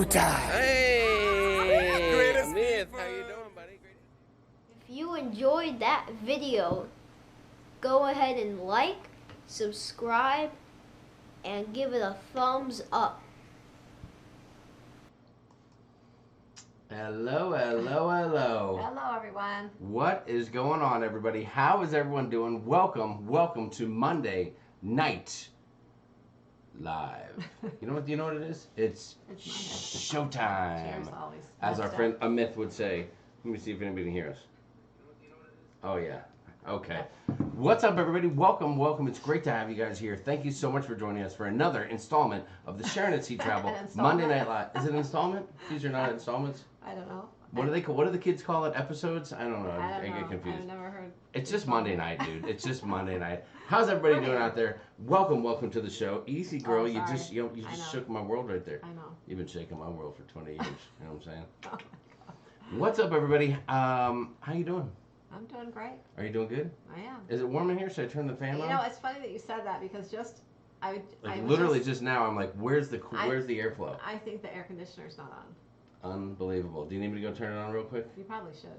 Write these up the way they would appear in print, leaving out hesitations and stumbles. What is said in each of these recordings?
showtime. Hey, Myth, how you doing, buddy? If you enjoyed that video, go ahead and like, subscribe, and give it a thumbs up. Hello, hello, hello. Hello, everyone. What is going on, everybody? How is everyone doing? Welcome to Monday Night Live. You know what it is? It's showtime. Cheers, always. As our friend Amith would say. Let me see if anybody can hear us. Oh yeah. Okay. What's up, everybody? Welcome. It's great to have you guys here. Thank you so much for joining us for another installment of the Sharon at Sea Travel Monday Night Live. Is it an installment? These are not installments. I don't know. What do the kids call it? Episodes? I don't know. I get confused. I've never heard. It's just Monday night, dude. It's just Monday night. How's everybody doing out there? Welcome to the show. Easy, girl. You just shook my world right there. I know. You've been shaking my world for 20 years. You know what I'm saying? Oh my God. What's up, everybody? How you doing? I'm doing great. Are you doing good? I am. Is it warm in here? Should I turn the fan on? You know, it's funny that you said that because just now, I'm like, where's the airflow? I think the air conditioner's not on. Unbelievable. Do you need me to go turn it on real quick? You probably should.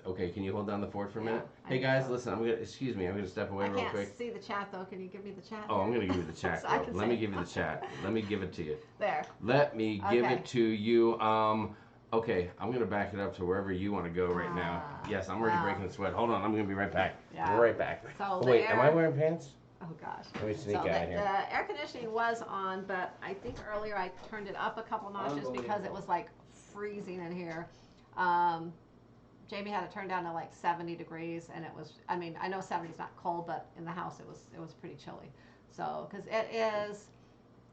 Okay, can you hold down the fort for a minute? I Hey think guys, so. listen, I'm gonna step away real quick. I can't see the chat though. Can you give me the chat? Oh, I'm gonna give you the chat. So I girl. can Let say me it. give you the chat. Let me give it to you. There. Let me give Okay. it to you. Okay, I'm gonna back it up to wherever you want to go right now. Yes, I'm already breaking a sweat. Hold on, I'm gonna be right back. Yeah. Right back. So Wait, am I wearing pants? Oh gosh. Let me sneak So out of here. the air conditioning was on, but I think earlier I turned it up a couple notches because it was like freezing in here. Jamie had it turned down to like 70 degrees, and it was. I mean, I know 70 is not cold, but in the house it was pretty chilly. So because it has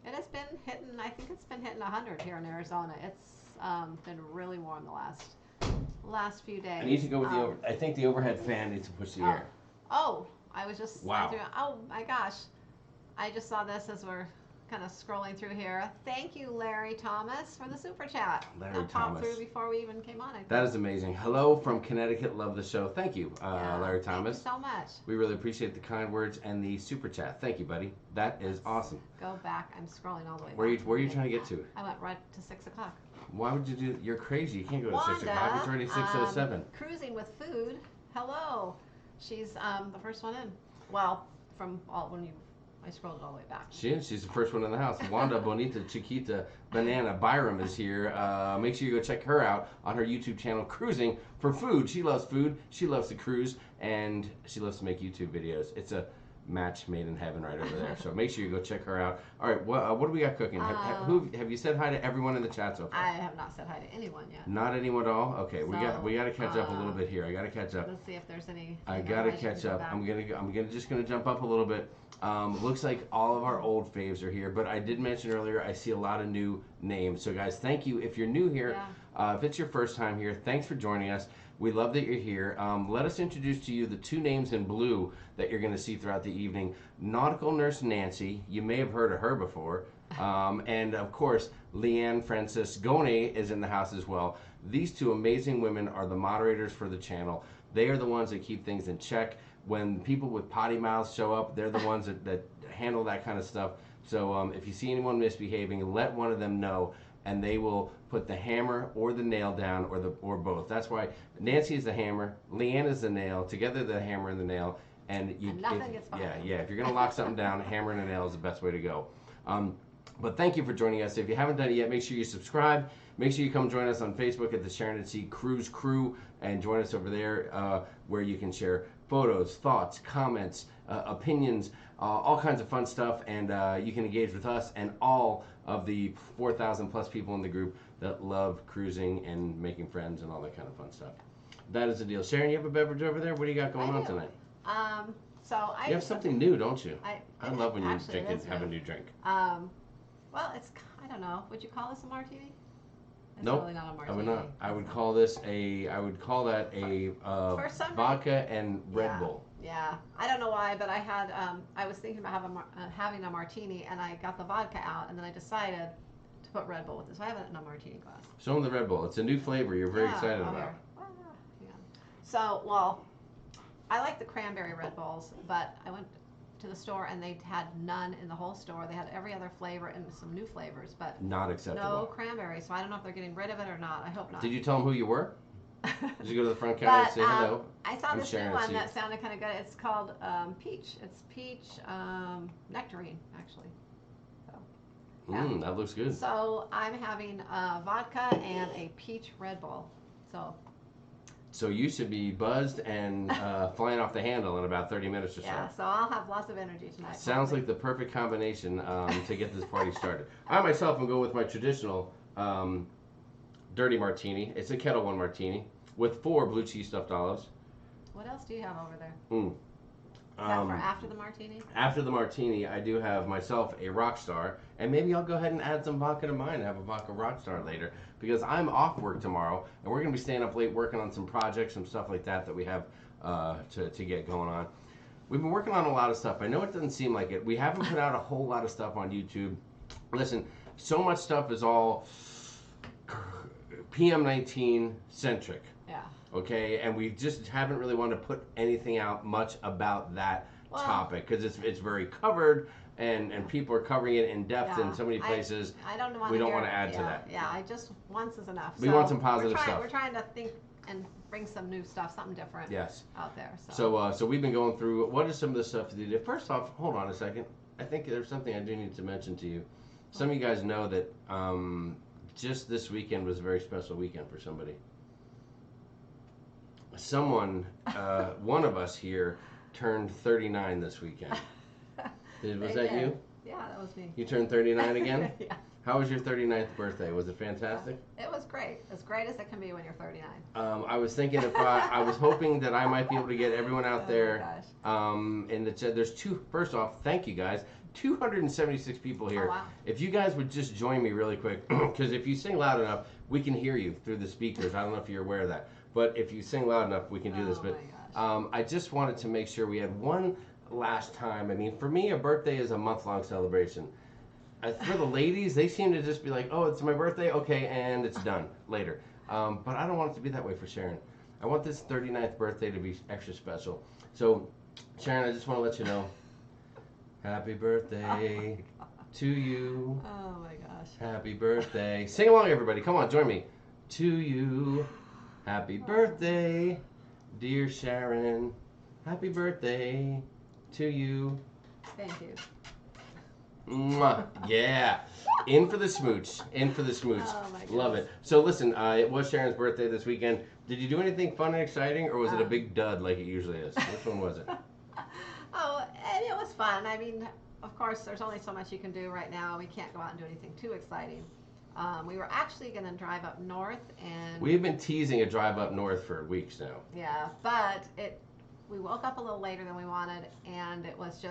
been hitting. I think it's been hitting 100 here in Arizona. It's been really warm the last few days. I need to go with the over. I think the overhead fan needs to push the air. Oh, I was just. Wow. Oh my gosh, I just saw this as we're kind of scrolling through here. Thank you, Larry Thomas, for the super chat. Larry that Thomas. popped through before we even came on. I think. That is amazing. Hello from Connecticut. Love the show. Thank you, Larry Thomas. Thank you so much. We really appreciate the kind words and the super chat. Thank you, buddy. That is awesome. Go back. I'm scrolling all the way Where back. are you trying to get to? I went right to 6 o'clock. Why would you do? You're crazy. You can't go to Wanda, 6 o'clock. It's already 6:07. Cruising with food. Hello. She's the first one in. Well, from I scrolled it all the way back. She's the first one in the house. Wanda Bonita Chiquita Banana Byram is here. Make sure you go check her out on her YouTube channel, Cruising for Food. She loves food. She loves to cruise, and she loves to make YouTube videos. It's a match made in heaven right over there. So make sure you go check her out. All right, what do we got cooking? Have you said hi to everyone in the chat so far? I have not said hi to anyone yet. Not anyone at all. Okay, we got to catch up a So, little bit here. I got to catch up. Let's see if there's any. I gotta catch up. I'm just gonna jump up a little bit. Looks like all of our old faves are here, but I did mention earlier I see a lot of new names. So guys, thank you. If you're new here, if it's your first time here, thanks for joining us. We love that you're here. Let us introduce to you the two names in blue that you're gonna see throughout the evening. Nautical Nurse Nancy, you may have heard of her before. And of course, Leanne Franciscone is in the house as well. These two amazing women are the moderators for the channel. They are the ones that keep things in check. When people with potty mouths show up, they're the ones that handle that kind of stuff. So if you see anyone misbehaving, let one of them know, and they will put the hammer or the nail down, or both. That's why Nancy is the hammer, Leanne is the nail. Together, the hammer and the nail. And nothing gets by. Yeah. If you're gonna lock something down, hammer and a nail is the best way to go. But thank you for joining us. If you haven't done it yet, make sure you subscribe. Make sure you come join us on Facebook at the Sharon at Sea Cruise Crew and join us over there where you can share photos, thoughts, comments, opinions, all kinds of fun stuff, and you can engage with us and all of the 4,000 plus people in the group that love cruising and making friends and all that kind of fun stuff. That is the deal. Sharon, you have a beverage over there? What do you got going on tonight? You have something new, don't you? I love when you have a new drink. Well, I don't know. Would you call this a martini? It's Nope, really not a martini. I would not. I would call that a vodka and Red Bull. Yeah, I don't know why, but I was thinking about having a martini, and I got the vodka out, and then I decided to put Red Bull with it. So I have it in a martini glass. Show them the Red Bull. It's a new flavor you're very excited about. Yeah. So, well, I like the cranberry Red Bulls, but I went to the store and they had none in the whole store. They had every other flavor and some new flavors, but not acceptable. No cranberry. So I don't know if they're getting rid of it or not. I hope not. Did you tell them who you were? Did you go to the front counter and say hello? I saw this Sharon new one Attea. that sounded kind of good. It's called peach. It's peach nectarine, actually. So, yeah. That looks good. So I'm having vodka and a peach Red Bull. So you should be buzzed and flying off the handle in about 30 minutes or so. Yeah, so I'll have lots of energy tonight. Sounds like the perfect combination to get this party started. I myself am going with my traditional dirty martini. It's a Kettle One martini with 4 blue cheese stuffed olives. What else do you have over there? Is that for after the martini? After the martini, I do have myself a Rockstar, and maybe I'll go ahead and add some vodka to mine and have a vodka Rockstar later, because I'm off work tomorrow, and we're going to be staying up late working on some projects, some stuff like that we have to get going on. We've been working on a lot of stuff. I know it doesn't seem like it. We haven't put out a whole lot of stuff on YouTube. Listen, so much stuff is all PM19 centric. Yeah. Okay, and we just haven't really wanted to put anything out much about that topic because it's very covered and people are covering it in depth in so many places. I don't want we don't want to add to that. Yeah, I just once is enough. We want some positive stuff. We're trying to think and bring some new stuff, something different. Out there. So we've been going through what is some of the stuff that you did. First off, hold on a second. I think there's something I do need to mention to you. Some of you guys know that just this weekend was a very special weekend for somebody. Someone, one of us here, turned 39 this weekend. Was that you? Yeah, that was me. You turned 39 again? Yeah. How was your 39th birthday? Was it fantastic? It was great. As great as it can be when you're 39. I was thinking I was hoping that I might be able to get everyone out there. And there's first off, thank you guys. 276 people here. Oh, wow. If you guys would just join me really quick, because if you sing loud enough, we can hear you through the speakers. I don't know if you're aware of that. But if you sing loud enough, we can do this. But I just wanted to make sure we had one last time. I mean, for me, a birthday is a month-long celebration. For the ladies, they seem to just be like, oh, it's my birthday, okay, and it's done later. But I don't want it to be that way for Sharon. I want this 39th birthday to be extra special. So, Sharon, I just want to let you know, happy birthday to you. Oh, my gosh. Happy birthday. Sing along, everybody. Come on, join me. To you. Happy birthday, dear Sharon. Happy birthday to you. Thank you. Mwah. Yeah. In for the smooch. In for the smooch. Oh my Love it. So listen, it was Sharon's birthday this weekend. Did you do anything fun and exciting, or was it a big dud like it usually is? Which one was it? Oh, and it was fun. I mean, of course, there's only so much you can do right now. We can't go out and do anything too exciting. We were actually going to drive up north, and we've been teasing a drive up north for weeks now. Yeah, but we woke up a little later than we wanted, and it was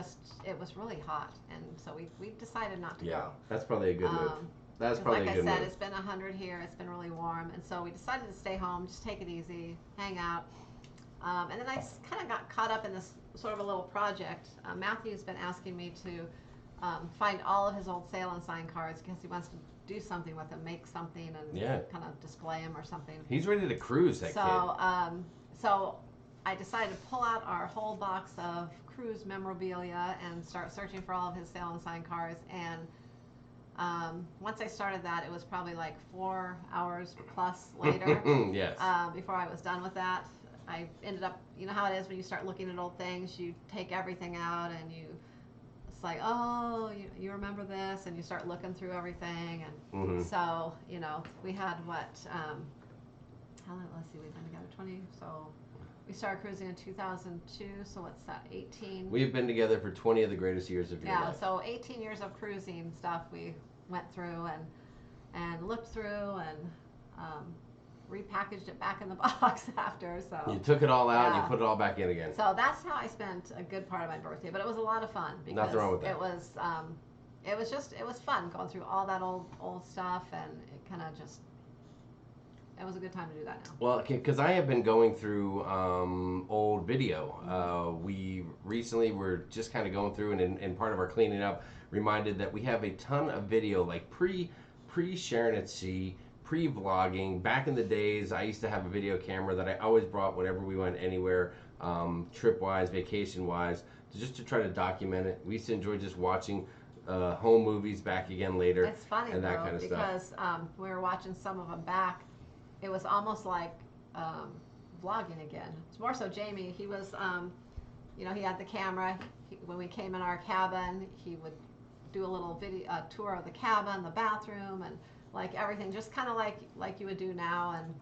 really hot, and so we decided not to go. Yeah, that's probably a good move. That's probably a good move. Like I said, it's been 100 here. It's been really warm, and so we decided to stay home, just take it easy, hang out. And then I kind of got caught up in this sort of a little project. Matthew's been asking me to find all of his old sale and sign cards because he wants to do something with them, make something, and kind of display them or something. He's ready to cruise, that kid. So I decided to pull out our whole box of cruise memorabilia and start searching for all of his sale and sign cards. And once I started that, it was probably like 4 hours plus later. Yes. Before I was done with that, I ended up, you know how it is when you start looking at old things, you take everything out and it's like, oh, you remember this, and you start looking through everything. And so, we had let's see, we've been together 20, so we started cruising in 2002, so what's that, 18? We've been together for 20 of the greatest years of your life. Yeah, so 18 years of cruising stuff we went through and looked through and repackaged it back in the box after. So you took it all out and you put it all back in again. So that's how I spent a good part of my birthday, but it was a lot of fun because nothing wrong with that. It was fun going through all that old stuff, and it kind of just, it was a good time to do that now. Well, because I have been going through old video. We recently were just kind of going through, and in part of our cleaning up, reminded that we have a ton of video, like pre Sharon at Sea, pre-vlogging. Back in the days, I used to have a video camera that I always brought whenever we went anywhere, trip-wise, vacation-wise, just to try to document it. We used to enjoy just watching home movies back again later. It's funny and that though, kind of because stuff. we were watching some of them back. It was almost like vlogging again. It's more so Jamie. He was, you know, he had the camera. When we came in our cabin, he would do a little video tour of the cabin, the bathroom, and like everything, just kind of like you would do now. And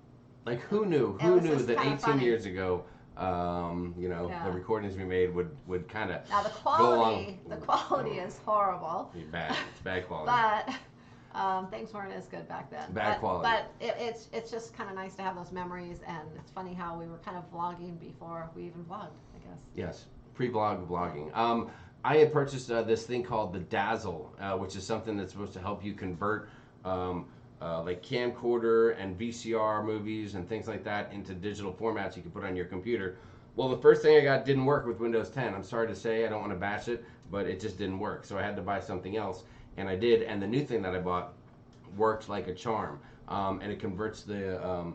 like who knew that 18 funny. years ago, you know, the recordings we made would kind of now the quality is horrible. Bad. It's bad quality. But things weren't as good back then. Bad quality. But it's just kind of nice to have those memories, and it's funny how we were kind of vlogging before we even vlogged, I guess. Yes, pre-vlog vlogging. I had purchased this thing called the Dazzle, which is something that's supposed to help you convert like camcorder and VCR movies and things like that into digital formats you can put on your computer. Well, the first thing I got didn't work with Windows 10. I'm sorry to say, I don't want to bash it, but it just didn't work. So I had to buy something else, and I did. And the new thing that I bought worked like a charm, and it converts the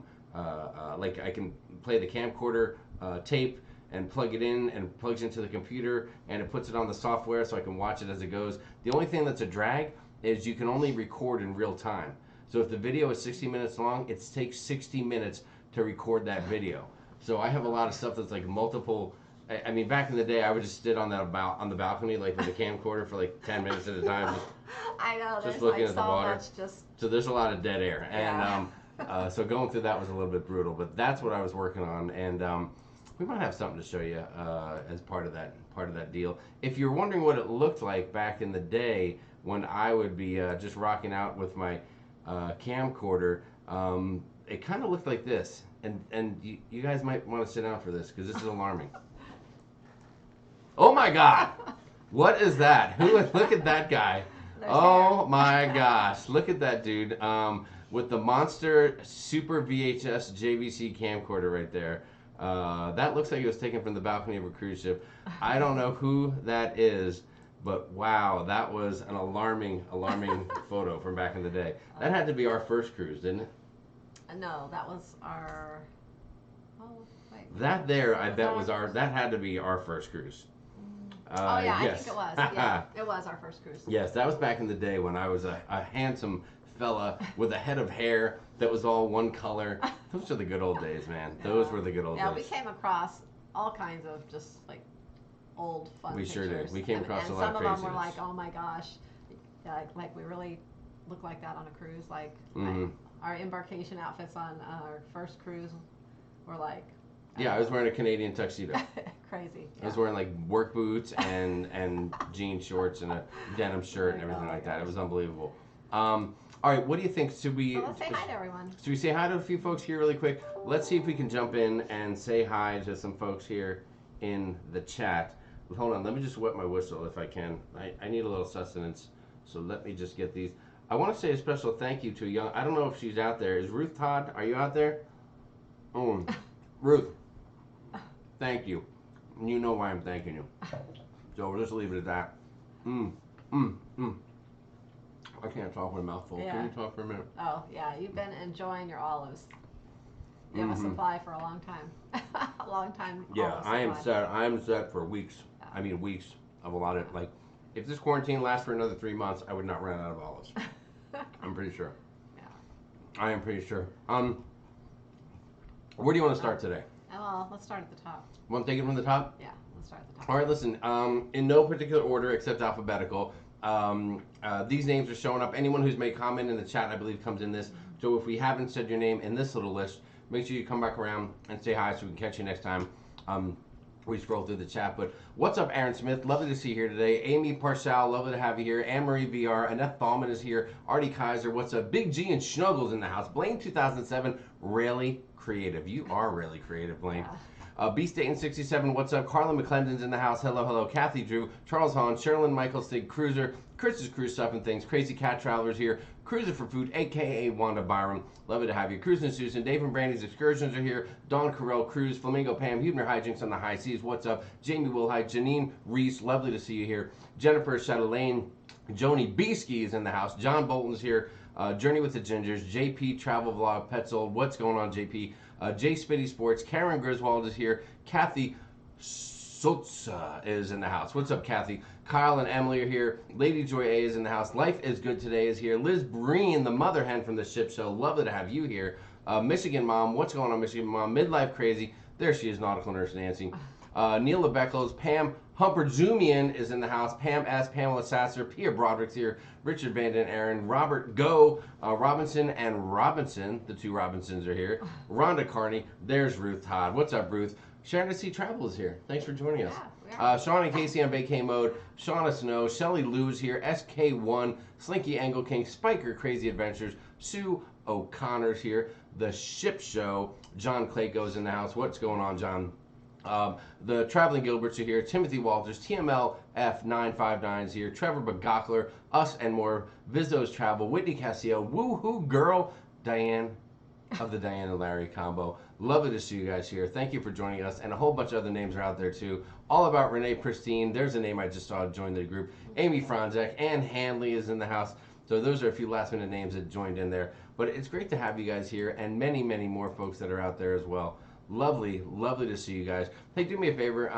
like I can play the camcorder tape and plug it in, and plugs into the computer, and it puts it on the software so I can watch it as it goes. The only thing that's a drag is you can only record in real time. So if the video is 60 minutes long, it takes 60 minutes to record that video. So I have a lot of stuff that's like multiple. I mean, back in the day, I would just sit on the balcony like with a camcorder for like 10 minutes at a time. I know. Just looking like at the water. So there's a lot of dead air, and so going through that was a little bit brutal. But that's what I was working on, and we might have something to show you as part of that deal. If you're wondering what it looked like back in the day when I would be just rocking out with my camcorder, it kind of looked like this. And you guys might want to sit down for this because this is alarming. Oh my God! What is that? Look at that guy. Oh my gosh! Look at that dude with the monster Super VHS JVC camcorder right there. That looks like it was taken from the balcony of a cruise ship. I don't know who that is, but wow, that was an alarming photo from back in the day. That had to be our first cruise, didn't it? No, that was our. Oh wait. That there, I bet was our. That had to be our first cruise. Oh yeah, yes. I think it was. Yeah, it was our first cruise. Yes, that was back in the day when I was a handsome fella with a head of hair that was all one color. Those are the good old days, man. Those were the good old days. Yeah, we came across all kinds of just like old fun We pictures. sure did. We came across a lot of some craziness. of them were like, oh my gosh, like we really look like that on a cruise. Like our embarkation outfits on our first cruise were like. Yeah, I was wearing a Canadian tuxedo. Crazy. I was wearing like work boots and jean shorts and a denim shirt and everything like that. It was unbelievable. All right, what do you think? Should we? So let's say hi to everyone. Should we say hi to a few folks here really quick? Let's see if we can jump in and say hi to some folks here in the chat. Hold on, let me just wet my whistle if I can. I need a little sustenance, so let me just get these. I want to say a special thank you to a young. I don't know if she's out there. Is Ruth Todd? Are you out there? Ruth. Thank you. You know why I'm thanking you. So we'll just leave it at that. I can't talk with a mouthful. Yeah. Can you talk for a minute? Oh yeah, you've been enjoying your olives. You have a supply for a long time. A long time. Yeah, I am set for weeks. Yeah. I mean weeks of a lot of like. If this quarantine lasts for another 3 months, I would not run out of olives. I'm pretty sure. Yeah. I am pretty sure. Where do you want to start today? Well, let's start at the top. Want to take it from the top? Yeah, let's start at the top. All right, listen, in no particular order except alphabetical, these names are showing up. Anyone who's made comment in the chat, I believe, comes in this. So if we haven't said your name in this little list, make sure you come back around and say hi so we can catch you next time. We scroll through the chat. But what's up, Aaron Smith? Lovely to see you here today. Amy Parcell, lovely to have you here. Anne-Marie VR. Annette Thalman is here. Artie Kaiser, what's up? Big G and Schnuggles in the house. Blaine 2007, really creative. You are really creative, Blaine. Yeah. Beast Dayton 67, what's up? Carla McClendon's in the house. Hello, hello. Kathy Drew, Charles Hahn, Sherilyn Michael Stig Cruiser, Chris's Cruise Stuff and Things, Crazy Cat Travelers here, Cruiser for Food, aka Wanda Byram. Lovely to have you. Cruising Susan, Dave and Brandy's Excursions are here. Dawn Carell, Cruise, Flamingo Pam, Huebner Hijinks on the High Seas. What's up? Jamie Wilhite, Janine Reese, lovely to see you here. Jennifer Chatelaine, Joni Beesky is in the house. John Bolton's here. Journey with the Gingers, JP Travel Vlog, Petzold. What's going on, JP? Jay Spitty Sports, Karen Griswold is here. Kathy Sotsa is in the house. What's up, Kathy? Kyle and Emily are here. Lady Joy A is in the house. Life is Good Today is here. Liz Breen, the mother hen from the ship show. Lovely to have you here. Michigan Mom, what's going on, Michigan Mom? Midlife Crazy. There she is, Nautical Nurse Nancy. Neela Beckles, Pam Humperzumian is in the house. Pam S, Pamela Sasser, Pia Broderick's here. Richard Vanden Aaron, Robert Go, Robinson and Robinson, the two Robinsons are here. Rhonda Carney, there's Ruth Todd. What's up, Ruth? Sharon Travel is here. Thanks for joining us. Sean and Casey on vacay mode. Shauna Snow, Shelly Lou's here. SK1, Slinky Angle King, Spiker Crazy Adventures, Sue O'Connor's here. The Ship Show, John Clayco's in the house. What's going on, John? The Traveling Gilberts are here. Timothy Walters, TML F959's here. Trevor Bagockler, Us and More, Vizos Travel, Whitney Castillo, Woohoo Girl, Diane of the Diane and Larry combo. Lovely to see you guys here. Thank you for joining us. And a whole bunch of other names are out there too. All About Renee Pristine. There's a name I just saw join the group. Amy Franzek. Ann Hanley is in the house. So those are a few last minute names that joined in there. But it's great to have you guys here and many, many more folks that are out there as well. Lovely, lovely to see you guys. Hey, do me a favor.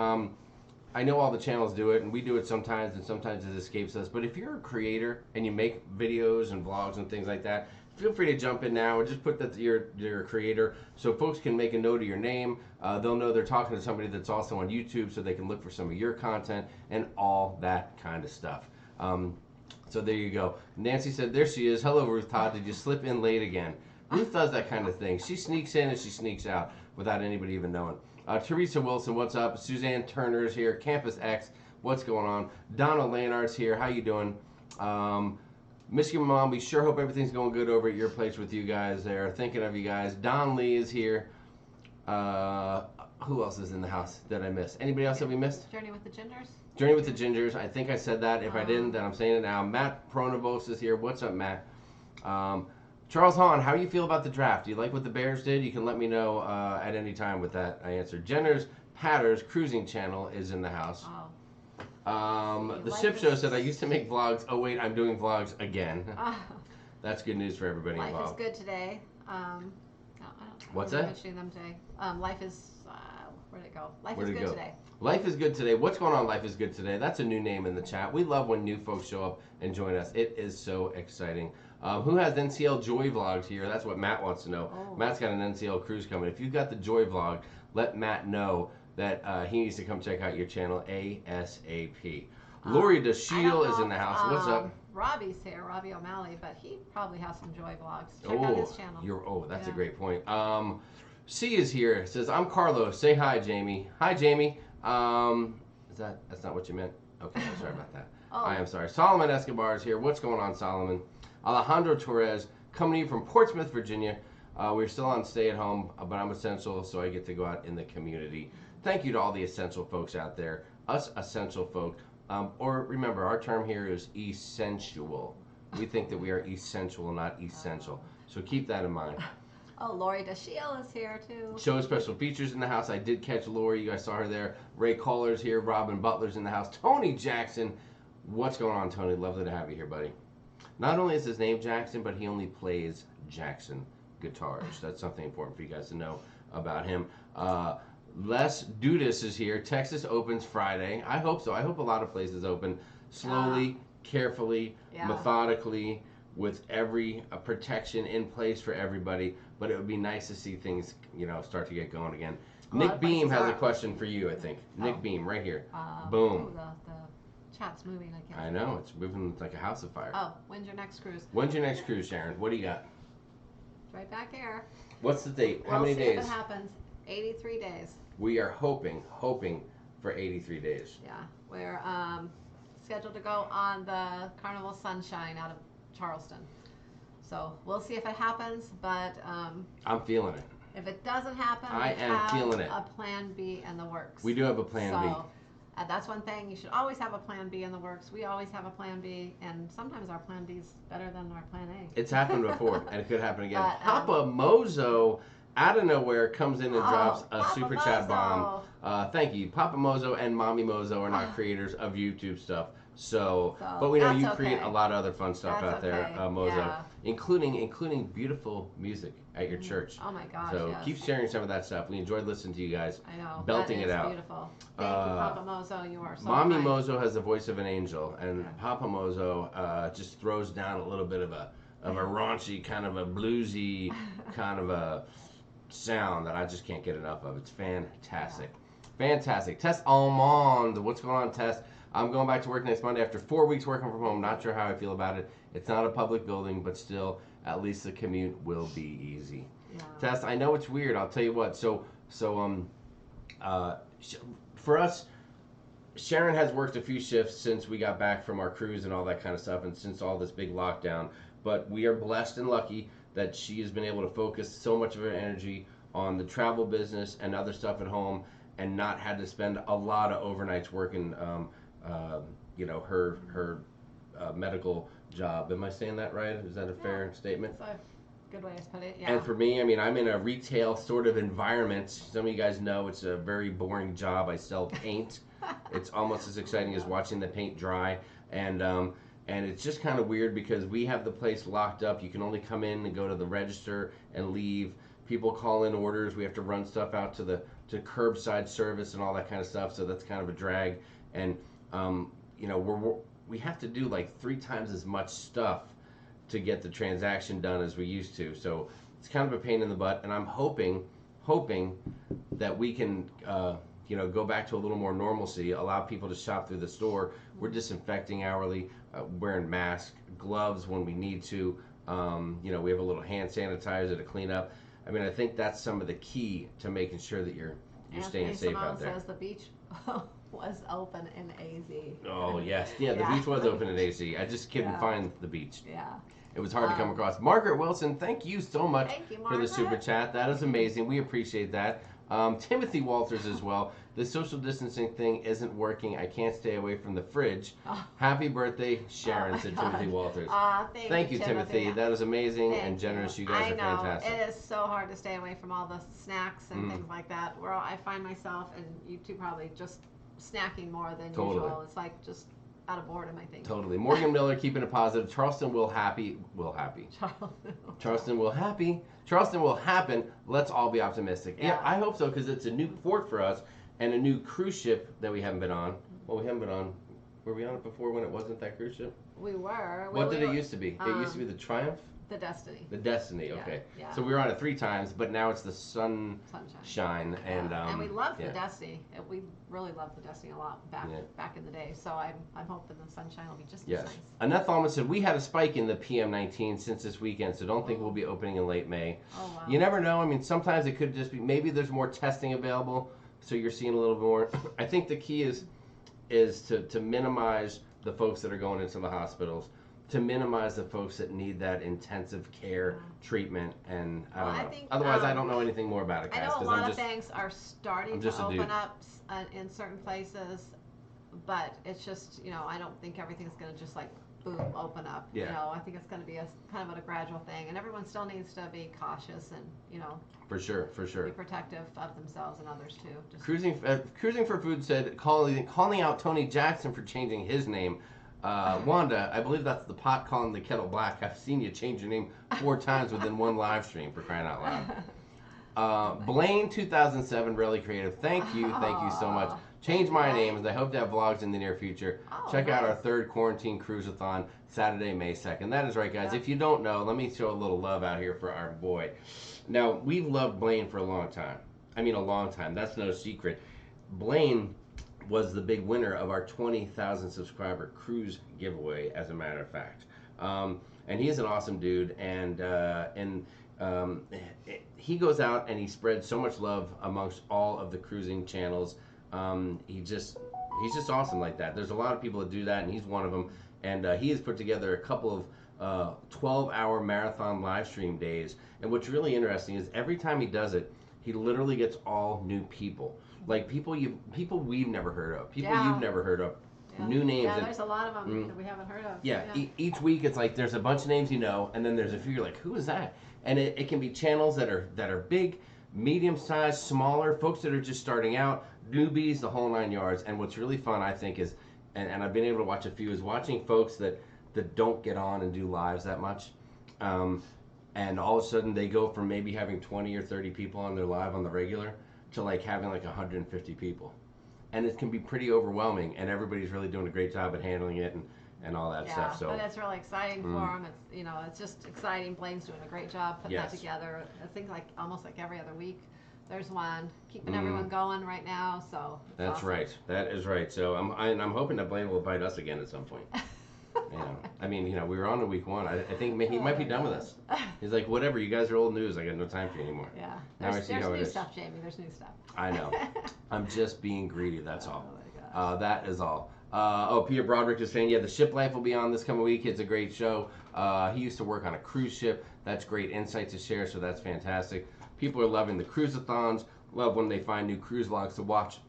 I know all the channels do it, and we do it sometimes, and sometimes it escapes us. But if you're a creator and you make videos and vlogs and things like that, feel free to jump in now and just put that you're a creator so folks can make a note of your name. They'll know they're talking to somebody that's also on YouTube so they can look for some of your content and all that kind of stuff. So there you go. Nancy said, there she is. Hello, Ruth Todd. Did you slip in late again? Ruth does that kind of thing. She sneaks in and she sneaks out without anybody even knowing. Teresa Wilson, what's up? Suzanne Turner is here. Campus X, what's going on? Donna Lanart's here. How you doing? Michigan Mom, we sure hope everything's going good over at your place with you guys there. Thinking of you guys. Don Lee is here. Who else is in the house that I missed? Anybody else that we missed? Journey with the Gingers. Journey with the Gingers. I think I said that. If I didn't, then I'm saying it now. Matt Pronavos is here. What's up, Matt? Charles Hahn, how do you feel about the draft? Do you like what the Bears did? You can let me know at any time with that. I answered. Jenner's Patters Cruising Channel is in the house. The Ship Show said, I used to make vlogs. Oh, wait, I'm doing vlogs again. That's good news for everybody involved. Life is good today. What's that? Mentioning them today. Life is, where'd it go? Life is good today. Life is good today. What's going on, Life is good today? That's a new name in the chat. We love when new folks show up and join us. It is so exciting. Who has NCL Joy vlogs here? That's what Matt wants to know. Matt's got an NCL cruise coming. If you've got the Joy vlog, let Matt know that he needs to come check out your channel ASAP. Lori DeShiel is in the house. What's up? Robbie's here, Robbie O'Malley, but he probably has some Joy vlogs. Check out his channel. That's a great point. C is here. Says, I'm Carlos. Say hi, Jamie. Hi, Jamie. That's not what you meant? Okay, I'm sorry about that. I am sorry. Solomon Escobar is here. What's going on, Solomon? Alejandro Torres, coming to you from Portsmouth, Virginia. We're still on stay at home, but I'm essential, so I get to go out in the community. Thank you to all the essential folks out there. Us essential folk. Or remember, our term here is essential. We think that we are essential, not essential. So keep that in mind. Lori DeShiel is here too. Show special features in the house. I did catch Lori. You guys saw her there. Ray Caller's here. Robin Butler's in the house. Tony Jackson. What's going on, Tony? Lovely to have you here, buddy. Not only is his name Jackson, but he only plays Jackson guitars. That's something important for you guys to know about him. Les Dudas is here. Texas opens Friday. I hope so. I hope a lot of places open slowly, carefully, methodically, with every protection in place for everybody. But it would be nice to see things, start to get going again. Nick Beam has a question for you, I think. Nick Beam, right here. Boom. The chat's moving again. I know. It's moving like a house of fire. When's your next cruise? When's your next cruise, Sharon? What do you got? Right back here. What's the date? How many days? If it happens. 83 days. We are hoping for 83 days. Yeah. We're scheduled to go on the Carnival Sunshine out of Charleston. So we'll see if it happens, but I'm feeling it. If it doesn't happen, I am feeling it. A plan B in the works. We do have a plan B. That's one thing. You should always have a plan B in the works. We always have a plan B, and sometimes our plan B is better than our plan A. It's happened before, and it could happen again. But, Papa Mozo, out of nowhere, comes in and drops a Papa super Mozo. chat bomb. Thank you. Papa Mozo and Mommy Mozo are not creators of YouTube stuff, So, but we know you create okay. a lot of other fun stuff That's out there, okay. Mozo, Yeah. including beautiful music at your church. Oh my gosh, So yes. keep sharing some of that stuff. We enjoyed listening to you guys. I know. Belting that it is out. Beautiful. Thank you, Papa Mozo. You are so Mommy kind. Mozo has the voice of an angel, and Yeah. Papa Mozo just throws down a little bit of a raunchy, kind of a bluesy, kind of a sound that I just can't get enough of. It's fantastic. Fantastic. Tess Almond. What's going on, Tess? I'm going back to work next Monday after 4 weeks working from home. Not sure how I feel about it. It's not a public building, but still, at least the commute will be easy. Yeah. Tess, I know it's weird. I'll tell you what. For us, Sharon has worked a few shifts since we got back from our cruise and all that kind of stuff, and since all this big lockdown. But we are blessed and lucky that she has been able to focus so much of her energy on the travel business and other stuff at home, and not had to spend a lot of overnights working. Her medical job. Am I saying that right? Is that a fair statement? That's a good way to put it. Yeah. And for me, I mean, I'm in a retail sort of environment. Some of you guys know it's a very boring job. I sell paint. It's almost as exciting as watching the paint dry. And it's just kind of weird because we have the place locked up. You can only come in and go to the register and leave. People call in orders. We have to run stuff out to curbside service and all that kind of stuff. So that's kind of a drag. And we have to do like 3 times as much stuff to get the transaction done as we used to. So it's kind of a pain in the butt. And I'm hoping that we can go back to a little more normalcy, allow people to shop through the store. We're disinfecting hourly, wearing masks, gloves when we need to. We have a little hand sanitizer to clean up. I mean, I think that's some of the key to making sure that you're staying safe out there. Says the beach was open in AZ. Oh, yes. Yeah, the beach was open at AZ. I just couldn't find the beach. Yeah. It was hard to come across. Margaret Wilson, thank you so much Thank you, for the super Margaret. chat. That is amazing. We appreciate that. Timothy Walters as well. The social distancing thing isn't working. I can't stay away from the fridge. Oh. Happy birthday, Sharon, my said God. Timothy Walters. Thank you, Timothy. That is amazing and generous. You guys I are know. fantastic. It is so hard to stay away from all the snacks and things like that. Where I find myself, and you two probably, just snacking more than usual. It's like just out of boredom, I think. Totally. Morgan Miller keeping it positive. Charleston will happy. Charleston will happy. Charleston will happen. Let's all be optimistic. Yeah, I hope so, because it's a new port for us and a new cruise ship that we haven't been on. Well, we haven't been on. Were we on it before when it wasn't that cruise ship? We were. What did it used to be? It used to be the Triumph? The Destiny. The Destiny, okay. Yeah. So we were on it 3 times, but now it's the Sunshine. And we love the Destiny. We really loved the Destiny a lot back in the day. So I'm hoping the Sunshine will be just as nice. Annette Thalman said, we had a spike in the PM19 since this weekend, so don't think we'll be opening in late May. Oh, wow. You never know. I mean, sometimes it could just be, maybe there's more testing available, so you're seeing a little more. I think the key is to minimize the folks that are going into the hospitals, to minimize the folks that need that intensive care treatment, and I don't know. Otherwise, I don't know anything more about it, guys. I know a lot of things are starting to open up in certain places, but it's just, I don't think everything's going to just like boom open up. Yeah. I think it's going to be a kind of a gradual thing, and everyone still needs to be cautious and For sure. be protective of themselves and others too. Just Cruising for Food said, calling out Tony Jackson for changing his name. Wanda, I believe that's the pot calling the kettle black. I've seen you change your name 4 times within one live stream, for crying out loud. Blaine 2007, really creative. Thank you so much. Change my name, and I hope to have vlogs in the near future. Check out our 3rd quarantine cruise-a-thon, Saturday, May 2nd. That is right, guys. If you don't know, let me show a little love out here for our boy. Now, we've loved Blaine for a long time. I mean, a long time. That's no secret. Blaine was the big winner of our 20,000 subscriber cruise giveaway, as a matter of fact. And he's an awesome dude, and he goes out and he spreads so much love amongst all of the cruising channels. He's just awesome like that. There's a lot of people that do that, and he's one of them. And he has put together a couple of 12-hour marathon live stream days. And what's really interesting is every time he does it, he literally gets all new people. Like people we've never heard of, people you've never heard of, new names. Yeah, there's a lot of them that we haven't heard of. Yeah, each week it's like there's a bunch of names and then there's a few you're like, who is that? And it can be channels that are big, medium-sized, smaller, folks that are just starting out, newbies, the whole 9 yards. And what's really fun, I think, is and I've been able to watch a few, is watching folks that don't get on and do lives that much. And all of a sudden they go from maybe having 20 or 30 people on their live on the regular to like having like 150 people. And it can be pretty overwhelming, and everybody's really doing a great job at handling it and all that stuff. So, but it's really exciting for them. It's it's just exciting. Blaine's doing a great job putting that together. I think like almost like every other week there's one, keeping everyone going right now. So that's awesome. Right. That is right. So I'm hoping that Blaine will invite us again at some point. I mean, we were on to week 1. I think he might be done with us. He's like, whatever, you guys are old news. I got no time for you anymore. Yeah. Now I see how it is. There's new stuff, Jamie. There's new stuff. I know. I'm just being greedy. That's all. Oh my gosh. That is all. Peter Broderick is saying, the Ship Life will be on this coming week. It's a great show. He used to work on a cruise ship. That's great insight to share, so that's fantastic. People are loving the cruise-a-thons. Love when they find new cruise logs to watch.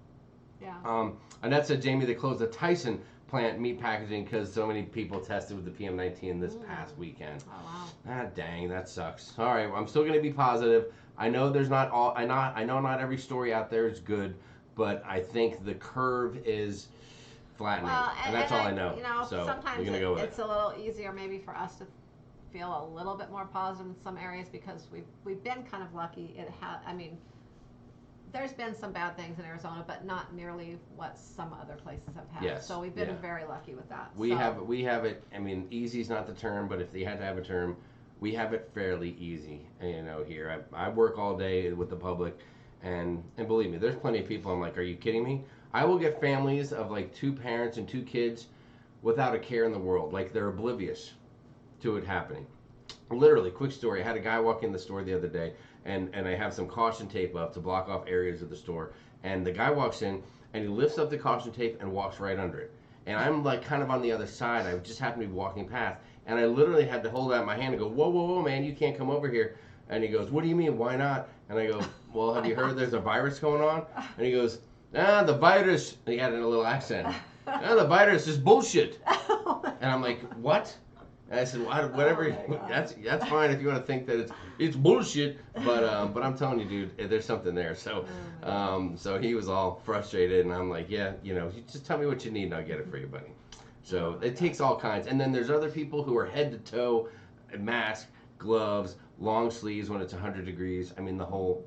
Yeah. Annette said, Jamie, they closed the Tyson plant meat packaging because so many people tested with the PM19 this past weekend. Oh wow. Ah, dang, that sucks. All right, I'm still going to be positive. I know there's not all. I know not every story out there is good, but I think the curve is flattening, and that's all I know. So sometimes we're gonna go with it's a little easier maybe for us to feel a little bit more positive in some areas because we've been kind of lucky. There's been some bad things in Arizona, but not nearly what some other places have had. Yes, so we've been very lucky with that. We have it. I mean, easy's not the term, but if they had to have a term, we have it fairly easy. Here I work all day with the public, and believe me, there's plenty of people. I'm like, are you kidding me? I will get families of like 2 parents and 2 kids without a care in the world. Like they're oblivious to it happening. Literally, quick story. I had a guy walk in the store the other day, and I have some caution tape up to block off areas of the store. And the guy walks in, and he lifts up the caution tape and walks right under it. And I'm like kind of on the other side. I just happened to be walking past, and I literally had to hold out my hand and go, whoa, whoa, whoa, man, you can't come over here. And he goes, what do you mean, why not? And I go, well, have you heard there's a virus going on? And he goes, the virus, and he had a little accent. The virus is bullshit. And I'm like, what? And I said, whatever, that's fine if you want to think that it's bullshit, but I'm telling you, dude, there's something there. So so he was all frustrated, and I'm like, you just tell me what you need, and I'll get it for you, buddy. So it takes all kinds. And then there's other people who are head to toe, mask, gloves, long sleeves when it's 100 degrees. I mean, the whole.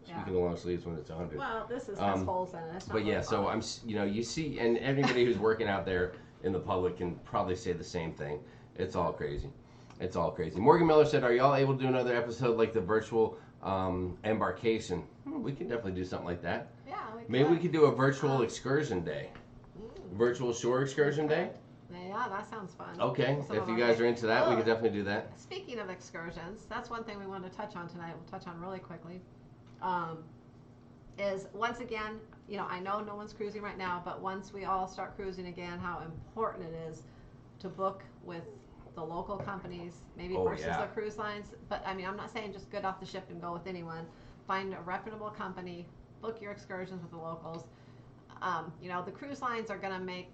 Speaking of long sleeves when it's 100. Well, this has holes in it. It's not but really so I'm, you see, and anybody who's working out there in the public can probably say the same thing. It's all crazy. It's all crazy. Morgan Miller said, are y'all able to do another episode like the virtual embarkation? We can definitely do something like that. Yeah, we could. Maybe we could do a virtual excursion day. Virtual shore excursion day? Yeah, that sounds fun. Okay, if you guys are into that, we could definitely do that. Speaking of excursions, that's one thing we wanted to touch on tonight. We'll touch on really quickly. Is once again, I know no one's cruising right now, but once we all start cruising again, how important it is to book with the local companies, maybe versus the cruise lines. But I mean, I'm not saying just get off the ship and go with anyone. Find a reputable company, book your excursions with the locals. The cruise lines are going to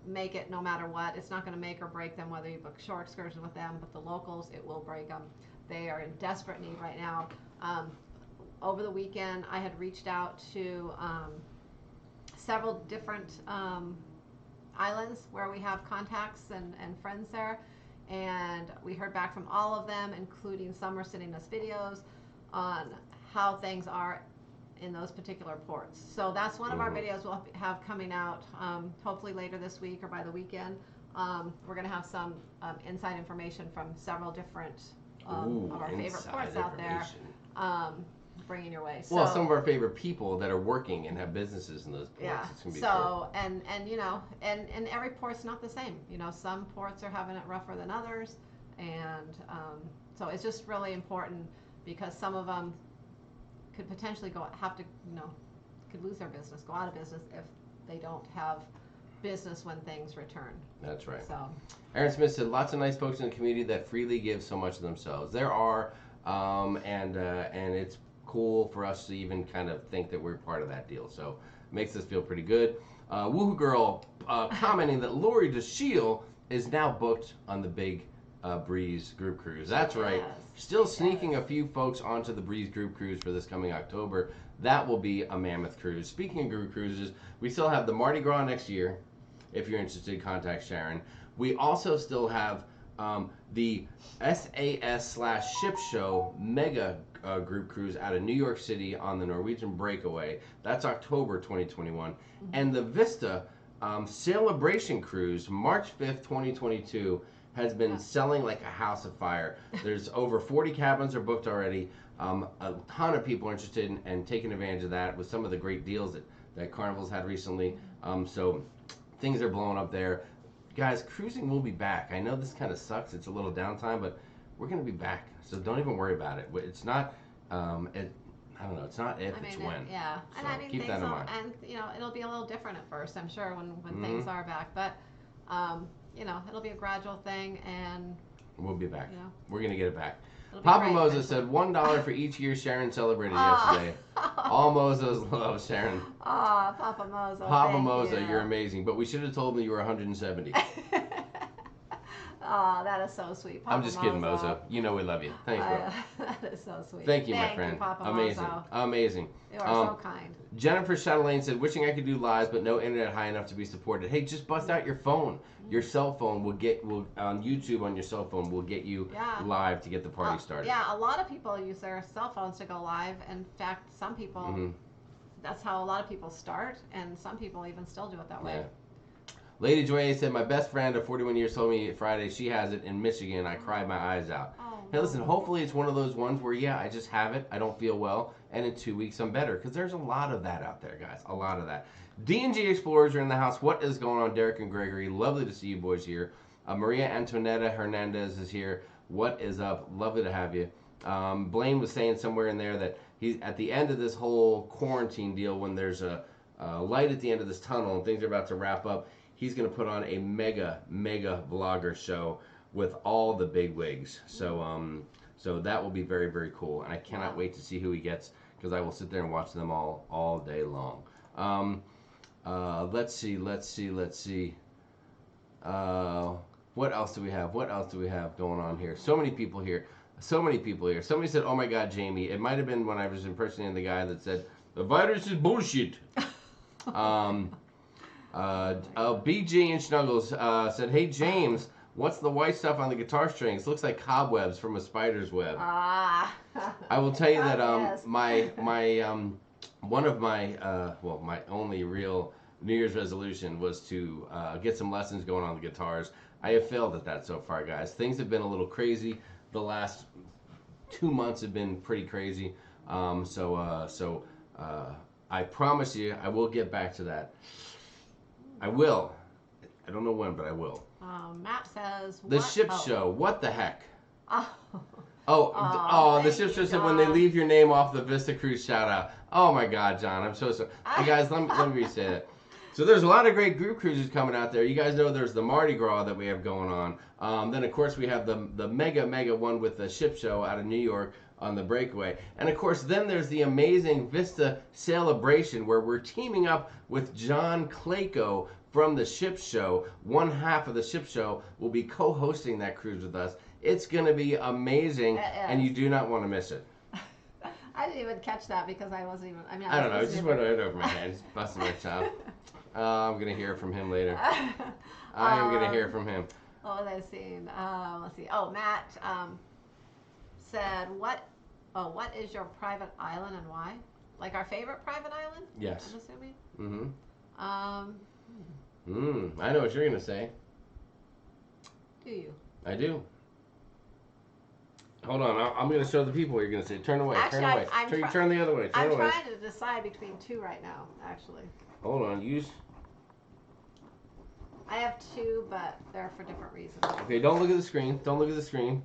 make it no matter what. It's not going to make or break them whether you book shore excursion with them, but the locals, it will break them. They are in desperate need right now. Over the weekend, I had reached out to several different islands where we have contacts and friends there, and we heard back from all of them, including some are sending us videos on how things are in those particular ports. So that's one of our videos we'll have coming out hopefully later this week or by the weekend. We're going to have some inside information from several different of our favorite ports out there. Bringing your way. Well, some of our favorite people that are working and have businesses in those ports. Yeah. It's gonna be cool. And every port's not the same. Some ports are having it rougher than others, and so it's just really important because some of them could potentially could lose their business, go out of business if they don't have business when things return. That's right. So, Aaron Smith said, lots of nice folks in the community that freely give so much of themselves. There are, and it's cool for us to even kind of think that we're part of that deal. So it makes us feel pretty good. Woohoo Girl commenting that Lori DeShiel is now booked on the Big Breeze group cruise. That's right. Still sneaking a few folks onto the Breeze group cruise for this coming October. That will be a mammoth cruise. Speaking of group cruises, we still have the Mardi Gras next year. if you're interested, contact Sharon. We also still have the SAS/Ship Show Mega group cruise out of New York City on the Norwegian Breakaway. That's October 2021. And the Vista Celebration Cruise, March 5th, 2022, has been selling like a house of fire. There's over 40 cabins are booked already. A ton of people are interested in taking advantage of that with some of the great deals that Carnival's had recently. So things are blowing up there. Guys, cruising will be back. I know this kind of sucks. It's a little downtime, but we're going to be back. So don't even worry about it. It's not, I don't know, it's not if, it's when. Yeah. So and I mean, keep that in mind. And, you know, it'll be a little different at first, I'm sure, when things are back. But, you know, it'll be a gradual thing, and we'll be back. You know, we're going to get it back. Papa Moses said $1 for each year Sharon celebrated yesterday. All Mozos love Sharon. Papa Mozo. Papa Mozo, you're amazing. But we should have told me you were 170. That is so sweet. I'm just kidding, Mozo. You know we love you. Thanks, bro. That is so sweet. Thank you, my friend. You, Papa amazing. Mozo. Amazing. You are so kind. Jennifer Chatelaine said, wishing I could do lives, but no internet high enough to be supported. Hey, just bust out your phone. Your cell phone will on YouTube on your cell phone will get you live to get the party started. Yeah, a lot of people use their cell phones to go live. In fact, some people, that's how a lot of people start, and some people even still do it that way. Lady Joy said, my best friend of 41 years told me Friday she has it in Michigan. I cried my eyes out. Hey, listen, hopefully it's one of those ones where, I just have it. I don't feel well. And in 2 weeks, I'm better. Because there's a lot of that out there, guys. A lot of that. D&G Explorers are in the house. What is going on, Derek and Gregory? Lovely to see you boys here. Maria Antonetta Hernandez is here. What is up? Lovely to have you. Blaine was saying somewhere in there that he's at the end of this whole quarantine deal, when there's a light at the end of this tunnel and things are about to wrap up, he's going to put on a mega vlogger show with all the big wigs. So so that will be very, very cool. And I cannot wait to see who he gets, because I will sit there and watch them all day long. Let's see. What else do we have? What else do we have going on here? So many people here. Somebody said, oh my God, Jamie. It might have been when I was impersonating the guy that said, the virus is bullshit. BG and Snuggles said, hey, James, what's the white stuff on the guitar strings? Looks like cobwebs from a spider's web. I will tell you that one of my my only real New Year's resolution was to get some lessons going on the guitars. I have failed at that so far, guys. Things have been a little crazy. The last 2 months have been pretty crazy. So I promise you, I will get back to that. I will. I don't know when, but I will. Matt says, the ship show. What the heck? Oh, the ship show said when they leave your name off the Vista Cruise shout out. Oh my God, John, I'm so sorry. Hey guys, let me re-say that. So there's a lot of great group cruises coming out there. You guys know there's the Mardi Gras that we have going on. Then of course we have the mega one with the ship show out of New York on the Breakaway. And of course then there's the amazing Vista Celebration, where we're teaming up with John Clayco from the ship show. One half of the ship show will be co-hosting that cruise with us. It's going to be amazing, and you do not want to miss it. I didn't even catch that because I wasn't even. I don't know. It just went right over my head. It's busting my chops. I'm going to hear from him later. I am going to hear from him. What was I seeing? Let's see. Oh, Matt said, what is your private island and why? Like our favorite private island? Yes. I'm assuming? I know what you're going to say. Do you? I do. Hold on, I'm going to show the people what you're going to say. Turn away, actually, turn away. Turn the other way, turn away. I'm trying to decide between two right now, actually. Hold on, I have two, but they're for different reasons. Okay, don't look at the screen. Don't look at the screen.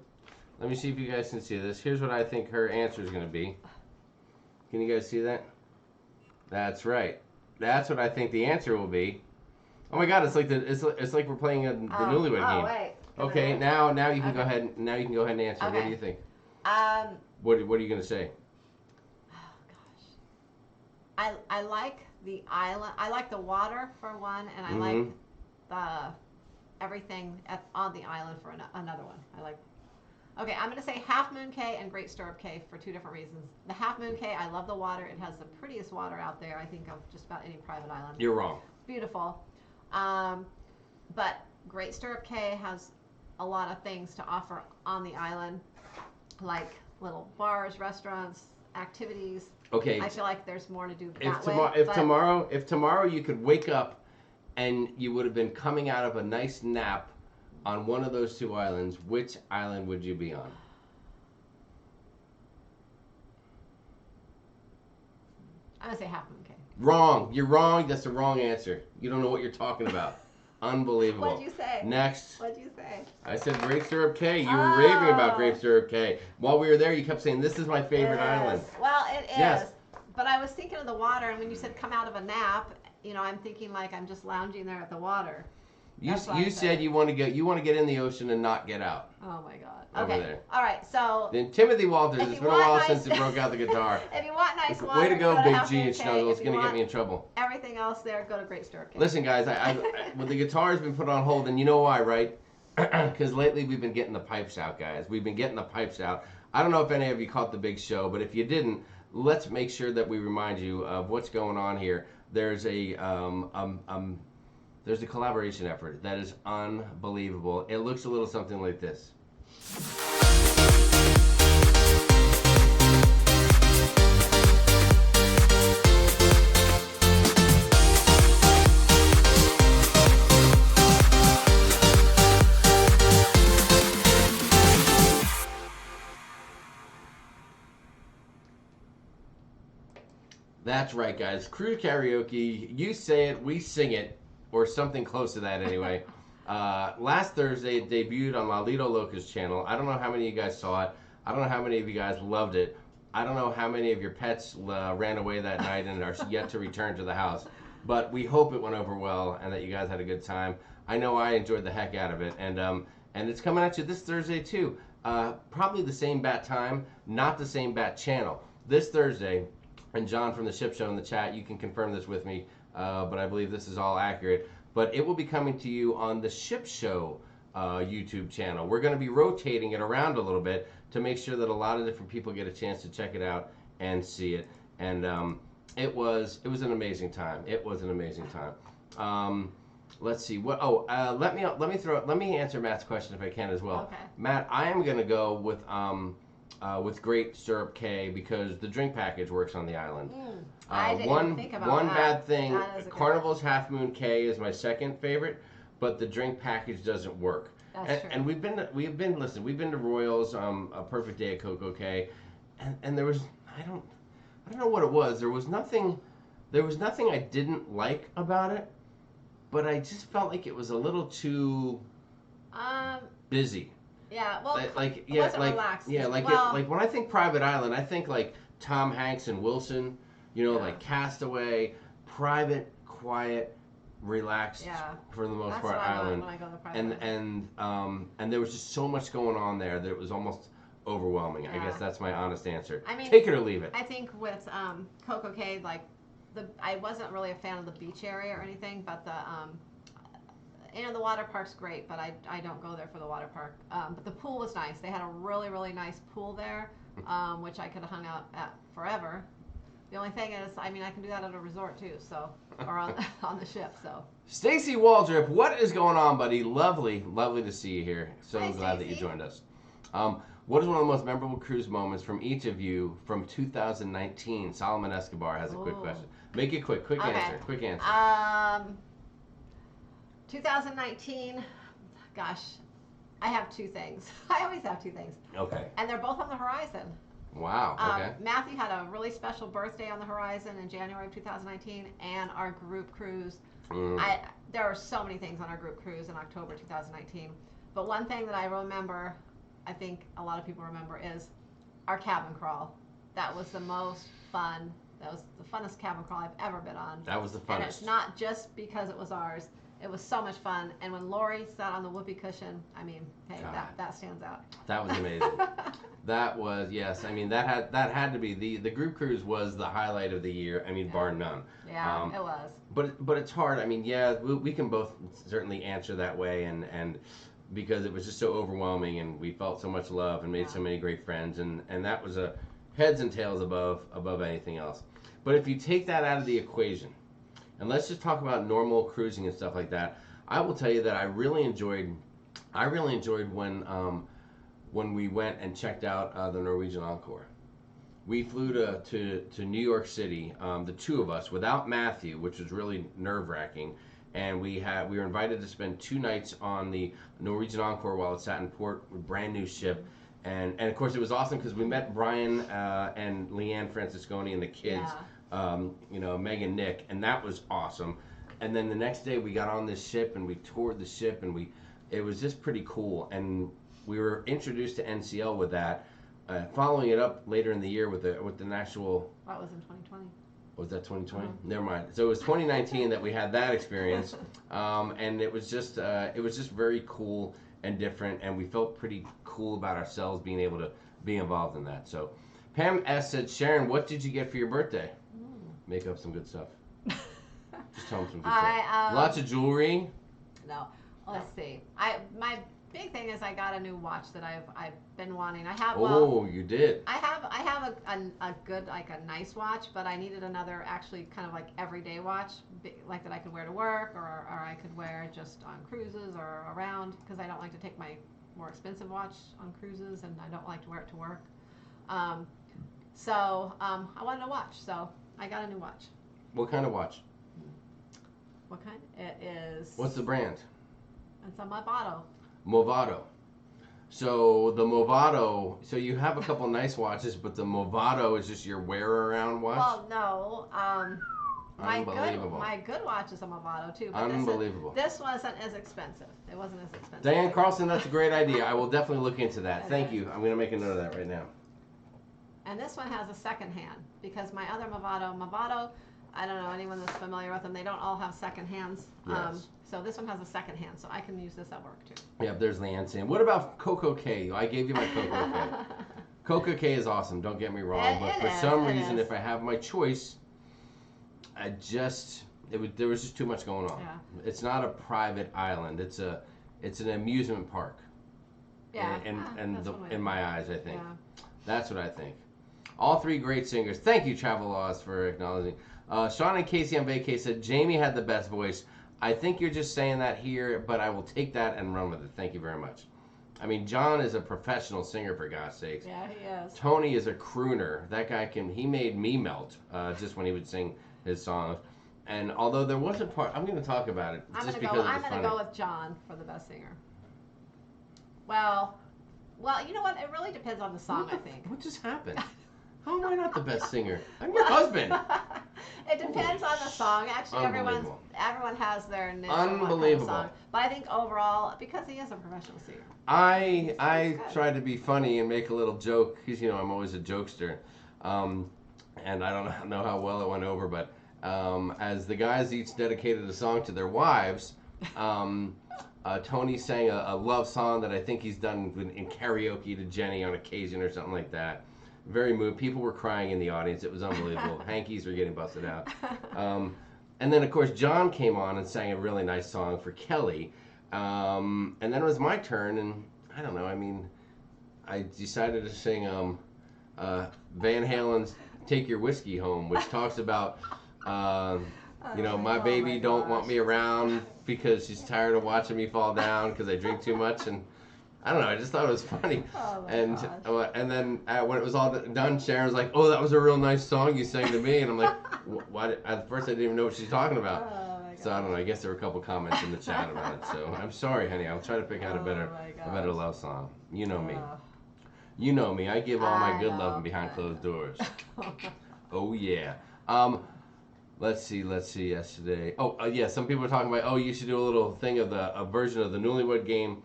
Let me see if you guys can see this. Here's what I think her answer is going to be. Can you guys see that? That's right. That's what I think the answer will be. Oh my God, it's like it's like we're playing the Newlywed game. Wait. Okay, now you can go ahead. Now you can go ahead and answer. Okay. What do you think? What are you gonna say? Oh gosh. I like the island. I like the water for one, and I like the everything on the island for another one. I like. Okay, I'm gonna say Half Moon Cay and Great Stirrup Cay for two different reasons. The Half Moon Cay, I love the water. It has the prettiest water out there, I think, of just about any private island. You're wrong. Beautiful. but Great Stirrup Cay has a lot of things to offer on the island, like little bars, restaurants, activities. Okay. I feel like there's more to do If tomorrow you could wake up and you would have been coming out of a nice nap on one of those two islands, which island would you be on? I'm gonna say Half Moon Cay. Wrong. You're wrong. That's the wrong answer. You don't know what you're talking about. Unbelievable. What'd you say? Next. What'd you say? I said Great Stirrup Cay. You were raving about Great Stirrup Cay. While we were there, you kept saying, this is my favorite island. Well, it is. Yes. But I was thinking of the water, and when you said come out of a nap, you know, I'm thinking like I'm just lounging there at the water. You said you want to get in the ocean and not get out. Oh my God. Over Okay. there. All right. So. Then Timothy Walters, If it's you been a want while nice- since he broke out the guitar. If you want nice water, Way to go, to Big Half G Moon and Cay. Snuggle. It's If going you to get me in want trouble. everything else there, go to Great Stirrup Cay. Listen, guys, well, the guitar's been put on hold, and you know why, right? Because lately we've been getting the pipes out, guys. We've been getting the pipes out. I don't know if any of you caught the big show, but if you didn't, let's make sure that we remind you of what's going on here. There's a collaboration effort that is unbelievable. It looks a little something like this. That's right, guys. Cruise Karaoke, you say it, we sing it, or something close to that anyway. Last Thursday, it debuted on Lalito Loca's channel. I don't know how many of you guys saw it. I don't know how many of you guys loved it. I don't know how many of your pets ran away that night and are yet to return to the house. But we hope it went over well and that you guys had a good time. I know I enjoyed the heck out of it. And it's coming at you this Thursday, too. Probably the same bat time, not the same bat channel. This Thursday, and John from the Ship Show in the chat, you can confirm this with me, but I believe this is all accurate. But it will be coming to you on the Ship Show YouTube channel. We're going to be rotating it around a little bit to make sure that a lot of different people get a chance to check it out and see it. And it was an amazing time. It was an amazing time. Let's see what. Let me answer Matt's question if I can as well. Okay. Matt, I am going to go with Great Stirrup Cay because the drink package works on the island. I didn't even think about one that. bad thing, That is a good Carnival's Half Moon Cay is my second favorite, but the drink package doesn't work. That's true. And we've been to Royals, A Perfect Day at Coco Cay, and there was I don't know what it was. There was nothing I didn't like about it, but I just felt like it was a little too busy. Yeah, well, like relaxed. like when I think Private Island, I think like Tom Hanks and Wilson, like Castaway, private, quiet, relaxed for the most part island. When I go to the Private Island. And there was just so much going on there that it was almost overwhelming. Yeah. I guess that's my honest answer. I mean, take it or leave it. I think with Coco Cay, like I wasn't really a fan of the beach area or anything, but the water park's great, but I don't go there for the water park. But the pool was nice. They had a really, really nice pool there, which I could have hung out at forever. The only thing is, I can do that at a resort too, so, or on the ship, so. Stacy Waldrop, what is going on, buddy? Lovely to see you here. So Hi, glad that you Stacey. joined us. What is one of the most memorable cruise moments from each of you from 2019? Solomon Escobar has a quick question. Make it quick. Quick answer. 2019, gosh, I have two things. I always have two things. Okay. And they're both on the horizon. Wow. Okay. Matthew had a really special birthday on the horizon in January of 2019, and our group cruise. There are so many things on our group cruise in October 2019, but one thing that I remember, I think a lot of people remember, is our cabin crawl. That was the most fun. That was the funnest cabin crawl I've ever been on. That was the funnest. And it's not just because it was ours. It was so much fun. And when Lori sat on the whoopee cushion, hey, that stands out. That was amazing. That was, yes. That had to be the group cruise was the highlight of the year. Bar none. Yeah, it was. But it's hard. We can both certainly answer that way, and because it was just so overwhelming, and we felt so much love and made so many great friends, and that was a heads and tails above anything else. But if you take that out of the equation, and let's just talk about normal cruising and stuff like that, I will tell you that I really enjoyed when we went and checked out the Norwegian Encore. We flew to New York City, the two of us, without Matthew, which was really nerve-wracking. And we were invited to spend 2 nights on the Norwegian Encore while it sat in port, a brand new ship. And of course, it was awesome because we met Brian and Leanne Francisconi and the kids, Meg and Nick, and that was awesome. And then the next day we got on this ship and we toured the ship, and it was just pretty cool. And we were introduced to NCL with that. Following it up later in the year with the national. That was in 2020. Was that 2020? Never mind. So it was 2019 that we had that experience, and it was just very cool and different, and we felt pretty cool about ourselves being able to be involved in that. So Pam S said, Sharon, what did you get for your birthday? Make up some good stuff. Just tell them some good stuff. Lots of jewelry. No, let's see. My big thing is I got a new watch that I've been wanting. I have. You did. I have a good, like a nice watch, but I needed another actually kind of like everyday watch, like that I could wear to work or I could wear just on cruises or around, because I don't like to take my more expensive watch on cruises and I don't like to wear it to work. So I wanted a watch, so I got a new watch. What kind of watch? What kind? It is. What's the brand? It's a Movado. Movado. So the Movado, so you have a couple nice watches, but the Movado is just your wear-around watch? Well, no. Unbelievable. My good watch is a Movado too. But Unbelievable. This wasn't as expensive. It wasn't as expensive. Diane Carlson, that's a great idea. I will definitely look into that. Thank you. I'm going to make a note of that right now. And this one has a second hand, because my other Movado, I don't know anyone that's familiar with them. They don't all have second hands. Yes. So this one has a second hand, so I can use this at work too. Yep, there's Leanne saying, what about Coco K? I gave you my Coco K. Coco K is awesome, don't get me wrong. But for some reason, if I have my choice, there was just too much going on. Yeah. It's not a private island. It's an amusement park. Yeah. In my eyes, I think. Yeah. That's what I think. All 3 great singers. Thank you, Travel Laws, for acknowledging. Sean and Casey on vacay said, Jamie had the best voice. I think you're just saying that here, but I will take that and run with it. Thank you very much. I mean, John is a professional singer, for God's sakes. Yeah, he is. Tony is a crooner. That guy he made me melt just when he would sing his songs. And although there wasn't part, I'm going to talk about it I'm just going to go with John for the best singer. Well, you know what? It really depends on the song, I think. What just happened? How am I not the best singer? I'm your husband. It depends on the song. Actually, everyone has their niche. Unbelievable. Song. But I think overall, because he is a professional singer. I try to be funny and make a little joke, because I'm always a jokester, and I don't know how well it went over, but as the guys each dedicated a song to their wives, Tony sang a love song that I think he's done in karaoke to Jenny on occasion or something like that. Very moved. People were crying in the audience. It was unbelievable. Hankies were getting busted out. And then, of course, John came on and sang a really nice song for Kelly. And then it was my turn, and I don't know. I mean, I decided to sing Van Halen's "Take Your Whiskey Home," which talks about, my baby don't want me around because she's tired of watching me fall down because I drink too much, and I don't know. I just thought it was funny. And then when it was all done, Sharon was like, "Oh, that was a real nice song you sang to me," and I'm like, "What?" At first, I didn't even know what she's talking about. So I don't know. I guess there were a couple comments in the chat about it. So I'm sorry, honey. I'll try to pick out a better love song. You know me. You know me. I give all my good love behind closed doors. Oh yeah. Let's see. Yesterday. Oh yeah. Some people were talking about. You should do a little thing of a version of the Newlywed game.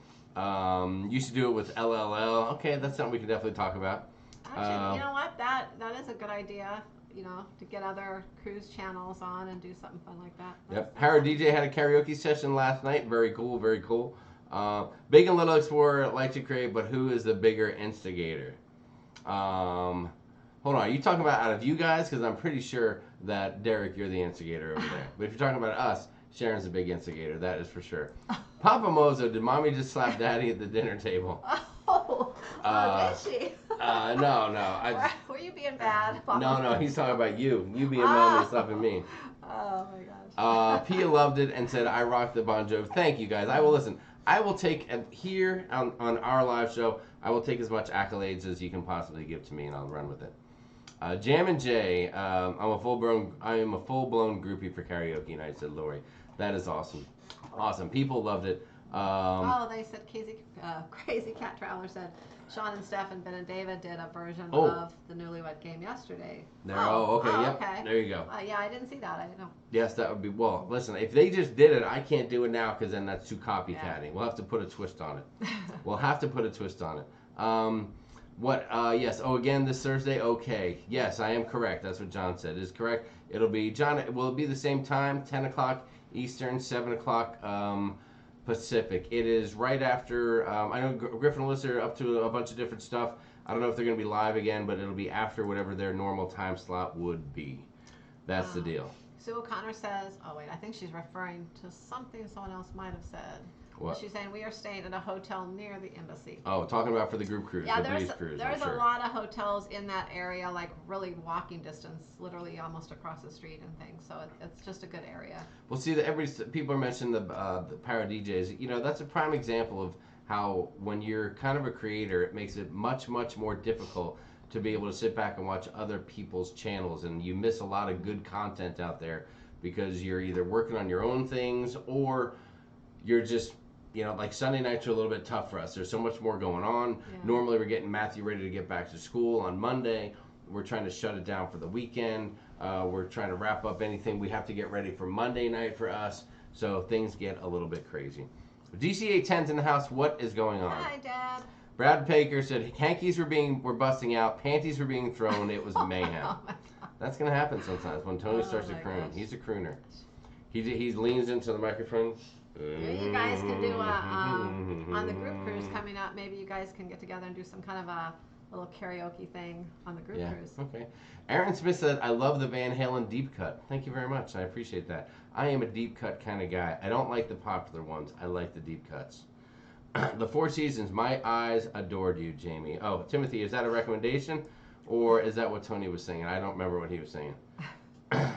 You should do it with LLL. Okay, that's something we can definitely talk about. Actually, you know what? That is a good idea. To get other cruise channels on and do something fun like that. Yep. Para DJ had a karaoke session last night. Very cool. Very cool. Big and Little Explorer like to create, but who is the bigger instigator? Hold on. Are you talking about out of you guys? Because I'm pretty sure that Derek, you're the instigator over there. But if you're talking about us, Sharon's a big instigator. That is for sure. Papa Mozo, did mommy just slap daddy at the dinner table? Did she? No. Were you being bad, Papa? No, he's talking about you. You being mommy slapping me. Oh Oh my gosh. Pia loved it and said, I rocked the Bon Jovi. Thank you, guys. I will listen. I will take, here on our live show, I will take as much accolades as you can possibly give to me, and I'll run with it. Jam and Jay, I am a full-blown groupie for karaoke night, said Lori. That is awesome. Awesome. People loved it. They said Crazy Cat Traveler said Sean and Steph and Ben and David did a version of the Newlywed Game yesterday. Okay. There you go. Yeah, I didn't see that. I didn't know. Yes, that would be, well, listen, if they just did it, I can't do it now because then that's too copycatting. Yeah. We'll have to put a twist on it. Yes, again, this Thursday, okay. Yes, I am correct. That's what John said. It is correct. It'll be, John, will it be the same time, 10 o'clock Eastern, 7 o'clock Pacific? It is right after, I know Griffin and Alyssa are up to a bunch of different stuff. I don't know if they're going to be live again, but it'll be after whatever their normal time slot would be. That's the deal. Sue O'Connor says, I think she's referring to something someone else might have said. What? She's saying we are staying at a hotel near the embassy. Oh, talking about for the group cruise, the breeze cruise. There's a lot of hotels in that area, like really walking distance, literally almost across the street and things. So it's just a good area. Well, see, people are mentioning the Pyro DJs. You know, that's a prime example of how when you're kind of a creator, it makes it much, much more difficult to be able to sit back and watch other people's channels, and you miss a lot of good content out there because you're either working on your own things or you're just, you know, like Sunday nights are a little bit tough for us. There's so much more going on. Yeah. Normally we're getting Matthew ready to get back to school on Monday. We're trying to shut it down for the weekend. We're trying to wrap up anything we have to get ready for Monday night for us. So things get a little bit crazy. DC810's in the house. What is going on? Hi, Dad. Brad Baker said hankies were busting out, panties were being thrown. It was mayhem. That's gonna happen sometimes when Tony starts to croon. Gosh. He's a crooner. He leans into the microphone. Maybe you guys can do on the group cruise coming up. Maybe you guys can get together and do some kind of a little karaoke thing on the group cruise. Okay. Aaron Smith said, "I love the Van Halen deep cut." Thank you very much. I appreciate that. I am a deep cut kind of guy. I don't like the popular ones. I like the deep cuts. The Four Seasons. My eyes adored you, Jamie. Oh, Timothy, is that a recommendation, or is that what Tony was saying? I don't remember what he was saying.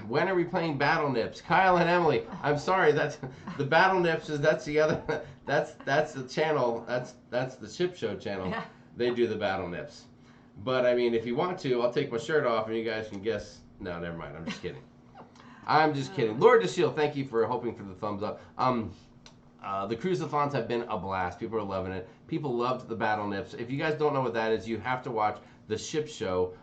When are we playing Battle Nips? Kyle and Emily. I'm sorry. That's the Battle Nips. That's the other. That's the channel. That's the Ship Show channel. Yeah. They do the Battle Nips. But I mean, if you want to, I'll take my shirt off and you guys can guess. No, never mind. I'm just kidding. I'm just kidding. Lord DeShield, thank you for hoping for the thumbs up. The cruise-a-thons have been a blast. People are loving it. People loved the Battle Nips. If you guys don't know what that is, you have to watch the Ship Show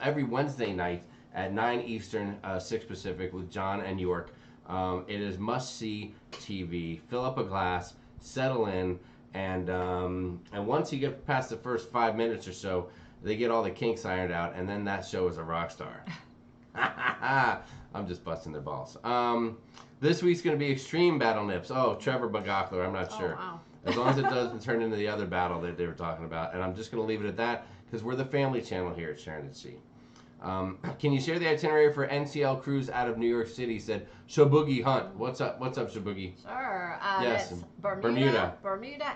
every Wednesday night at 9 Eastern, 6 Pacific with John and York. It is must-see TV. Fill up a glass, settle in, and once you get past the first 5 minutes or so, they get all the kinks ironed out, and then that show is a rock star. I'm just busting their balls. This week's going to be Extreme Battle Nips. Oh, Trevor Bogakler, I'm not sure. Wow. As long as it doesn't turn into the other battle that they were talking about. And I'm just going to leave it at that because we're the family channel here at Sharon at Sea. Can you share the itinerary for NCL cruise out of New York City? Said Shaboogie Hunt. What's up, Shaboogie? Sure. Yes. It's Bermuda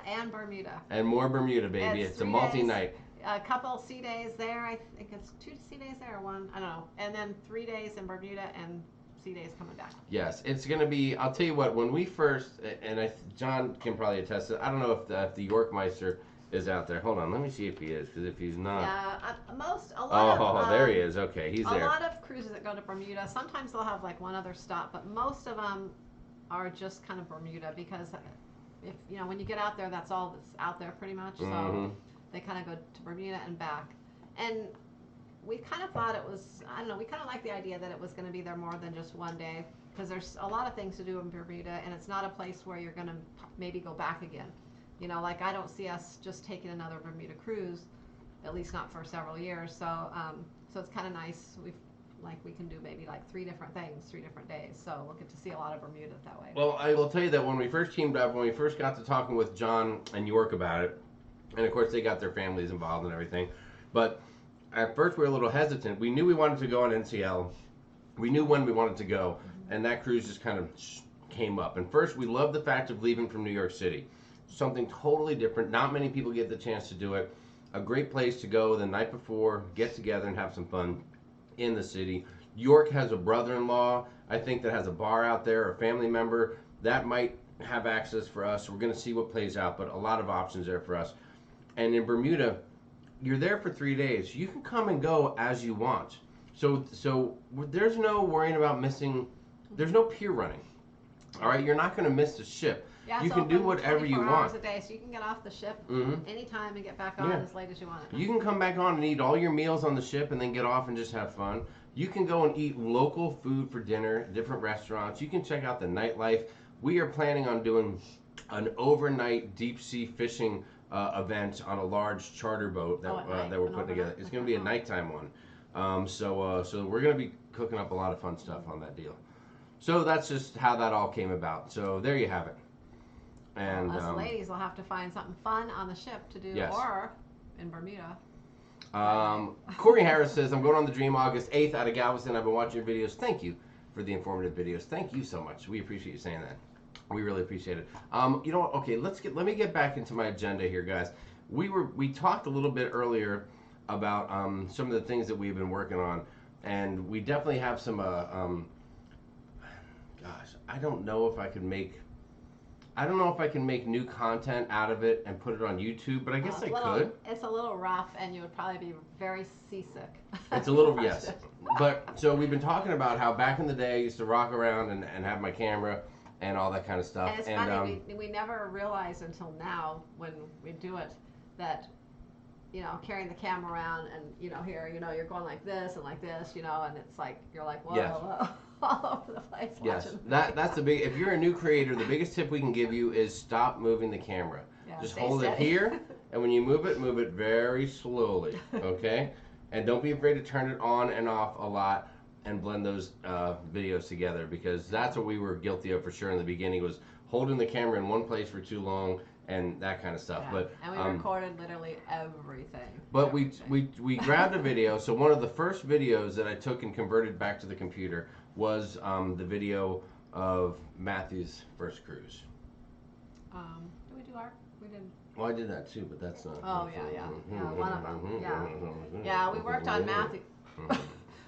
and Bermuda. And more Bermuda, baby. It's a multi-night. A couple sea days there. I think it's 2 sea days there or 1. I don't know. And then 3 days in Bermuda and sea days coming back. Yes, it's going to be, I'll tell you what, when we first, and John can probably attest to it, I don't know if the Yorkmeister is out there. Hold on, let me see if he is, because if he's not. Yeah, a lot of, there he is. Okay, he's there. A lot of cruises that go to Bermuda, sometimes they'll have like one other stop, but most of them are just kind of Bermuda because if, you know, when you get out there, that's all that's out there pretty much. So they kind of go to Bermuda and back. And we kind of thought it was, I don't know, we kind of like the idea that it was going to be there more than just one day because there's a lot of things to do in Bermuda and it's not a place where you're going to maybe go back again. You know, like I don't see us just taking another Bermuda cruise, at least not for several years. So so it's kind of nice. We can do maybe like 3 different things, 3 different days. So we'll get to see a lot of Bermuda that way. Well, I will tell you that when we first teamed up, when we first got to talking with John and York about it, and of course they got their families involved and everything, but at first we were a little hesitant. We knew we wanted to go on NCL. We knew when we wanted to go, and that cruise just kind of came up. And first, we loved the fact of leaving from New York City. Something totally different. Not many people get the chance to do it. A great place to go the night before, get together and have some fun in the city. York has a brother-in-law, I think, that has a bar out there, a family member that might have access for us. We're going to see what plays out, but a lot of options there for us. And in Bermuda, you're there for 3 days. You can come and go as you want. So there's no worrying about missing. There's no pier running. All right, you're not going to miss the ship. Yeah, you it's can do open whatever you 24 hours want. a day, so you can get off the ship anytime and get back on as late as you want. You can come back on and eat all your meals on the ship and then get off and just have fun. You can go and eat local food for dinner, different restaurants. You can check out the nightlife. We are planning on doing an overnight deep sea fishing event on a large charter boat that we're putting together. It's going to be a nighttime one. So we're going to be cooking up a lot of fun stuff on that deal. So that's just how that all came about. So there you have it. And us ladies will have to find something fun on the ship to do, or in Bermuda. Corey Harris says, I'm going on the Dream August 8th out of Galveston. I've been watching your videos. Thank you for the informative videos. Thank you so much. We appreciate you saying that. We really appreciate it. You know what? Okay, let me get back into my agenda here, guys. We talked a little bit earlier about some of the things that we've been working on, and we definitely have some gosh, I don't know if I can make new content out of it and put it on YouTube, but I guess I could. It's a little rough, and you would probably be very seasick. It's a little, yes. But, so we've been talking about how back in the day I used to rock around and have my camera and all that kind of stuff. And it's funny, we never realized until now when we do it that, carrying the camera around and, here, you're going like this, and it's like, you're like, whoa, whoa. All over the place. Yes, that's the big. If you're a new creator, the biggest tip we can give you is stop moving the camera. Yeah, just hold it here, and when you move it very slowly, okay? And don't be afraid to turn it on and off a lot and blend those videos together, because that's what we were guilty of for sure in the beginning, was holding the camera in one place for too long and that kind of stuff. Yeah. But and we recorded literally everything. But we grabbed a video. So one of the first videos that I took and converted back to the computer was the video of Matthew's first cruise. Did we do our? We didn't. Well, I did that too, but that's not. Oh yeah, one of them. Yeah, we worked on Matthew.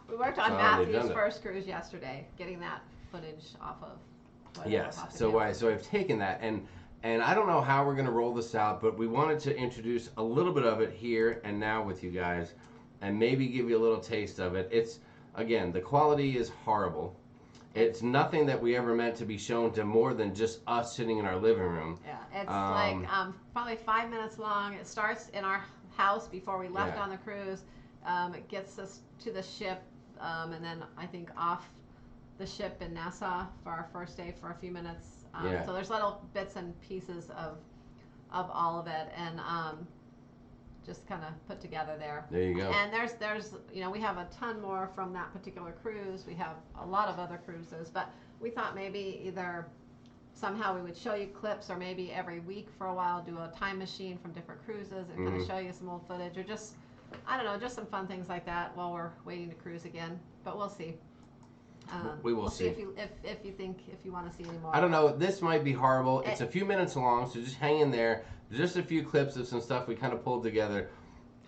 We worked on Matthew's first cruise yesterday, getting that footage off of. Yes. So I've taken that, and I don't know how we're gonna roll this out, but we wanted to introduce a little bit of it here and now with you guys, and maybe give you a little taste of it. It's, again, the quality is horrible. It's nothing that we ever meant to be shown to more than just us sitting in our living room. Yeah, it's like probably 5 minutes long. It starts in our house before we left on the cruise. It gets us to the ship, and then I think off the ship in Nassau for our first day for a few minutes. So there's little bits and pieces of all of it, and just kind of put together there. There you go. And there's we have a ton more from that particular cruise. We have a lot of other cruises, but we thought maybe either somehow we would show you clips, or maybe every week for a while do a time machine from different cruises and kind of show you some old footage, or just, I don't know, just some fun things like that while we're waiting to cruise again. But we'll see. We'll see if you want to see any more. I don't know. This might be horrible. It's a few minutes long, so just hang in there. Just a few clips of some stuff we kind of pulled together.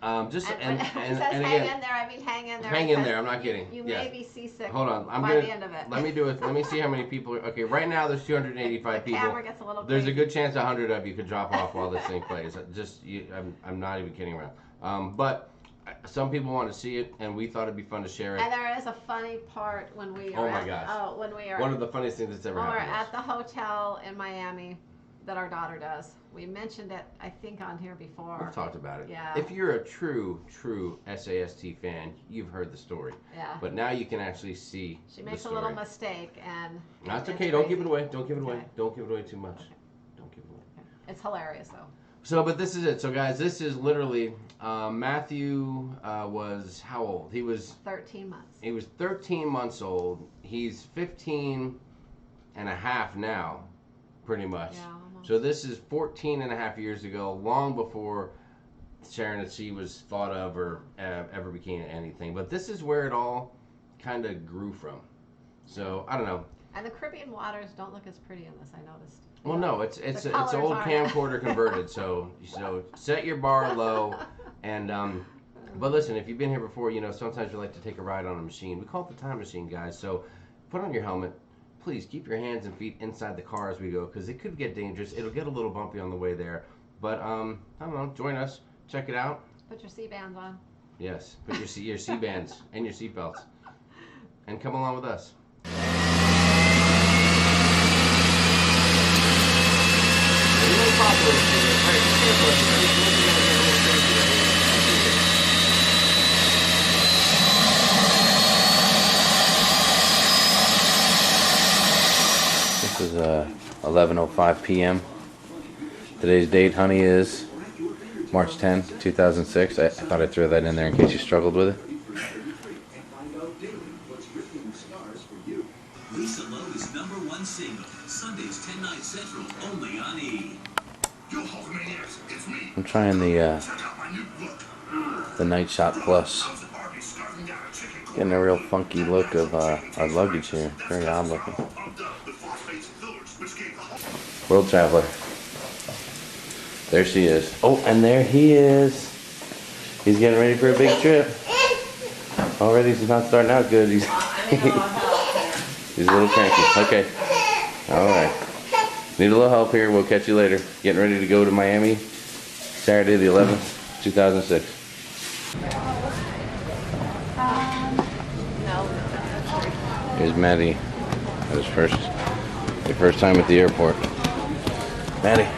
And again, hang in there, I mean hang in there. Hang in there. I'm not kidding. You may be seasick. Hold on. The end of it. Let me do it. Let me see how many people. Okay, right now there's 285 people. The camera gets a little There's crazy. a good chance 100 of you could drop off while this thing plays. I'm not even kidding around. But some people want to see it, and we thought it'd be fun to share it. And there is a funny part when we are. Oh my gosh. When we are. One of the funniest things that's ever happened. We're at the hotel in Miami that our daughter does. We mentioned it, I think, on here before. We've talked about it. Yeah. If you're a true SAST fan, you've heard the story. Yeah. But now you can actually see She makes the a story. little mistake, and That's it's okay. Don't crazy. give it away. Don't give it away. Okay. Don't give it away too much. Okay. Don't give it away. Okay. It's hilarious, though. So, but this is it. So, guys, this is literally Matthew was how old? He was 13 months. He was 13 months old. He's 15 and a half now, pretty much. Yeah, almost. So this is 14 and a half years ago, long before Sharonatsea was thought of or ever became anything. But this is where it all kind of grew from. So, I don't know. And the Caribbean waters don't look as pretty in this, I noticed. Well, no, it's colors old aren't. camcorder converted. So set your bar low, and But listen, if you've been here before, you know, sometimes we like to take a ride on a machine. We call it the time machine, guys. So put on your helmet. Please keep your hands and feet inside the car as we go, because it could get dangerous. It'll get a little bumpy on the way there. But, I don't know, join us. Check it out. Put your C-bands on. Yes, put your C-bands and your seatbelts. And come along with us. This is 11:05 p.m. Today's date, honey, is March 10, 2006. I thought I'd throw that in there in case you struggled with it. Lisa Lowe's #1 single, Sundays 10/9 Central, only on E! I'm trying the Night Shot Plus. Getting a real funky look of our luggage here. Very odd looking. World Traveler. There she is. Oh, and there he is. He's getting ready for a big trip. Already he's not starting out good. He's he's a little cranky. Okay. Alright. Need a little help here. We'll catch you later. Getting ready to go to Miami. Saturday the 11th, 2006. Here's Maddie. That was your first time at the airport. Maddie.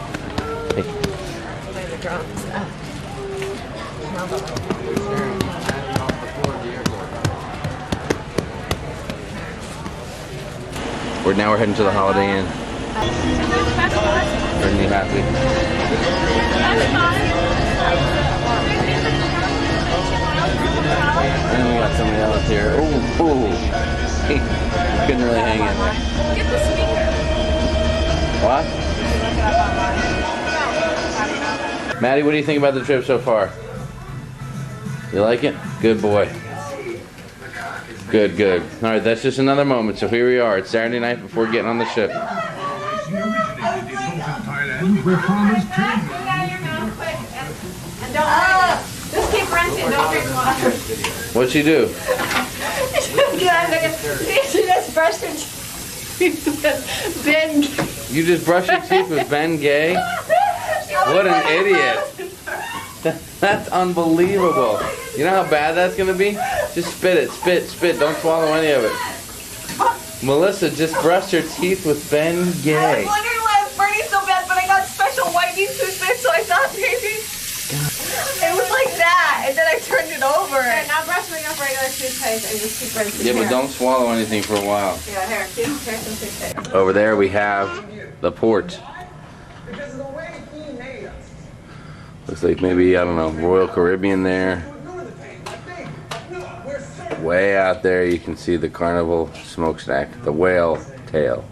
Hey. We're heading to the Holiday Inn. Pretty happy. And we got somebody else here. Ooh. He couldn't really hang in there. What? Maddie, what do you think about the trip so far? You like it? Good boy. Good. All right, that's just another moment. So here we are. It's Saturday night before getting on the ship. Just keep rinsing, don't drink water. What'd she do? She just brushed her teeth with Ben. You just brushed your teeth with Ben Gay? What an idiot. That's unbelievable. You know how bad that's going to be? Just spit it. Spit. Don't swallow any of it. Melissa just brushed her teeth with Ben Gay. I was wondering why I was burning so bad, but I got special whitening toothpaste, so I thought maybe it was like that, and then I turned it over. Okay, now brush me off regular toothpaste and just keep rinsing. Yeah, but don't swallow anything for a while. Yeah, here's some toothpaste. Over there we have the port. Looks like maybe, I don't know, Royal Caribbean there. Way out there you can see the Carnival smokestack, the whale tail.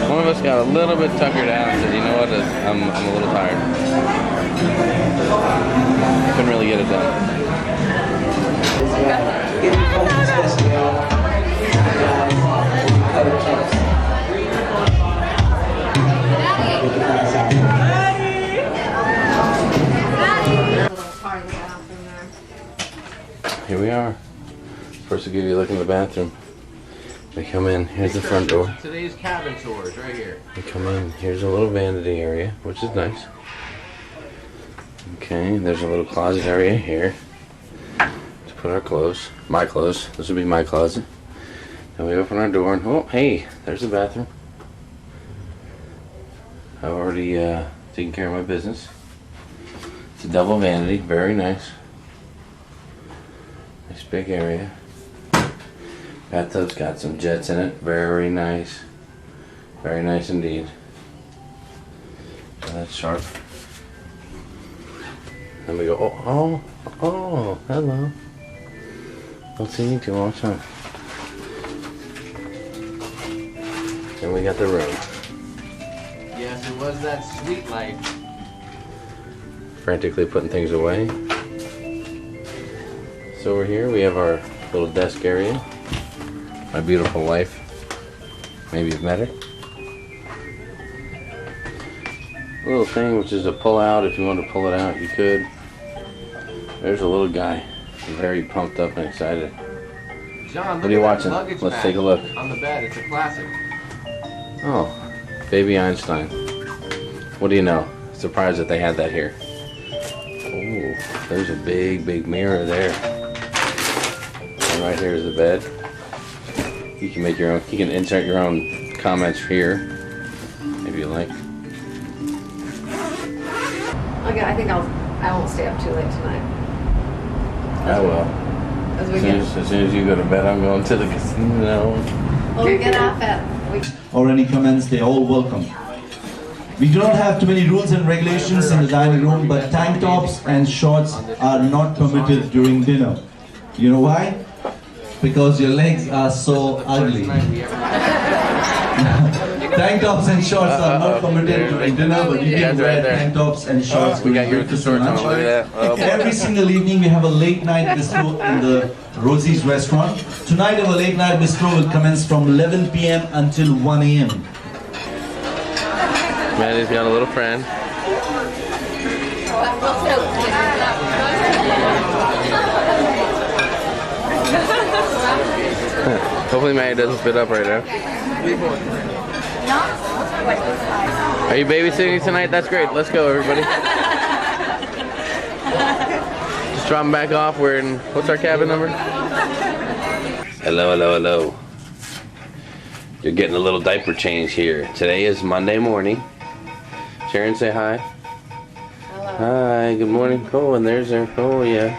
One of us got a little bit tuckered out and said, you know what, I'm a little tired. Couldn't really get it done. Here we are. First we'll give you a look in the bathroom. We come in, here's the front door. Today's cabin tours right here. We come in, here's a little vanity area, which is nice. Okay, there's a little closet area here to put our clothes. My clothes. This would be my closet. And we open our door and, oh, hey, there's the bathroom. I've already taken care of my business. It's a double vanity, very nice. Nice big area. Bathtub's got some jets in it, very nice. Very nice indeed. So that's sharp. Then we go, oh, hello. Don't see you too long time. Then we got the room. Yes, it was that sweet life. Frantically putting things away. So over here we have our little desk area. My beautiful wife. Maybe you've met her. little thing, which is a pull out. If you want to pull it out, you could. There's a little guy, very pumped up and excited. John, what are you watching? Let's take a look. On the bed, it's a classic. Oh, Baby Einstein. What do you know? Surprised that they had that here. Oh, there's a big, big mirror there. And right here is the bed. You can make your own. You can insert your own comments here, if you like. Okay, I think I won't stay up too late tonight. I will. As soon as you go to bed, I'm going to the casino. Well, we get off at. Or any comments, they're all welcome. We do not have too many rules and regulations in the dining room, but tank tops and shorts are not permitted during dinner. You know why? Because your legs are so ugly. Tank tops and shorts are not permitted during dinner, but you can wear tank tops and shorts during breakfast and lunch. Every single evening we have a late night bistro in the Rosie's restaurant. Tonight our late night bistro will commence from 11 p.m. until 1 a.m. Maddie's got a little friend. Hopefully Maddie doesn't spit up right now. Are you babysitting tonight? That's great. Let's go, everybody. Just drop them back off. We're in, what's our cabin number? Hello, hello, hello. You're getting a little diaper change here. Today is Monday morning. Sharon, say hi. Hello. Hi, good morning. Oh, and there's her. Oh, yeah.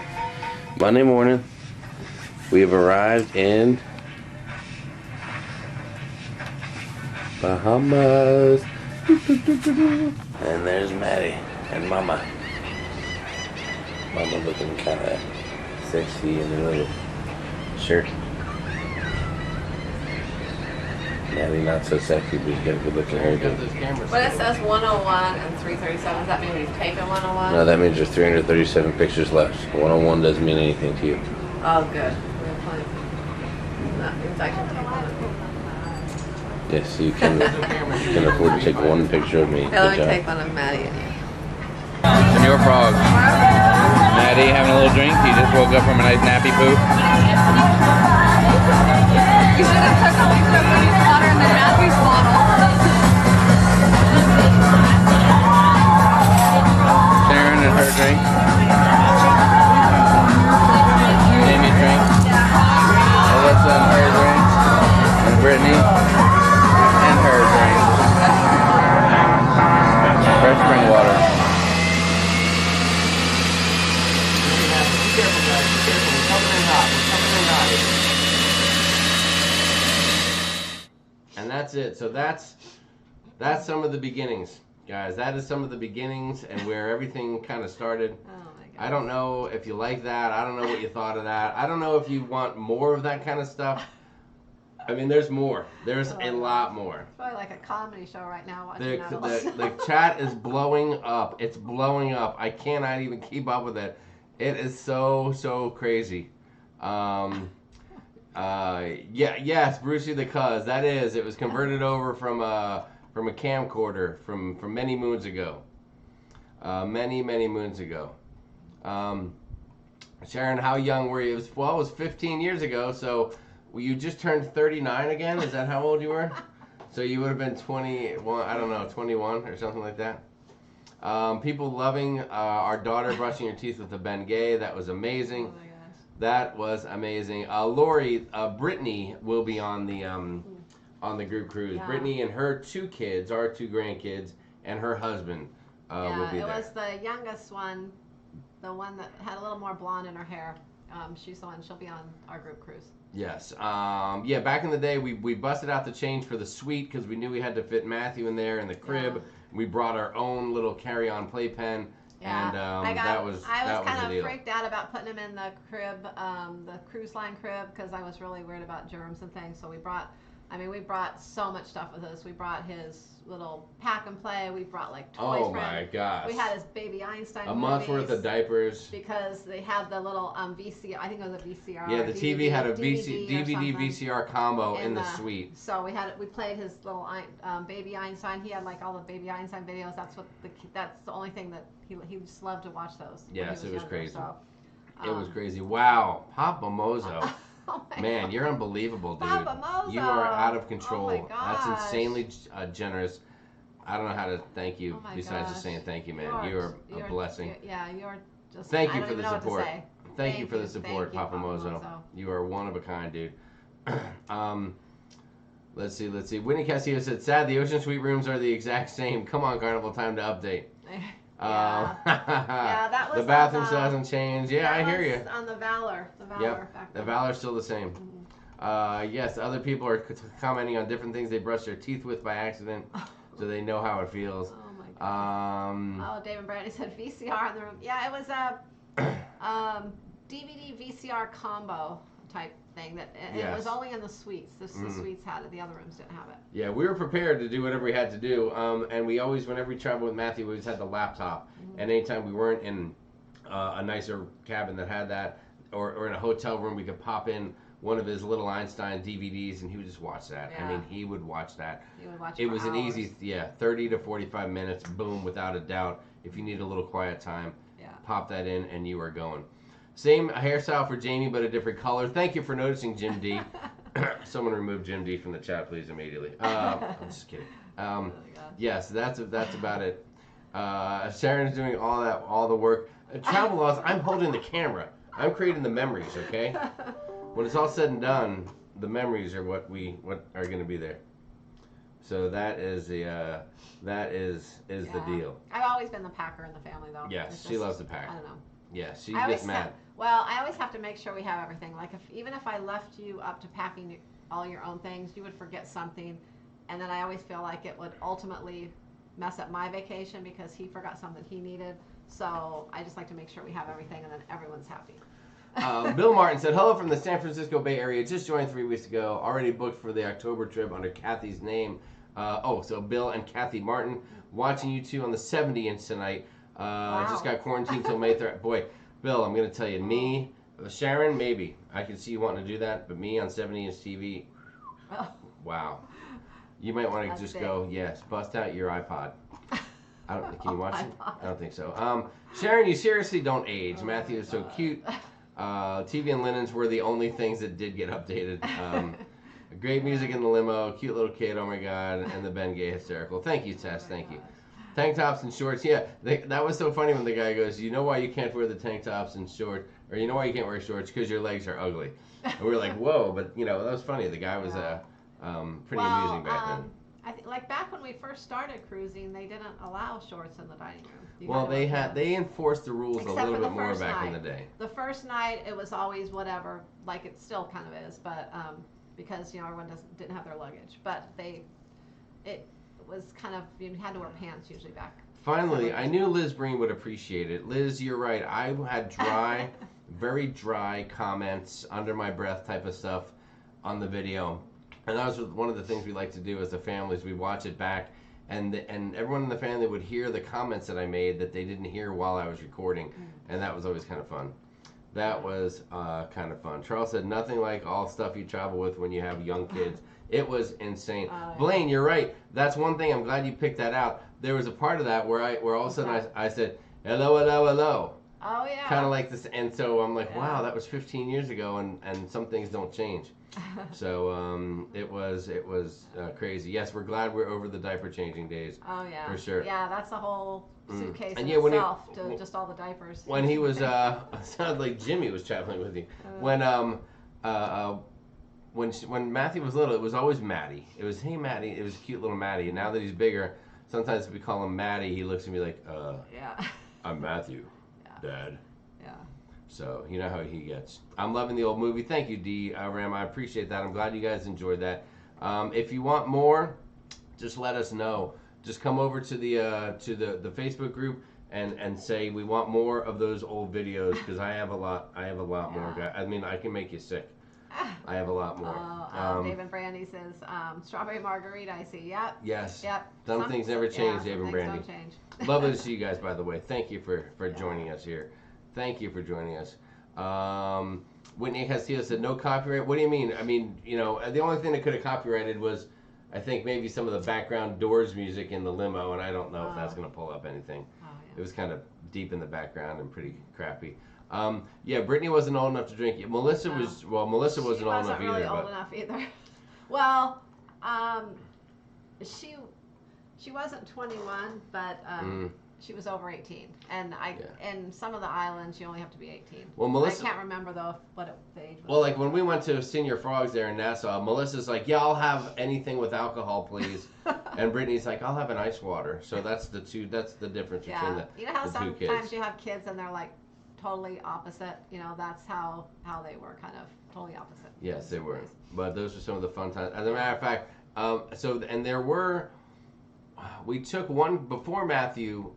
Monday morning. We have arrived in Bahamas. And there's Maddie and Mama. Mama looking kind of sexy in the little shirt. Maddie not so sexy, but you got a good looking hairdo. When it says 101 and 337, does that mean we've taken 101? No, that means there's 337 pictures left. 101 doesn't mean anything to you. Oh, good. We have plenty. That means I can take one. Yes, you can afford to take one picture of me. Yeah, let me take one of Maddie and you. Senor Frog. Maddie having a little drink. He just woke up from a nice nappy poop. You should have took a picture of Woody's water in the Matthews bottle. Sharon and her drink. Amy's drink. Alyssa and her drink. And Brittany and her drink. Fresh spring water. Be careful, guys. Be careful. We're coming in hot. We're coming in hot. And that's it. So that's some of the beginnings, guys. That is some of the beginnings and where everything kind of started. Oh my God. I don't know if you like that. I don't know what you thought of that. I don't know if you want more of that kind of stuff. I mean, there's more. There's a lot more. It's probably like a comedy show right now watching that. The chat is blowing up. It's blowing up. I cannot even keep up with it. It is so crazy. Yes, Brucey the Cuz. That is. It was converted over from a camcorder from many moons ago. Many moons ago. Sharon, how young were you? It was 15 years ago. So you just turned 39 again. Is that how old you were? So you would have been 21. I don't know, 21 or something like that. People loving our daughter brushing her teeth with a Bengay. That was amazing. Oh my gosh. That was amazing. Lori, Brittany will be on the group cruise. Yeah. Brittany and her two kids, our two grandkids, and her husband will be there. It was the youngest one, the one that had a little more blonde in her hair. She's the one. She'll be on our group cruise. Yes. Back in the day, we busted out the change for the suite because we knew we had to fit Matthew in there in the crib. Yeah. We brought our own little carry-on playpen. Yeah, and I was kind of freaked out about putting him in the crib, the cruise line crib, because I was really worried about germs and things. So we brought I mean, we brought so much stuff with us. We brought his little pack and play. We brought like toys Oh for him. my gosh. We had his Baby Einstein a month's worth of diapers. because they had the little VCR. I think it was a VCR. Yeah, the TV had a DVD VCR combo in the suite. So we played his little Baby Einstein. He had like all the Baby Einstein videos. That's the only thing that he just loved to watch those. Yes, it was crazy. So, it was crazy. Wow, Papa Mozo. Oh Man, God. you're unbelievable, dude. Papa Mozo. You are out of control. Oh my gosh. That's insanely generous. I don't know how to thank you Oh my besides just gosh. saying thank you, man. You're a blessing. You're just. Thank I you don't for the even know what to support. say. Thank you for the support, Thank you, Papa Mozo. You are one of a kind, dude. Let's see. Whitney Castillo said, sad the Ocean Suite rooms are the exact same. Come on, Carnival, time to update. Yeah, that was the bathroom still hasn't changed. Yeah, I hear you. On the Valor. Yep, the Valor's still the same. Yes, other people are commenting on different things they brush their teeth with by accident, so they know how it feels. Oh my God. David Brandy said VCR in the room. Yeah, it was a DVD VCR combo type thing it was only in the suites. The suites had it. The other rooms didn't have it. Yeah, we were prepared to do whatever we had to do, and we always, whenever we traveled with Matthew, we always had the laptop. And anytime we weren't in a nicer cabin that had that, or in a hotel room, we could pop in one of his little Einstein DVDs, and he would just watch that. Yeah. I mean, he would watch that. He would watch it for was an hours. easy, 30 to 45 minutes, boom, without a doubt. If you need a little quiet time, pop that in, and you are going. Same hairstyle for Jamie, but a different color. Thank you for noticing, Jim D. Someone remove Jim D from the chat, please, immediately. I'm just kidding. Yes, that's about it. Sharon's doing all the work. Travel Laws, I'm holding the camera. I'm creating the memories, okay? When it's all said and done, the memories are what are going to be there. So that is the deal. I've always been the packer in the family, though. Yes, she loves to pack. I don't know. Yeah, she gets mad. I always have to make sure we have everything. Like even if I left you up to packing all your own things, you would forget something, and then I always feel like it would ultimately mess up my vacation because he forgot something he needed. So I just like to make sure we have everything, and then everyone's happy. Bill Martin said, hello from the San Francisco Bay Area. Just joined 3 weeks ago. Already booked for the October trip under Kathy's name. So Bill and Kathy Martin watching you two on the 70-inch tonight. Wow. Just got quarantined till May 3rd. Boy, Bill, I'm going to tell you, me, Sharon, maybe. I can see you wanting to do that, but me on 70-inch TV, wow. You might want to just go, yes, bust out your iPod. Can you watch it? I don't think so. Sharon, you seriously don't age. Matthew is so cute. TV and linens were the only things that did get updated. Great music in the limo, cute little kid, oh my God, and the Ben Gay hysterical. Thank you, Tess, thank you. Tank tops and shorts, yeah, that was so funny when the guy goes, you know why you can't wear the tank tops and shorts, or you know why you can't wear shorts, because your legs are ugly. And we were like, whoa, but that was funny. The guy was pretty amusing back then. I think like back when we first started cruising, they didn't allow shorts in the dining room. Well, they enforced the rules a little bit more back in the day. The first night, it was always whatever, like it still kind of is, but because everyone didn't have their luggage, but it was kind of, you had to wear pants usually back. Finally, I knew Liz Breen would appreciate it. Liz, you're right. I had very dry comments, under my breath type of stuff on the video. And that was one of the things we like to do as a family is we watch it back, and everyone in the family would hear the comments that I made that they didn't hear while I was recording, and that was always kind of fun. That was kind of fun. Charles said, nothing like all stuff you travel with when you have young kids. It was insane. Blaine, you're right. That's one thing. I'm glad you picked that out. There was a part of that where all of a sudden I said, hello, hello, hello. Oh, yeah. Kind of like this. And so I'm like, wow, that was 15 years ago, and some things don't change. So it was crazy. Yes, we're glad we're over the diaper changing days. Oh, yeah. For sure. Yeah, to and just all the diapers. When he was, it sounded like Jimmy was traveling with you. When Matthew was little, it was always Maddie. It was, hey, Maddie. It was cute little Maddie. And now that he's bigger, sometimes if we call him Maddie, he looks at me like, I'm Matthew, Dad. Yeah. So, you know how he gets. I'm loving the old movie. Thank you, D. Ram. I appreciate that. I'm glad you guys enjoyed that. If you want more, just let us know. Just come over to the Facebook group and say we want more of those old videos, because I have a lot more. I mean, I can make you sick. I have a lot more. David Brandy says strawberry margarita. I see. Yep. Yes. Yep. Some things never change, David some Brandy. things don't change. Lovely to see you guys, by the way. Thank you for joining us here. Thank you for joining us. Whitney Castillo said no copyright. What do you mean? I mean, you know, the only thing that could have copyrighted was, I think, maybe some of the background Doors music in the limo, and I don't know if that's going to pull up anything. Oh, yeah. It was kind of deep in the background and pretty crappy. Yeah, Brittany wasn't old enough to drink it. Melissa was, well, Melissa wasn't old enough really either. Old enough either. Well, she wasn't 21, but she was over 18, and in some of the islands you only have to be 18. Well, Melissa, I can't remember though what the age was. Well, like when we went to Senior Frogs there in Nassau, Melissa's like, yeah, I'll have anything with alcohol, please. And Brittany's like, I'll have an ice water. So that's the difference between the you know how the two sometimes kids. you have kids and they're like totally opposite. You know, that's how they were, kind of totally opposite. Yes, they were. But those were some of the fun times. As a matter of fact, we took one before Matthew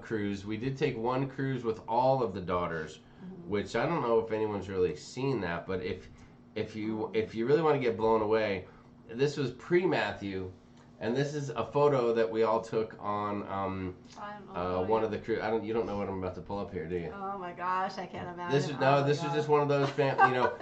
cruise. We did take one cruise with all of the daughters, which I don't know if anyone's really seen that. But if you really want to get blown away, this was pre-Matthew, and this is a photo that we all took on one of the cruise. You don't know what I'm about to pull up here, do you? Oh my gosh, I can't imagine. This is just one of those you know.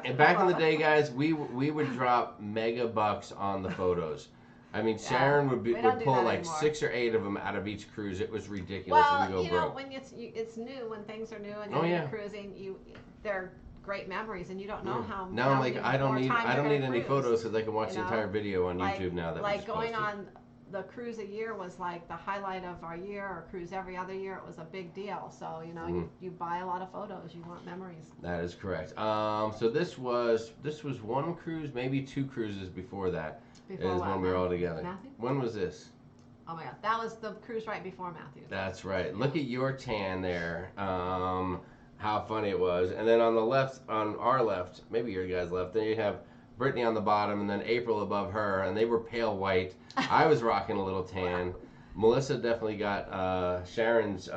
And back in the day, guys, we would drop mega bucks on the photos. I mean, Sharon would pull like anymore. 6 or 8 of them out of each cruise. It was ridiculous. Well, we go you broke. know, when it's new, when things are new and you're cruising, they're great memories, and you don't know how. Now I'm like, I don't need any cruise, photos because I can watch the entire video on YouTube now. That like going on the cruise a year was like the highlight of our year, or cruise every other year. It was a big deal. So you know, you buy a lot of photos. You want memories. That is correct. So this was one cruise, maybe 2 cruises before that. Is when we were all together. Matthew? When was this? Oh my God, that was the cruise right before Matthew. That's right. Yeah. Look at your tan there. How funny it was. And then on the left, on our left, maybe your guys' left, there you have Brittany on the bottom, and then April above her, and they were pale white. I was rocking a little tan. Melissa definitely got Sharon's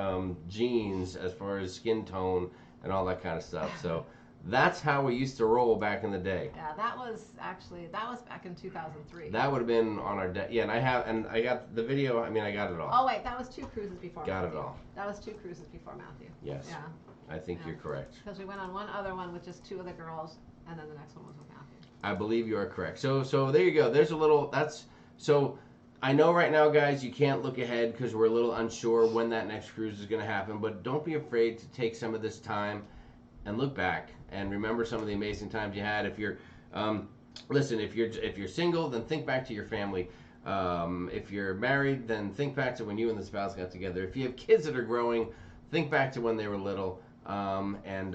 genes as far as skin tone and all that kind of stuff. So. That's how we used to roll back in the day. Yeah, that was back in 2003. That would have been on our day. Yeah, and I got the video. I mean, I got it all. Oh wait, that was 2 cruises before. Got Matthew. it all. That was 2 cruises before Matthew. Yes. Yeah. I think you're correct. Because we went on one other one with just 2 of the girls, and then the next one was with Matthew. I believe you are correct. So there you go. There's a little. So I know right now, guys, you can't look ahead because we're a little unsure when that next cruise is going to happen. But don't be afraid to take some of this time and look back and remember some of the amazing times you had. If you're, listen, if you're single, then think back to your family. If you're married, then think back to when you and the spouse got together. If you have kids that are growing, think back to when they were little, and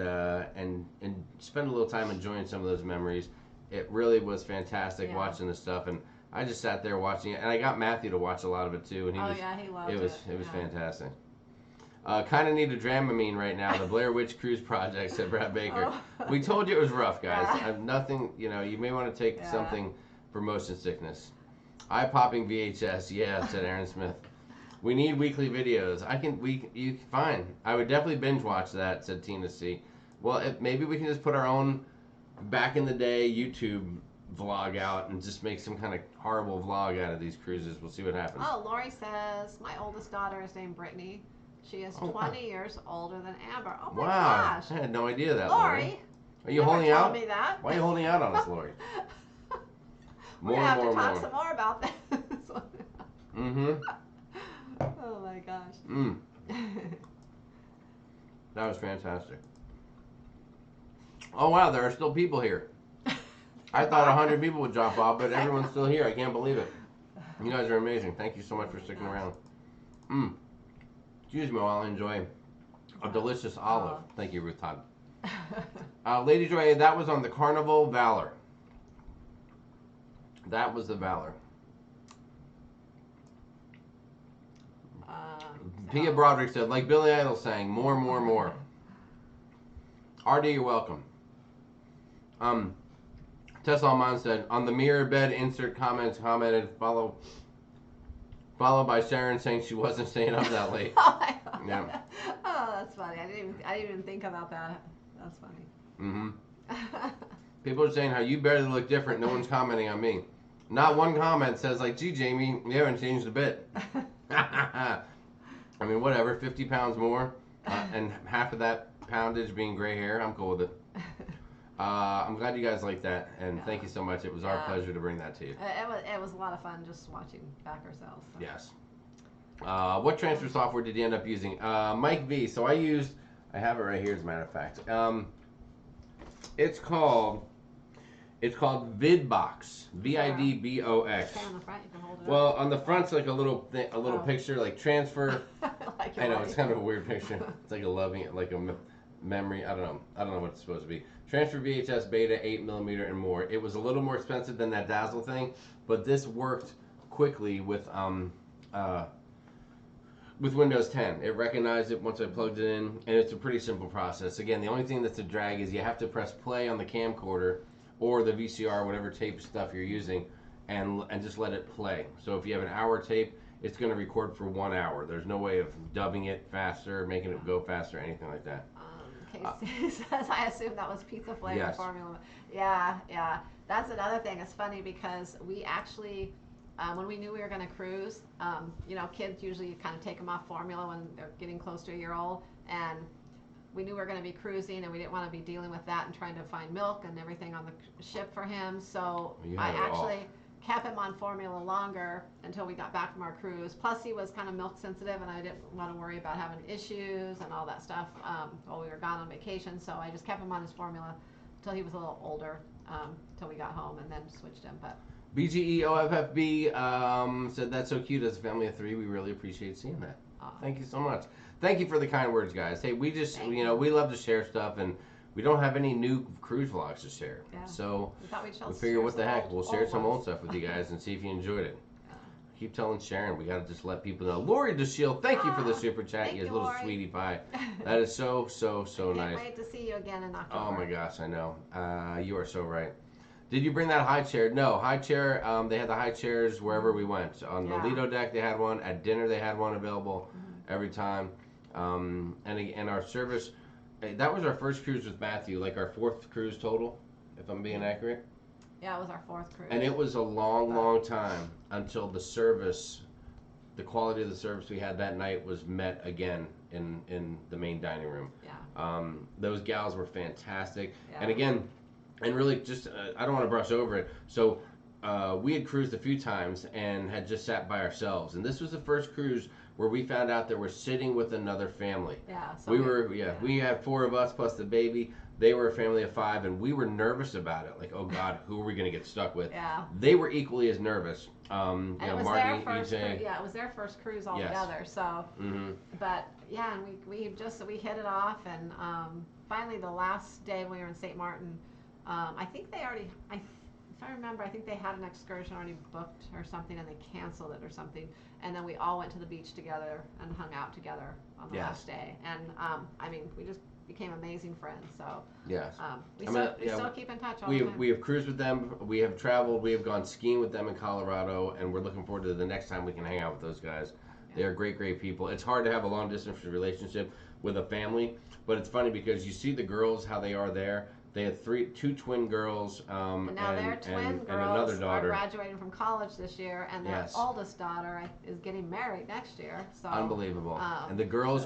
spend a little time enjoying some of those memories. It really was fantastic watching this stuff, and I just sat there watching it, and I got Matthew to watch a lot of it too, and he loved it. It was fantastic. Kind of need a Dramamine right now. The Blair Witch Cruise Project, said Brad Baker. We told you it was rough, guys. Nothing, you know, you may want to take something for motion sickness. Eye-popping VHS, yeah, said Aaron Smith. We need weekly videos. Fine. I would definitely binge watch that, said Tina C. Well, maybe we can just put our own back in the day YouTube vlog out and just make some kind of horrible vlog out of these cruises. We'll see what happens. Oh, Lori says, my oldest daughter is named Brittany. She is 20 years older than Amber. Oh my gosh. I had no idea that, Lori. Are you holding out? Me that. Why are you holding out on us, Lori? We're going to have to talk some more about this. Mm-hmm. Oh my gosh. That was fantastic. Oh wow, there are still people here. I thought 100 people would drop off, but everyone's still here. I can't believe it. You guys are amazing. Thank you so much for sticking around. Excuse me while I enjoy a delicious olive. Thank you, Ruth Todd. Lady Joy, that was on the Carnival Valor. That was the Valor. Pia Broderick said, like Billy Idol sang, more, more, more. RD, you're welcome. Tessa Alman said, on the mirror bed insert comments commented, followed by Sharon saying she wasn't staying up that late. Yeah. Oh, that's funny. I didn't even think about that. That's funny. People are saying how you barely look different. No one's commenting on me. Not one comment says like, gee, Jamie, you haven't changed a bit. I mean, whatever, 50 pounds more, and half of that poundage being gray hair, I'm cool with it. I'm glad you guys like that, and thank you so much. It was our pleasure to bring that to you. It was a lot of fun just watching back ourselves. So. Yes. What transfer software did you end up using? Mike V. So I have it right here as a matter of fact. It's called Vidbox. Vidbox. Okay, on the front, you can hold it Well, up. on the front's like a little picture, like transfer. Like I know it's kind of a weird picture. It's like a memory. I don't know what it's supposed to be. Transfer VHS Beta 8mm and more. It was a little more expensive than that Dazzle thing, but this worked quickly with Windows 10. It recognized it once I plugged it in, and it's a pretty simple process. Again, the only thing that's a drag is you have to press play on the camcorder or the VCR, whatever tape stuff you're using, and just let it play. So if you have an hour tape, it's going to record for 1 hour. There's no way of dubbing it faster, making it go faster, anything like that. Casey says, I assume that was pizza flavor Yes. formula. Yeah. That's another thing. It's funny because we actually, when we knew we were going to cruise, kids usually kind of take them off formula when they're getting close to a year old, and we knew we were going to be cruising, and we didn't want to be dealing with that and trying to find milk and everything on the ship for him. So I actually kept him on formula longer until we got back from our cruise. Plus, he was kind of milk sensitive, and I didn't want to worry about having issues and all that stuff while we were gone on vacation. So I just kept him on his formula until he was a little older, until we got home, and then switched him. But BGEOFFB said that's so cute as a family of 3. We really appreciate seeing that. Thank you so much. Thank you for the kind words, guys. Hey, we just we love to share stuff, and we don't have any new cruise vlogs to share. Yeah. So we figure what the heck, we'll share some old old stuff with you guys and see if you enjoyed it. Keep telling Sharon, we gotta just let people know. Lori DeShield, thank you for the super chat. You little Lori. sweetie pie. That is so nice. Can't wait to see you again in October. Oh my gosh, I know. You are so right. Did you bring that high chair? No, high chair. They had the high chairs wherever we went. On the Lido deck, they had one. At dinner, they had one available every time. And our service, that was our first cruise with Matthew, like our 4th cruise total, if I'm being accurate. Yeah, it was our 4th cruise. And it was a long time until the quality of the service we had that night was met again in the main dining room. Yeah. Those gals were fantastic. Yeah. And again, and really just, I don't want to brush over it. So we had cruised a few times and had just sat by ourselves. And this was the first cruise where we found out that we're sitting with another family. Yeah. So we had 4 of us plus the baby. They were a family of 5, and we were nervous about it. Like, oh God, who are we going to get stuck with? Yeah. They were equally as nervous. And it was Marty, their first EJ. it was their first cruise all together. So, but yeah, and we hit it off, and finally the last day when we were in St. Martin, I think they already, if I remember, I think they had an excursion already booked or something, and they canceled it or something. And then we all went to the beach together and hung out together on the last day. And I mean, we just became amazing friends. So yes, we still keep in touch all the time. We have cruised with them. We have traveled. We have gone skiing with them in Colorado, and we're looking forward to the next time we can hang out with those guys. Yeah. They are great people. It's hard to have a long distance relationship with a family, but it's funny because you see the girls how they are there. They had 2 twin girls, and now their twin girls and another daughter. are graduating from college this year, and their oldest daughter is getting married next year. So unbelievable. And the girls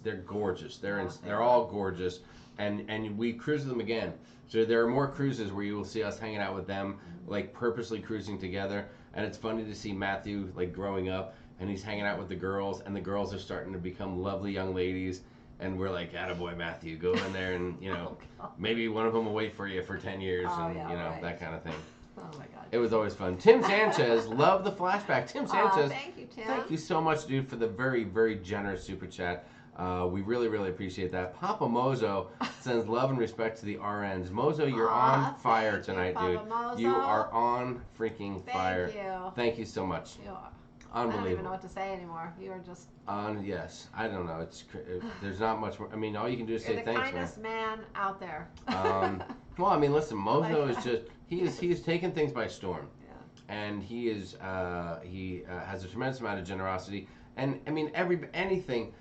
they're gorgeous. They're all gorgeous, and we cruise them again. So there are more cruises where you will see us hanging out with them, like purposely cruising together. And it's funny to see Matthew like growing up, and he's hanging out with the girls, and the girls are starting to become lovely young ladies. And we're like, attaboy, Matthew, go in there and, maybe one of them will wait for you for 10 years that kind of thing. Oh, my God. It was always fun. Tim Sanchez, love the flashback. Tim Sanchez. Thank you, Tim. Thank you so much, dude, for the very, very generous super chat. We really, really appreciate that. Papa Mozo sends love and respect to the RNs. Mozo, you're on fire tonight, dude. Mozo. You are on freaking fire. Thank you. Thank you so much. You are. Unbelievable. I don't even know what to say anymore. You are just... yes. I don't know. There's not much more. I mean, all you can do is say thanks, man. You're the kindest man out there. Well, I mean, listen, Mozo is just... He is taking things by storm. Yeah. And he has a tremendous amount of generosity. And, I mean, anything...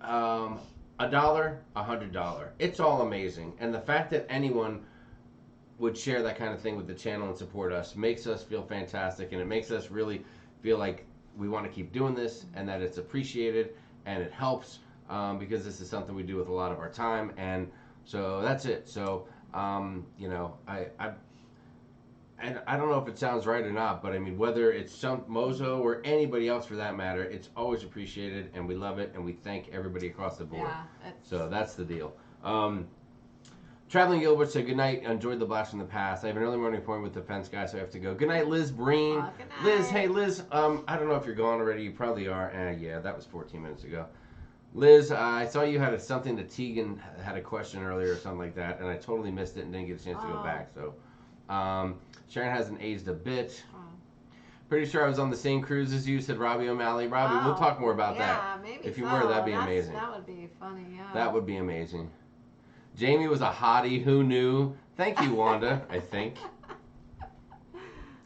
$1, $100. It's all amazing. And the fact that anyone would share that kind of thing with the channel and support us makes us feel fantastic, and it makes us really feel like we want to keep doing this and that it's appreciated and it helps because this is something we do with a lot of our time. And so that's it. So you know, and I don't know if it sounds right or not, but I mean, whether it's Mozo or anybody else for that matter, it's always appreciated, and we love it, and we thank everybody across the board. Yeah, so that's the deal. Traveling Gilbert said, good night, enjoyed the blast from the past. I have an early morning appointment with the fence guy, so I have to go. Good night, Liz Breen. Good night. Liz, hey, Liz, I don't know if you're gone already. You probably are. Yeah, that was 14 minutes ago. Liz, I saw you had something that Tegan had a question earlier or something like that, and I totally missed it and didn't get a chance to go back. So, Sharon hasn't aged a bit. Pretty sure I was on the same cruise as you, said Robbie O'Malley. Robbie, we'll talk more about that. Yeah, maybe if you were, that'd be amazing. That would be funny, yeah. That would be amazing. Jamie was a hottie. Who knew? Thank you, Wanda, I think.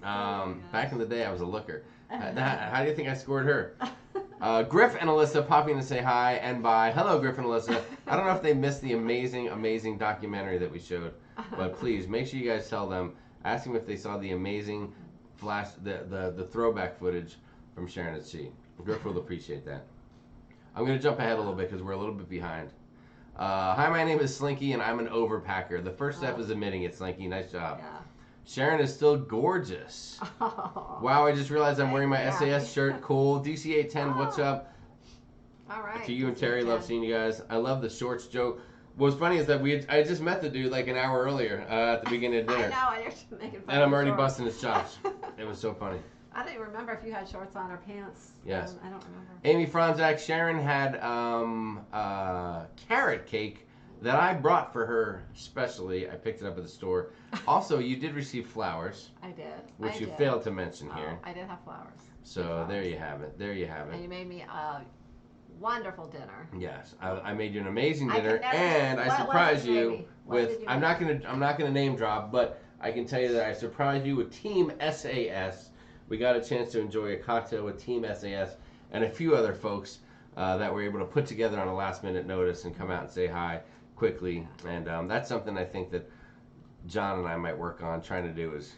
Back in the day, I was a looker. How do you think I scored her? Griff and Alyssa popping to say hi and bye. Hello, Griff and Alyssa. I don't know if they missed the amazing, amazing documentary that we showed, but please make sure you guys tell them. Ask them if they saw the amazing flash, the throwback footage from Sharon at Sea. Griff will appreciate that. I'm going to jump ahead a little bit because we're a little bit behind. Hi, my name is Slinky, and I'm an overpacker. The first step is admitting it, Slinky. Nice job. Yeah. Sharon is still gorgeous. Oh, wow, I just realized I'm wearing my SAS shirt. Cool. DC810, what's up? All right. To you and Terry, love seeing you guys. I love the shorts joke. What's funny is that I just met the dude like an hour earlier at the beginning of dinner. I know, and you're making fun and I'm already shorts. busting his chops. It was so funny. I don't even remember if you had shorts on or pants. Yes. I don't remember. Amy Franzak, Sharon had carrot cake that I brought for her specially. I picked it up at the store. Also, you did receive flowers. I did. Which you failed to mention here. I did have flowers. So there you have it. There you have it. And you made me a wonderful dinner. Yes, I made you an amazing dinner, and I surprised you with. I'm not gonna name drop, but I can tell you that I surprised you with Team SAS. We got a chance to enjoy a cocktail with Team SAS and a few other folks that were able to put together on a last-minute notice and come out and say hi quickly. And that's something I think that John and I might work on trying to do is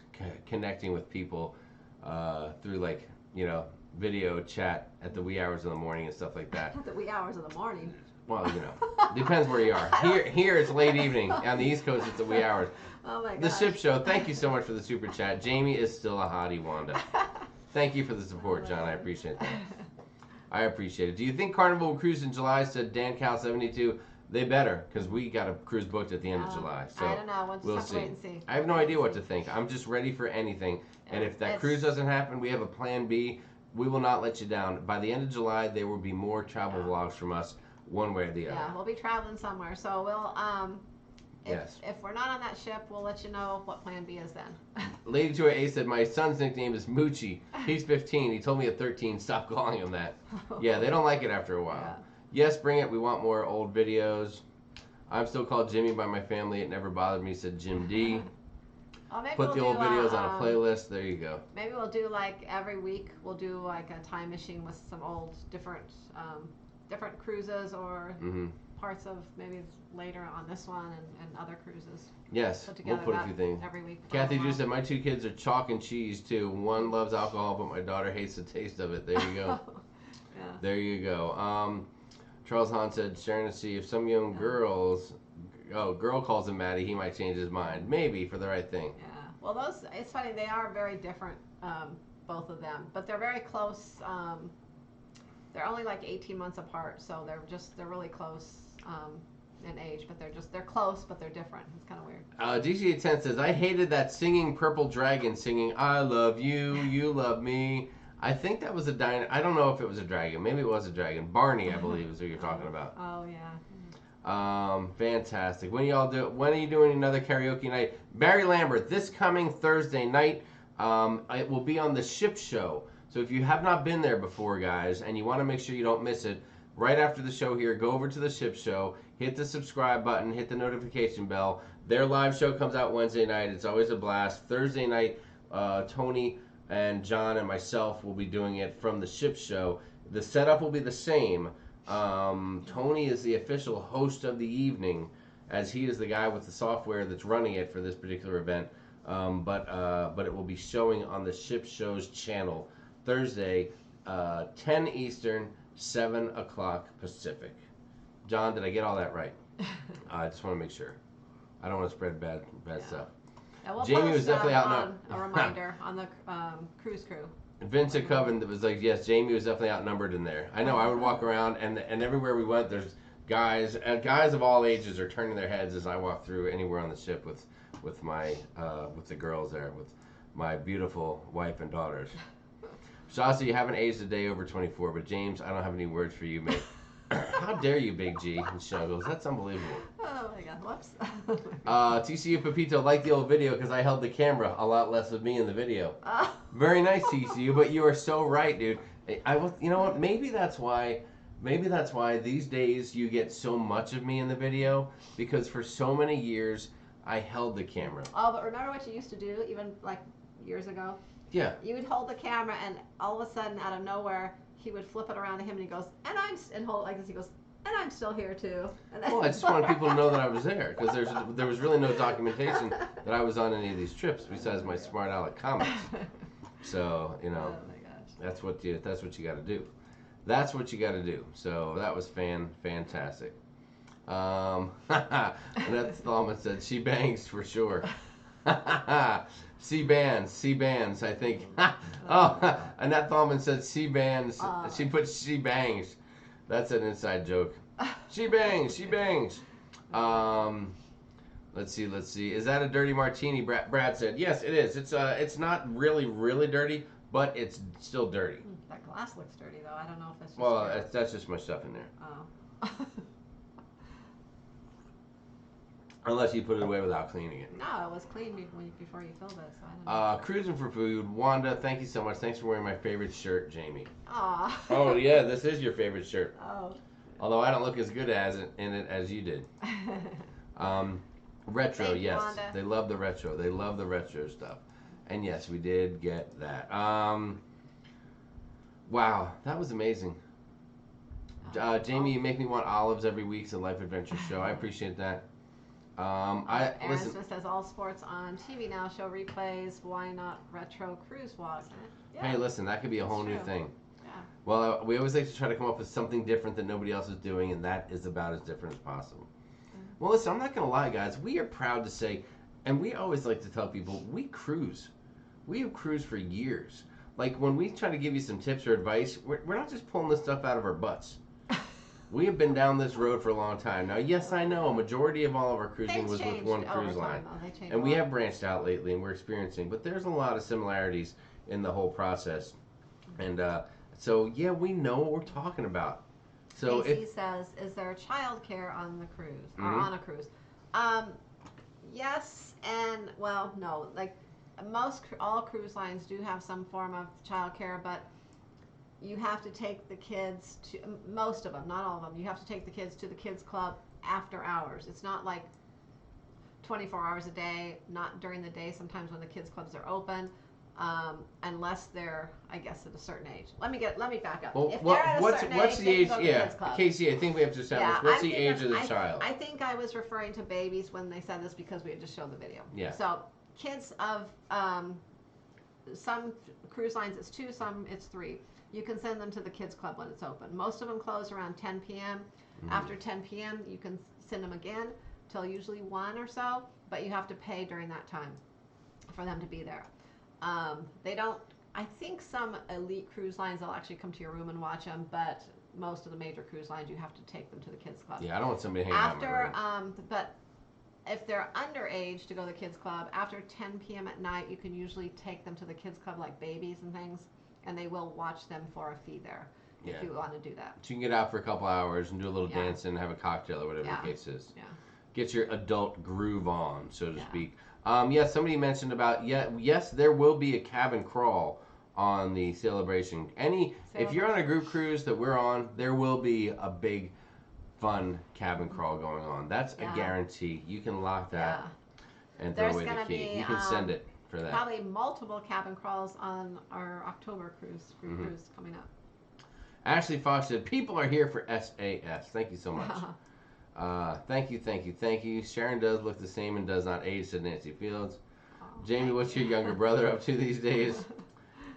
connecting with people through, like, you know, video chat at the wee hours of the morning and stuff like that. At the wee hours of the morning. Well, you know, depends where you are. Here it's late evening. On the East Coast, it's the wee hours. Oh my gosh. The Ship Show. Thank you so much for the super chat. Jamie is still a hottie, Wanda. Thank you for the support, John. I appreciate that. I appreciate it. Do you think Carnival will cruise in July? Said Dan Cal 72. They better, because we got a cruise booked at the end of July. So I don't know. We'll have to wait and see. I have no idea what to think. I'm just ready for anything. And if that cruise doesn't happen, we have a plan B. We will not let you down. By the end of July, there will be more travel vlogs from us, one way or the other. Yeah, we'll be traveling somewhere. So we'll, yes. If we're not on that ship, we'll let you know what plan B is then. Lady to A said, my son's nickname is Moochie. He's 15. He told me at 13, stop calling him that. Yeah, they don't like it after a while. Yeah. Yes, bring it. We want more old videos. I'm still called Jimmy by my family. It never bothered me, said Jim D. Put the old videos on a playlist. There you go. Maybe we'll do like every week. We'll do like a time machine with some old different cruises or parts of maybe later on this one and other cruises. Yes, we'll put a few things. Every week. Kathy just said my 2 kids are chalk and cheese too. One loves alcohol, but my daughter hates the taste of it. There you go. Yeah. There you go. Charles Hahn said, Sharon to see if some young girl calls him Maddie, he might change his mind. Maybe for the right thing. Yeah. Well, it's funny. They are very different, both of them, but they're very close. They're only like 18 months apart, so they're really close in age, but they're close, but they're different. It's kind of weird. DC810 says, I hated that singing purple dragon singing, I love you, you love me. I think that was a I don't know if it was a dragon. Maybe it was a dragon. Barney, I believe, is who you're talking about. Oh, yeah. Fantastic. When are you doing another karaoke night? Barry Lambert, this coming Thursday night, it will be on the Ship Show. So if you have not been there before, guys, and you want to make sure you don't miss it, right after the show here, go over to the Ship Show, hit the subscribe button, hit the notification bell. Their live show comes out Wednesday night. It's always a blast. Thursday night, Tony and John and myself will be doing it from the Ship Show. The setup will be the same. Tony is the official host of the evening, as he is the guy with the software that's running it for this particular event. But it will be showing on the Ship Shows channel Thursday, 10 Eastern, 7 o'clock Pacific. John, did I get all that right? I just want to make sure. I don't want to spread bad stuff. Yeah, we'll Jamie post, was definitely out on a reminder on the cruise crew. Vincent Coven was like, yes, Jamie was definitely outnumbered in there. I know. I would walk around, and everywhere we went, there's guys of all ages are turning their heads as I walk through anywhere on the ship with the girls there, with my beautiful wife and daughters. Shasta, you haven't aged a day over 24, but James, I don't have any words for you, mate. How dare you, Big G? And Sharon goes, that's unbelievable. Oh my God, whoops. TCU Pepito liked the old video because I held the camera, a lot less of me in the video. Very nice, TCU, but you are so right, dude. You know what? Maybe that's why these days you get so much of me in the video, because for so many years I held the camera. Oh, but remember what you used to do, even like years ago? Yeah. You would hold the camera, and all of a sudden, out of nowhere, he would flip it around to him, and he goes, and hold it like this. He goes, and I'm still here too. And then, Well, I just wanted people to know that I was there, because there was really no documentation that I was on any of these trips besides my smart aleck comments. So oh my gosh. that's what you got to do. That's what you got to do. So that was fantastic. Annette Thalman said she bangs for sure. C-bands, I think. Oh, Annette Thalman said C-bands. She put she bangs. That's an inside joke. She bangs. Let's see. Is that a dirty martini? Brad said, yes, it is. It's not really dirty, but it's still dirty. That glass looks dirty, though. I don't know if that's just Well, that's just my stuff in there. Oh. Unless you put it away without cleaning it. No, it was clean before you filled it, so I don't know. Cruising for food. Wanda, thank you so much. Thanks for wearing my favorite shirt, Jamie. Aw. Oh, yeah, this is your favorite shirt. Oh. Although I don't look as good in it as you did. Retro, Thank you, yes. Wanda. They love the retro. They love the retro stuff. And yes, we did get that. Wow, that was amazing. Jamie, you make me want olives every week. It's a Life Adventure show. I appreciate that. Aaron Listen. Smith says all sports on TV now show replays. Why not retro cruise walks? Yeah, Hey, listen, that could be a whole new true. thing. Yeah. Well, we always like to try to come up with something different that nobody else is doing, and that is about as different as possible. Well, listen, I'm not going to lie, guys. We are proud to say, and we always like to tell people, we cruise. We have cruised for years. Like, when we try to give you some tips or advice, we're not just pulling this stuff out of our butts. We have been down this road for a long time. Now, yes, I know a majority of all of our cruising was with one cruise line. And we have branched out lately, and we're experiencing, but there's a lot of similarities in the whole process. And so, yeah, we know what we're talking about. So Casey says, is there child care on the cruise, or on a cruise? Yes and, well, no. Like, all cruise lines do have some form of child care, but you have to take the kids to, most of them, not all of them, you have to take the kids to the kids club after hours. It's not like 24 hours a day, not during the day, sometimes when the kids clubs are open, unless they're, I guess, at a certain age. Let me back up. Well, if they're at a what's certain the age, they age? can go to the Yeah, kids club. Casey, I think we have to establish what's the age of the child. I think I was referring to babies when they said this because we had just showed the video. Yeah. So kids of some cruise lines it's 2, some it's 3. You can send them to the kids club when it's open. Most of them close around 10 p.m. After 10 p.m. you can send them again till usually 1 or so, but you have to pay during that time for them to be there. They don't, I think some elite cruise lines will actually come to your room and watch them, but most of the major cruise lines you have to take them to the kids club. Yeah, I don't want somebody hanging out in my room. But if they're underage to go to the kids club, after 10 p.m. at night, you can usually take them to the kids club like babies and things, and they will watch them for a fee there if you want to do that. So you can get out for a couple hours and do a little dance and have a cocktail or whatever the case is. Yeah. Get your adult groove on, so to speak. Yes, somebody mentioned about, yes, there will be a cabin crawl on the Celebration. If you're on a group cruise that we're on, there will be a big, fun cabin crawl going on. That's a guarantee. You can lock that and throw away the key. You can send it for that. Probably multiple cabin crawls on our October cruise coming up. Ashley Fox said, people are here for SAS. Thank you so much. Thank you. Sharon does look the same and does not age, said Nancy Fields. Jamie, what's your younger brother up to these days?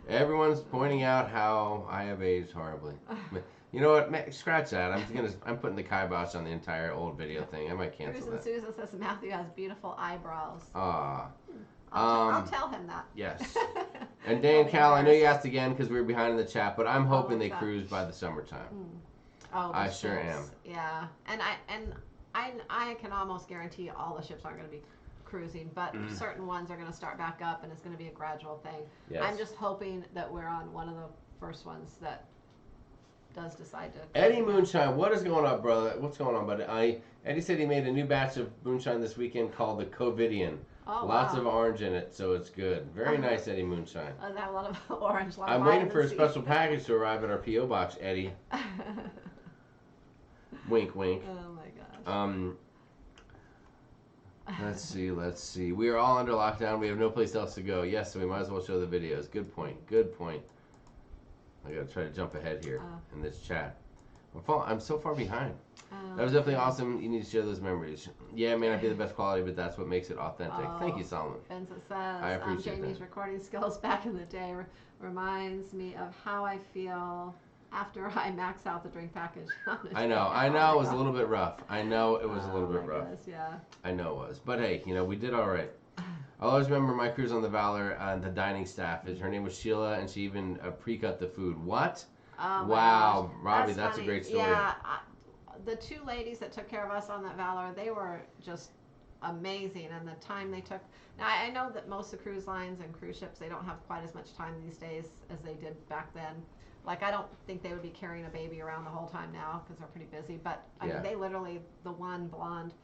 Everyone's pointing out how I have aged horribly. You know what? Scratch that. I'm putting the kibosh on the entire old video thing. I might cancel that. Susan says Matthew has beautiful eyebrows. I'll tell him that. Yes. And Dan Cal, I know you asked again because we were behind in the chat, but I'm hoping they cruise by the summertime. Oh, I sure am. Yeah, and I can almost guarantee all the ships aren't going to be cruising, but certain ones are going to start back up, and it's going to be a gradual thing. Yes. I'm just hoping that we're on one of the first ones that does decide to. Eddie Moonshine, what is going on, brother? What's going on, buddy? Eddie said he made a new batch of moonshine this weekend called the Covidian. Oh, Lots of orange in it, so it's good. Very nice, Eddie Moonshine. Does have a lot of orange? I'm waiting for a special package to arrive at our P.O. box, Eddie. Wink, wink. Oh my gosh. Let's see. We are all under lockdown. We have no place else to go. Yes, so we might as well show the videos. Good point. I gotta try to jump ahead here in this chat. I'm so far behind. That was definitely awesome. You need to share those memories. Yeah, it may not be the best quality, but that's what makes it authentic. Thank you, Solomon. Vincent says, I appreciate Jamie's recording skills back in the day reminds me of how I feel after I max out the drink package. I know it was a little bit rough. I know it was a little bit rough. Goodness, yeah. I know it was. But hey, we did all right. I'll always remember my cruise on the Valor and the dining staff. Her name was Sheila, and she even pre-cut the food. What? Oh, wow, Robbie, that's a great story. Yeah, the two ladies that took care of us on that Valor, they were just amazing, and the time they took. Now, I know that most of the cruise lines and cruise ships, they don't have quite as much time these days as they did back then. Like, I don't think they would be carrying a baby around the whole time now because they're pretty busy. But I mean, they literally, the one blonde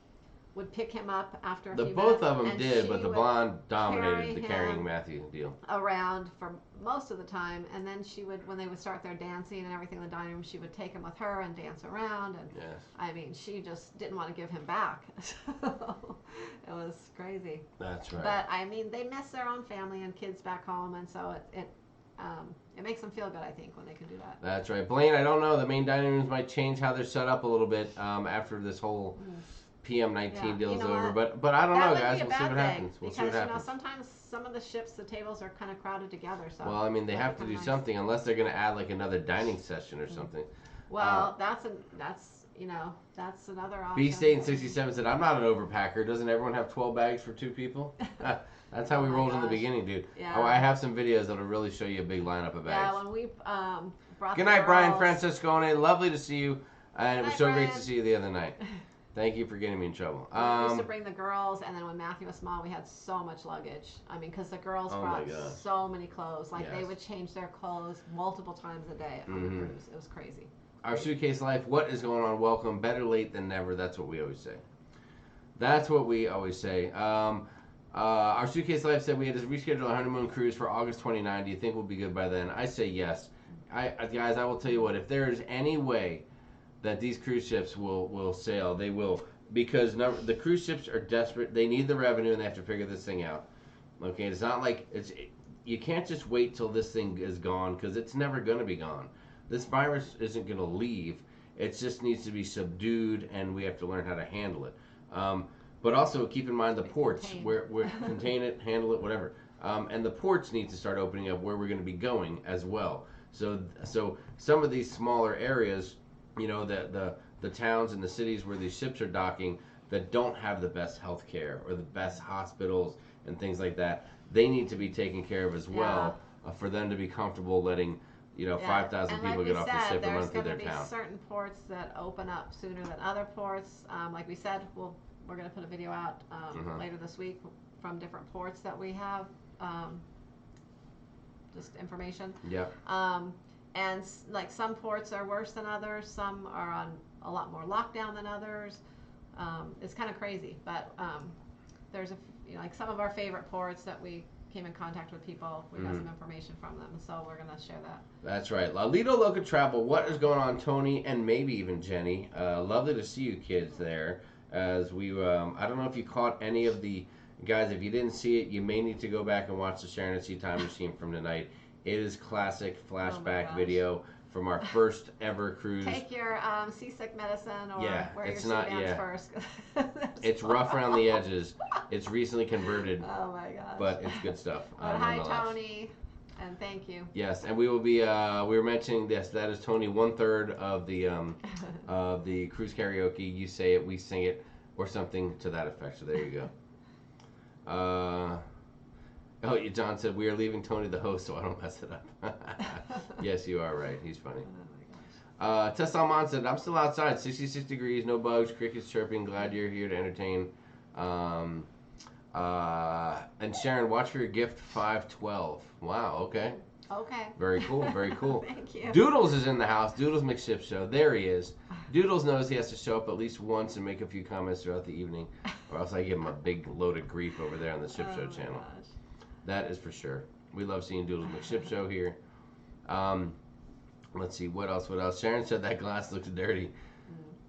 would pick him up after a few minutes. Both of them did, but the blonde dominated the carrying Matthew deal. Around for most of the time, and then she would, when they would start their dancing and everything in the dining room, she would take him with her and dance around. And I mean, she just didn't want to give him back. So it was crazy. That's right. But I mean, they miss their own family and kids back home, and so it makes them feel good, I think, when they can do that. That's right. Blaine, I don't know. The main dining rooms might change how they're set up a little bit after this whole PM19 deal is over. But I don't know, guys. We'll see what happens. We'll see what happens. Sometimes some of the ships, the tables are kind of crowded together. So well, I mean, they have to do something unless they're going to add like another dining session or something. Well, that's another option. B-State67 said, I'm not an overpacker. Doesn't everyone have 12 bags for 2 people? That's how we rolled in the beginning, dude. Yeah. Oh, I have some videos that'll really show you a big lineup of bags. Yeah, when we brought Good night, Brian Franciscone. Lovely to see you. And it was so great to see you the other night. Thank you for getting me in trouble. We used to bring the girls, and then when Matthew was small, we had so much luggage. I mean, because the girls brought so many clothes. Like, they would change their clothes multiple times a day on the cruise. It was crazy. Our suitcase life, what is going on? Welcome. Better late than never. That's what we always say. That's what we always say. Our suitcase life said we had to reschedule a honeymoon cruise for August 29. Do you think we'll be good by then? I say yes. Guys, I will tell you what. If there is any way that these cruise ships will sail, they will, because the cruise ships are desperate. They need the revenue, and they have to figure this thing out. Okay, it's not like you can't just wait till this thing is gone, because it's never going to be gone. This virus isn't going to leave. It just needs to be subdued, and we have to learn how to handle it. But also keep in mind the ports, where contain it, handle it, whatever. And the ports need to start opening up where we're going to be going as well. So some of these smaller areas, the towns and the cities where these ships are docking that don't have the best health care or the best hospitals and things like that, they need to be taken care of as well for them to be comfortable letting 5,000 people get off the ship and run through their town. There's going to be certain ports that open up sooner than other ports. Like we said, we're going to put a video out later this week from different ports that we have, just information. Yeah. And like some ports are worse than others. Some are on a lot more lockdown than others. It's kind of crazy, but there's like some of our favorite ports that we came in contact with people. We got some information from them, so we're gonna share that. That's right. Lalito Loca Travel. What is going on, Tony, and maybe even Jenny? Lovely to see you kids there. As we, I don't know if you caught any of the guys. If you didn't see it, you may need to go back and watch the Sharon at Sea Time Machine from tonight. It is classic flashback video from our first ever cruise. Take your seasick medicine or wear your it's not, Sea-Dams first. It's rough around the edges. It's recently converted. Oh my gosh. But it's good stuff. But hi, Tony, and thank you. Yes, and we will be. We were mentioning this. That is Tony, 1/3 of the cruise karaoke. You say it, we sing it, or something to that effect. So there you go. John said we are leaving Tony the host, so I don't mess it up. Yes, you are right. He's funny. Tess Salman said, I'm still outside, 66 degrees, no bugs, crickets chirping, glad you're here to entertain. And Sharon, watch for your gift 512. Wow, okay. Okay. Very cool, very cool. Thank you. Doodles is in the house. Doodles McShip Show. There he is. Doodles knows he has to show up at least once and make a few comments throughout the evening, or else I give him a big load of grief over there on the Ship Show channel. Gosh. That is for sure. We love seeing Doodles McShip Show here. Let's see, what else? Sharon said that glass looks dirty.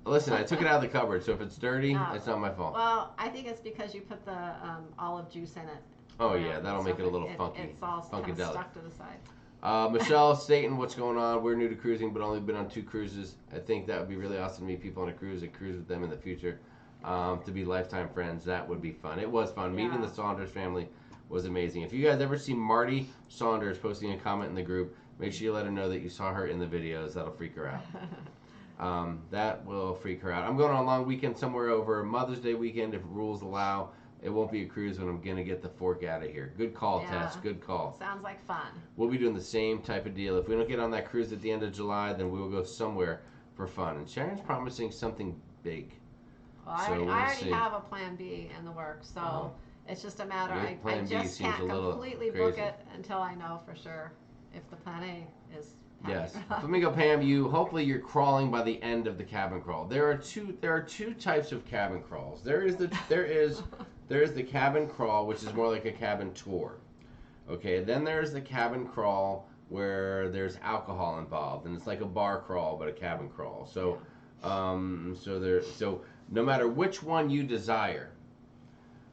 Listen, I took it out of the cupboard, so if it's dirty, it's not my fault. Well, I think it's because you put the olive juice in it. Oh yeah, that'll make it a little funky. It's all kind of stuck to the side. Michelle Staten, what's going on? We're new to cruising, but only been on 2 cruises. I think that would be really awesome to meet people on a cruise and cruise with them in the future. To be lifetime friends, that would be fun. It was fun. Meeting the Saunders family was amazing. If you guys ever see Marty Saunders posting a comment in the group, make sure you let her know that you saw her in the videos. That'll freak her out. That will freak her out. I'm going on a long weekend somewhere over Mother's Day weekend if rules allow. It won't be a cruise when I'm going to get the fork out of here. Good call, Tess. Good call. Sounds like fun. We'll be doing the same type of deal. If we don't get on that cruise at the end of July, then we will go somewhere for fun. And Sharon's promising something big. Well, I already have a plan B in the works, so it's just a matter. I just can't completely book it until I know for sure if the plan A is happening. Yes. Flamingo Pam, hopefully you're crawling by the end of the cabin crawl. There are two types of cabin crawls. There is the cabin crawl, which is more like a cabin tour. Okay, then there's the cabin crawl where there's alcohol involved, and it's like a bar crawl but a cabin crawl. So, so no matter which one you desire,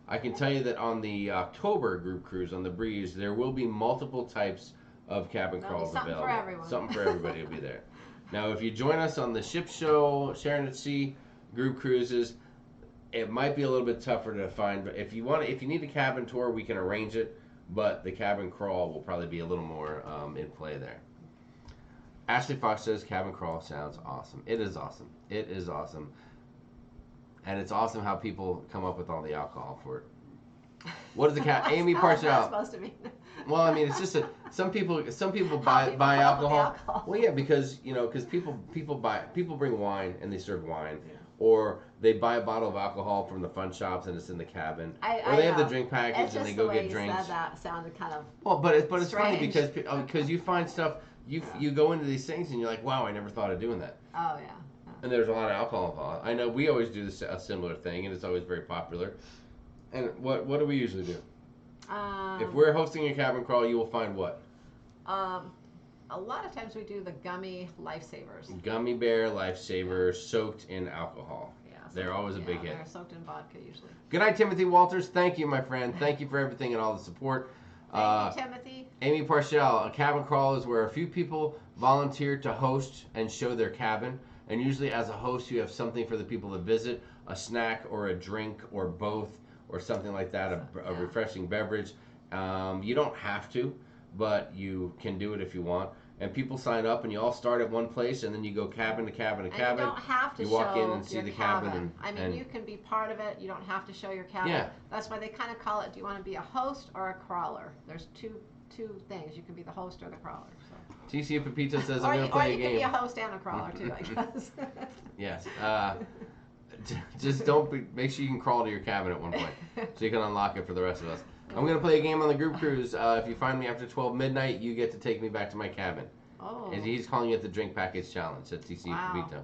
I can tell you that on the October group cruise on the Breeze, there will be multiple types of cabin crawls available. For everyone. Something for everybody will be there. Now, if you join us on the Ship Show, Sharon at Sea group cruises, it might be a little bit tougher to find, but if you need a cabin tour, we can arrange it, but the cabin crawl will probably be a little more in play there. Ashley Fox says cabin crawl sounds awesome. It is awesome. It is awesome. And it's awesome how people come up with all the alcohol for it. What is the Amy Parchell? Supposed to be. Well, I mean, it's just some people buy alcohol. Well, yeah, because people bring wine and they serve wine. Yeah. Or they buy a bottle of alcohol from the fun shops and it's in the cabin. Or they have the drink package and they go get drinks. Said that sounded kind of well, but it's funny because you find stuff you go into these things and you're like, wow, I never thought of doing that. Oh yeah. And there's a lot of alcohol involved. I know we always do a similar thing and it's always very popular. And what do we usually do? If we're hosting a cabin crawl, you will find what? A lot of times we do the gummy lifesavers. Gummy bear lifesavers soaked in alcohol. Yeah, they're always a big hit. They're soaked in vodka usually. Good night, Timothy Walters. Thank you, my friend. Thank you for everything and all the support. Thank you, Timothy. Amy Parchell, a cabin crawl is where a few people volunteer to host and show their cabin. And usually as a host, you have something for the people to visit, a snack or a drink or both or something like that, a refreshing beverage. You don't have to, but you can do it if you want. And people sign up, and you all start at one place, and then you go cabin to cabin to cabin. You don't have to you walk in and see the cabin. You can be part of it. You don't have to show your cabin. Yeah. That's why they kind of call it, do you want to be a host or a crawler? There's two things. You can be the host or the crawler. So. TC Pepito says, I'm going to play a game. Or you can be a host and a crawler, too, I guess. Yes. Just make sure you can crawl to your cabin at one point, so you can unlock it for the rest of us. I'm going to play a game on the group cruise. If you find me after 12 midnight, you get to take me back to my cabin. Oh. And he's calling it the Drink Package Challenge at TCU Pepito.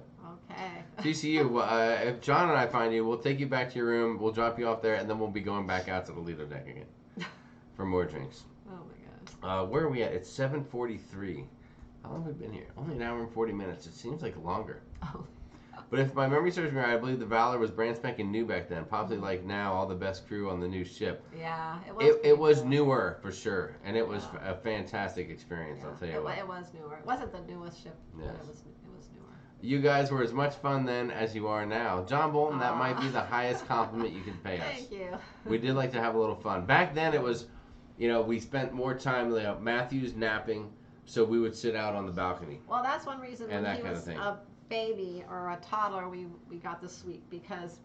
Okay. TCU, if John and I find you, we'll take you back to your room, we'll drop you off there, and then we'll be going back out to the Lido deck again for more drinks. Oh my God. Where are we at? It's 7:43. How long have we been here? Only an hour and 40 minutes. It seems like longer. Oh. But if my memory serves me right, I believe the Valor was brand spanking new back then. Probably like now, all the best crew on the new ship. Yeah, it was newer for sure, and it was a fantastic experience. I'll tell you what. It was newer. It wasn't the newest ship, but it was newer. You guys were as much fun then as you are now. John Bolton, that might be the highest compliment you can pay us. Thank you. We did like to have a little fun. Back then, it was, we spent more time. Matthew's napping, so we would sit out on the balcony. Well, that's one reason and when he was a baby or a toddler, we got the suite, because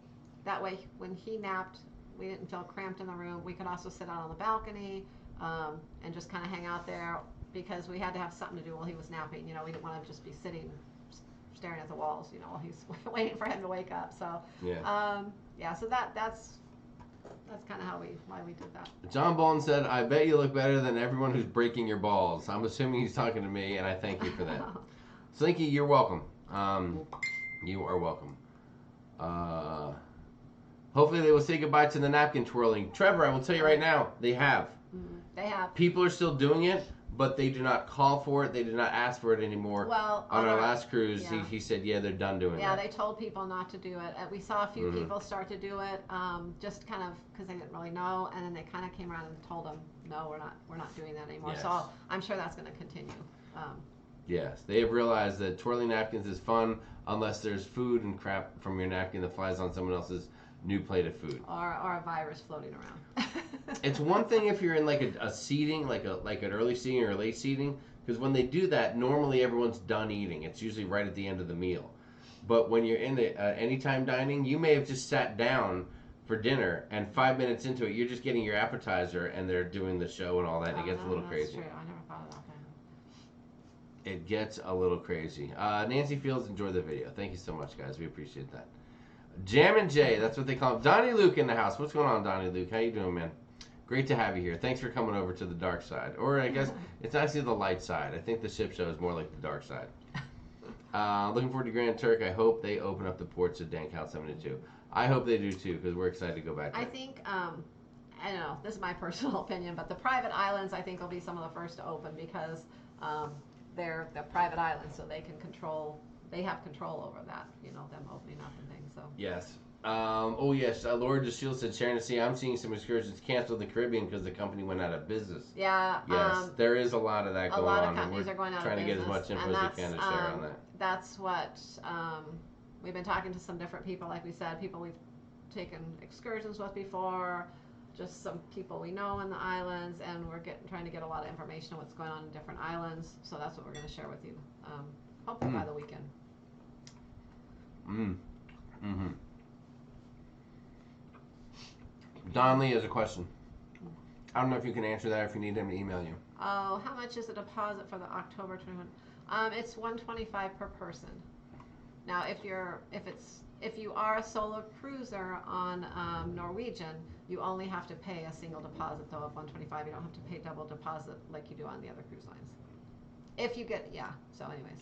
that way when he napped, we didn't feel cramped in the room. We could also sit out on the balcony and just kind of hang out there, because we had to have something to do while he was napping. We didn't want to just be sitting staring at the walls, while he's waiting for him to wake up. So so that's kind of why we did that. John Bolton said, "I bet you look better than everyone who's breaking your balls." I'm assuming he's talking to me, and I thank you for that. Slinky, you're welcome. You are welcome. Hopefully they will say goodbye to the napkin twirling. Trevor, I will tell you right now, they have. They have. People are still doing it, but they do not call for it. They did not ask for it anymore. Well, on our last cruise, he said, they're done doing it. Yeah, they told people not to do it. We saw a few people start to do it, just kind of because they didn't really know, and then they kind of came around and told them, no, we're not doing that anymore. Yes. So I'm sure that's going to continue. Yes, they have realized that twirling napkins is fun unless there's food and crap from your napkin that flies on someone else's new plate of food. Or a virus floating around. It's one thing if you're in like a seating, like an early seating or a late seating, because when they do that, normally everyone's done eating. It's usually right at the end of the meal. But when you're in anytime dining, you may have just sat down for dinner, and 5 minutes into it, you're just getting your appetizer, and they're doing the show and all that, and it gets a little crazy. True. I never thought about that. It gets a little crazy. Nancy Fields, enjoy the video. Thank you so much, guys. We appreciate that. Jammin' Jay, that's what they call him. Donnie Luke in the house. What's going on, Donnie Luke? How you doing, man? Great to have you here. Thanks for coming over to the dark side. Or I guess it's actually the light side. I think the ship show is more like the dark side. Looking forward to Grand Turk. I hope they open up the ports of Dankout72. I hope they do too, because we're excited to go back there. I think, I don't know, this is my personal opinion, but the private islands I think will be some of the first to open, because they're private islands, so they have control over that, them opening up and things. So yes. Yes. Laura DeShield said, sharonatsea, I'm seeing some excursions canceled in the Caribbean because the company went out of business. Yeah. Yes, there is a lot of that going on. A lot of companies are going out of business. Trying to get as much info as we can to share on that. That's what we've been talking to some different people, like we said, people we've taken excursions with before, just some people we know in the islands, and we're trying to get a lot of information on what's going on in different islands. So that's what we're going to share with you, hopefully by the weekend. Don Lee has a question. I don't know if you can answer that, or if you need him to email you. Oh, how much is the deposit for the October 21? It's $125 per person. Now, if you are a solo cruiser on Norwegian, you only have to pay a single deposit though of $125. You don't have to pay double deposit like you do on the other cruise lines. If you get So, anyways,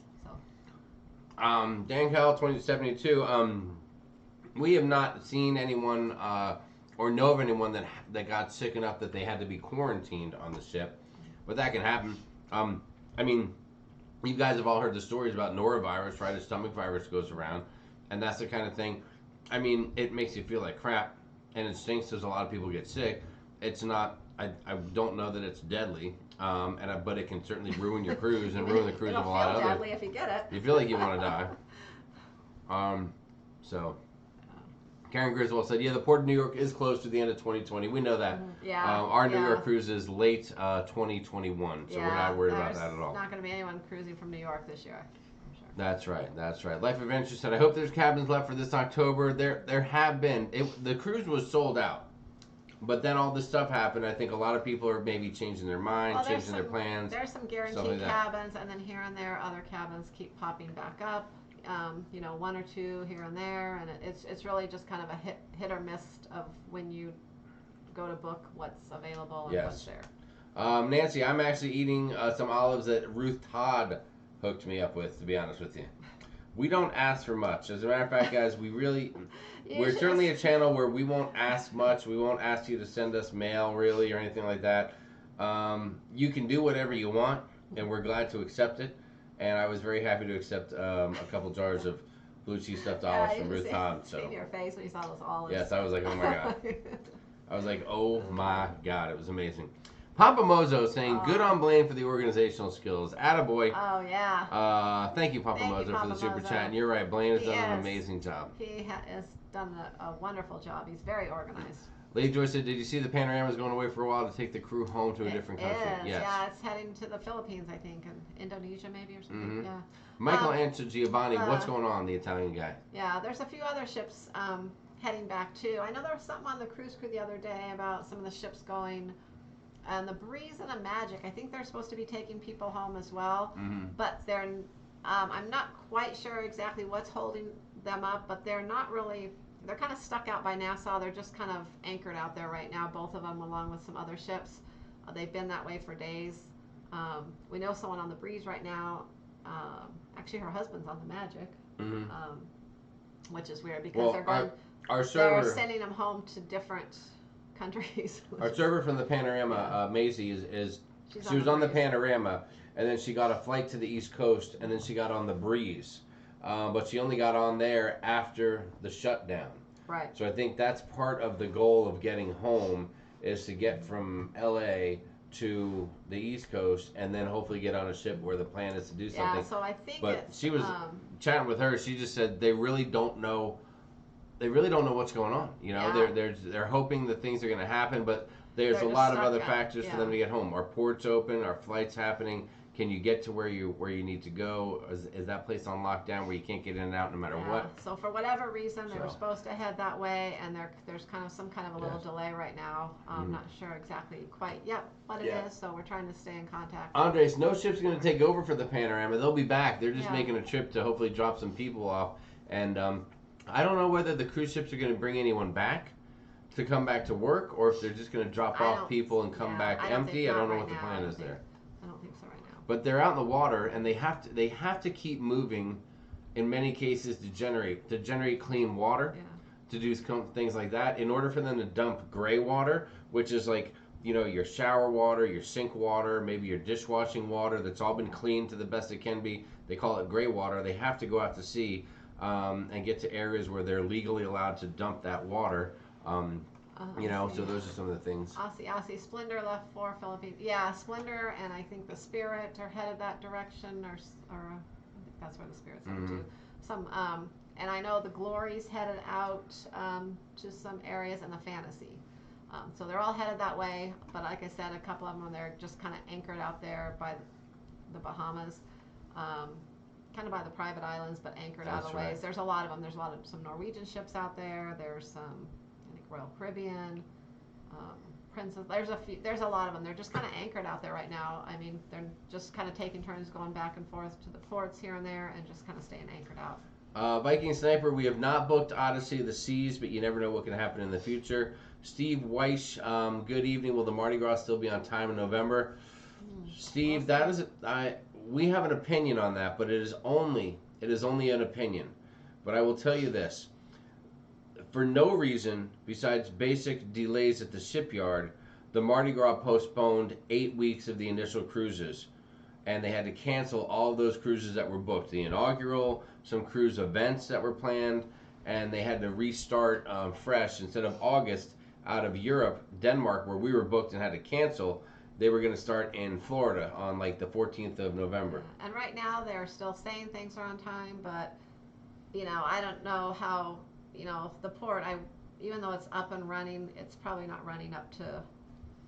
Dankel 2072. We have not seen anyone or know of anyone that got sick enough that they had to be quarantined on the ship, but that can happen. I mean, you guys have all heard the stories about norovirus, right? A stomach virus goes around, and that's the kind of thing. I mean, it makes you feel like crap, and it stinks because a lot of people get sick. It's not. I don't know that it's deadly, but it can certainly ruin your cruise and ruin the cruise of a lot of others. It'll feel deadly if you get it. You feel like you want to die. So. Karen Griswold said, the Port of New York is closed to the end of 2020. We know that. Our New York cruise is late 2021, so we're not worried about that at all. There's not going to be anyone cruising from New York this year, I'm sure. That's right. Life Adventure said, I hope there's cabins left for this October. There have been. The cruise was sold out, but then all this stuff happened. I think a lot of people are maybe changing their mind, changing their plans. There's some guaranteed cabins, and then here and there, other cabins keep popping back up. One or two here and there, and it's really just kind of a hit or miss of when you go to book what's available and what's there. Nancy, I'm actually eating some olives that Ruth Todd hooked me up with, to be honest with you. We don't ask for much. As a matter of fact, guys, we're certainly a channel where we won't ask much. We won't ask you to send us mail, really, or anything like that. You can do whatever you want, and we're glad to accept it. And I was very happy to accept a couple jars of blue cheese stuffed olives from Ruth Todd. So in your face when you saw those olives. Yes, I was like, oh my god. I was like, oh my god, it was amazing. Papa Mozo saying, good on Blaine for the organizational skills. Attaboy. Oh, yeah. Thank you, Papa Mozo, for the super chat. And you're right, Blaine has done an amazing job. He has done a wonderful job. He's very organized. Lady Joy said, did you see the Panorama's going away for a while to take the crew home to a different country? Yes. Yeah, it's heading to the Philippines, I think, and Indonesia maybe or something. Mm-hmm. Yeah. Michael answered Giovanni, what's going on, the Italian guy? Yeah, there's a few other ships heading back too. I know there was something on the cruise crew the other day about some of the ships going, and the Breeze and the Magic, I think they're supposed to be taking people home as well, but they're, I'm not quite sure exactly what's holding them up, but they're not really, they're kind of stuck out by Nassau. They're just kind of anchored out there right now, both of them along with some other ships. They've been that way for days. We know someone on the Breeze right now, actually her husband's on the Magic, which is weird because they're going, they're sending them home to different countries. Our server from the Panorama, Maisie, she was on the Panorama, and then she got a flight to the East Coast, and then she got on the Breeze. But she only got on there after the shutdown. Right. So I think that's part of the goal of getting home is to get from LA to the East Coast and then hopefully get on a ship where the plan is to do something. Yeah, so I think she was chatting with her, she just said they really don't know what's going on. You know, they're hoping that things are going to happen, but there's a lot of other factors for them to get home. Are ports open? Are flights happening? Can you get to where you need to go? Is that place on lockdown where you can't get in and out no matter what? So for whatever reason, they were supposed to head that way, and there's kind of some kind of a little delay right now. I'm not sure exactly quite yet what it is, so we're trying to stay in contact. Andres, no ship's going to take over for the Panorama. They'll be back. They're just making a trip to hopefully drop some people off. And I don't know whether the cruise ships are going to bring anyone back to come back to work, or if they're just going to drop off people and come back empty. I don't know what the plan is there. I don't think so right now. But they're out in the water, and they have to keep moving, in many cases, to generate clean water, to do things like that. In order for them to dump gray water, which is like, you know, your shower water, your sink water, maybe your dishwashing water that's all been cleaned to the best it can be. They call it gray water. They have to go out to sea and get to areas where they're legally allowed to dump that water. You know, so those are some of the things. Aussie Splendor left for Philippines. Yeah, Splendor and I think the Spirit are headed that direction, or I think that's where the Spirit's headed to. And I know the Glory's headed out to some areas, and the Fantasy. So they're all headed that way. But like I said, a couple of them they're just kind of anchored out there by the Bahamas, kind of by the private islands, but anchored out of ways. There's a lot of them. There's some Norwegian ships out there. There's some. Royal Caribbean, Princess. There's a lot of them. They're just kind of anchored out there right now. I mean, they're just kind of taking turns going back and forth to the ports here and there, and just kind of staying anchored out. Viking Sniper, we have not booked Odyssey of the Seas, but you never know what can happen in the future. Steve Weiss, good evening. Will the Mardi Gras still be on time in November? Steve, we have an opinion on that, but it is only an opinion. But I will tell you this. For no reason besides basic delays at the shipyard, the Mardi Gras postponed 8 weeks of the initial cruises, and they had to cancel all of those cruises that were booked. The inaugural, some cruise events that were planned, and they had to restart fresh. Instead of August out of Europe, Denmark, where we were booked and had to cancel, they were going to start in Florida on like the 14th of November. And right now they're still saying things are on time, but you know, I don't know how. You know, the port, even though it's up and running, it's probably not running up to,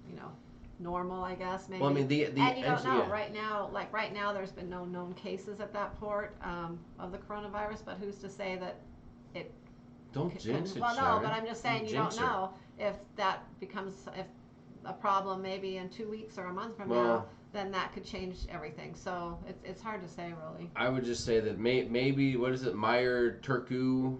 you know, normal, I guess, maybe. Well, I mean, and you don't know. Right now, there's been no known cases at that port of the coronavirus, but who's to say that it... Don't jinx it, Well, no, Sharon. but I'm just saying you don't know if that becomes a problem maybe in 2 weeks or a month from now. Then that could change everything. So it's hard to say, really. I would just say that maybe, what is it, Meyer Turku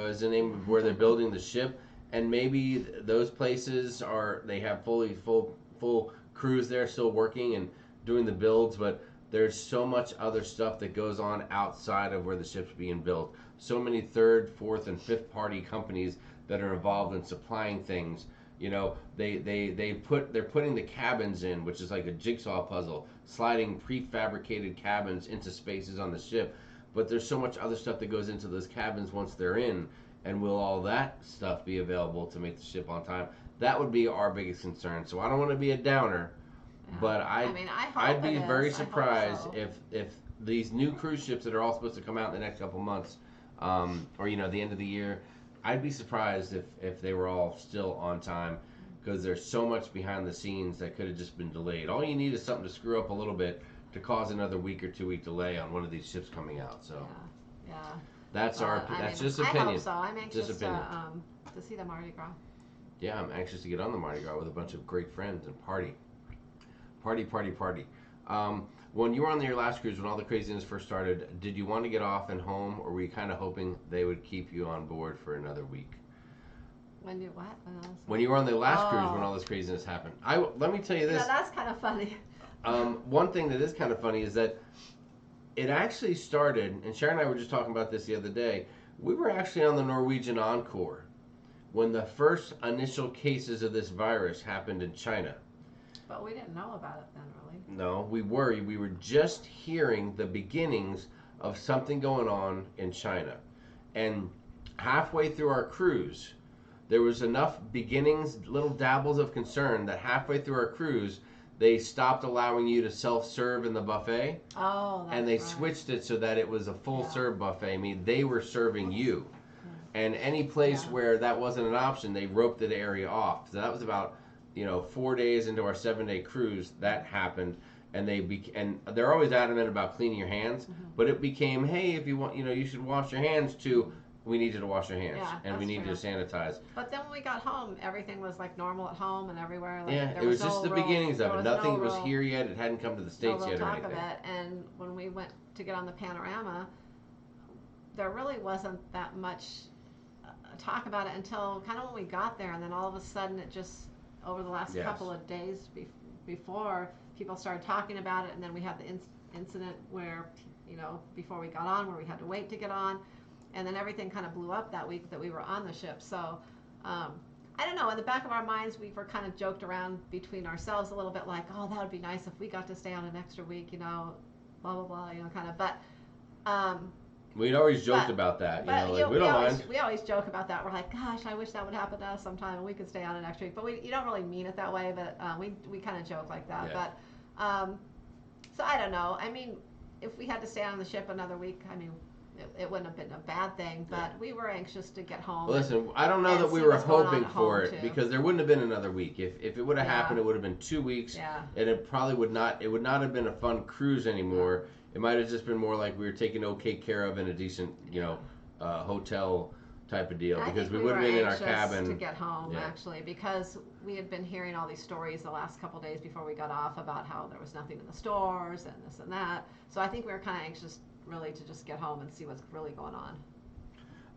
is the name of where they're building the ship, and maybe those places they have full crews there still working and doing the builds, but there's so much other stuff that goes on outside of where the ship's being built. So many third, fourth, and fifth party companies that are involved in supplying things. You know, they're putting the cabins in, which is like a jigsaw puzzle, sliding prefabricated cabins into spaces on the ship. but there's so much other stuff that goes into those cabins once they're in, and will all that stuff be available to make the ship on time? That would be our biggest concern. So I don't want to be a downer, but I'd be very surprised if these new cruise ships that are all supposed to come out in the next couple months, or the end of the year, I'd be surprised if they were all still on time, because there's so much behind the scenes that could have just been delayed. All you need is something to screw up a little bit to cause another week or 2 week delay on one of these ships coming out. So that's just opinion. I hope so. I'm anxious to see the Mardi Gras. Yeah, I'm anxious to get on the Mardi Gras with a bunch of great friends and party. When you were on your last cruise, when all the craziness first started, did you want to get off and home, or were you kind of hoping they would keep you on board for another week? When you what? When you were on the last cruise, when all this craziness happened. Let me tell you this. Yeah, that's kind of funny. One thing that is kind of funny is that it actually started, and Sharon and I were just talking about this the other day. We were actually on the Norwegian Encore when the first initial cases of this virus happened in China. But we didn't know about it then, really. No, we were just hearing the beginnings of something going on in China. And halfway through our cruise, there was enough beginnings, little dabbles of concern, that halfway through our cruise, they stopped allowing you to self-serve in the buffet. Oh, that's and they right. switched it so that it was a full-serve buffet. I mean, they were serving you. And any place where that wasn't an option, they roped the area off. So that was about 4 days into our 7-day cruise that happened, and they're always adamant about cleaning your hands, but it became, hey, if you want, you should wash your hands, to we need you to wash your hands, and we need you to sanitize. But then when we got home, everything was like normal at home and everywhere. Like, it was just the beginnings of it. Nothing was here yet. It hadn't come to the States yet or anything. Of it. And when we went to get on the Panorama, there really wasn't that much talk about it until kind of when we got there, and then all of a sudden it just, over the last couple of days before, people started talking about it, and then we had the incident where, before we got on, where we had to wait to get on, and then everything kind of blew up that week that we were on the ship. So I don't know, in the back of our minds, we were kind of joked around between ourselves a little bit, like, oh, that would be nice if we got to stay on an extra week, blah, blah, blah, kind of, but we'd always joked about that, we don't mind. We always joke about that. We're like, gosh, I wish that would happen to us sometime, and we could stay on an extra week. But you don't really mean it that way, but we kind of joke like that. Yeah. But so I don't know. I mean, if we had to stay on the ship another week, I mean, it wouldn't have been a bad thing. But we were anxious to get home. Well, listen, I don't know that we were hoping for it, because there wouldn't have been another week. If it would have happened, it would have been 2 weeks, and it probably would not have been a fun cruise anymore. It might have just been more like we were taken okay care of in a decent, hotel type of deal, because we would have been in our cabin to get home, actually, because we had been hearing all these stories the last couple days before we got off about how there was nothing in the stores and this and that. So I think we were kind of anxious, really, to just get home and see what's really going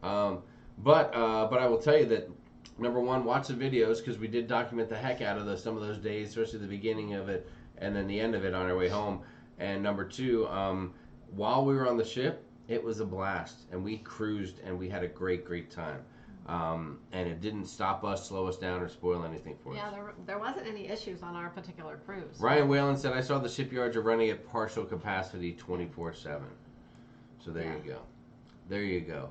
on. But I will tell you that, number one, watch the videos, because we did document the heck out of some of those days, especially the beginning of it and then the end of it on our way home. And number two, while we were on the ship, it was a blast, and we cruised, and we had a great time. And it didn't stop us, slow us down, or spoil anything for us. Yeah, there wasn't any issues on our particular cruise. Ryan Whalen said, I saw the shipyards are running at partial capacity 24/7. So there you go. There you go.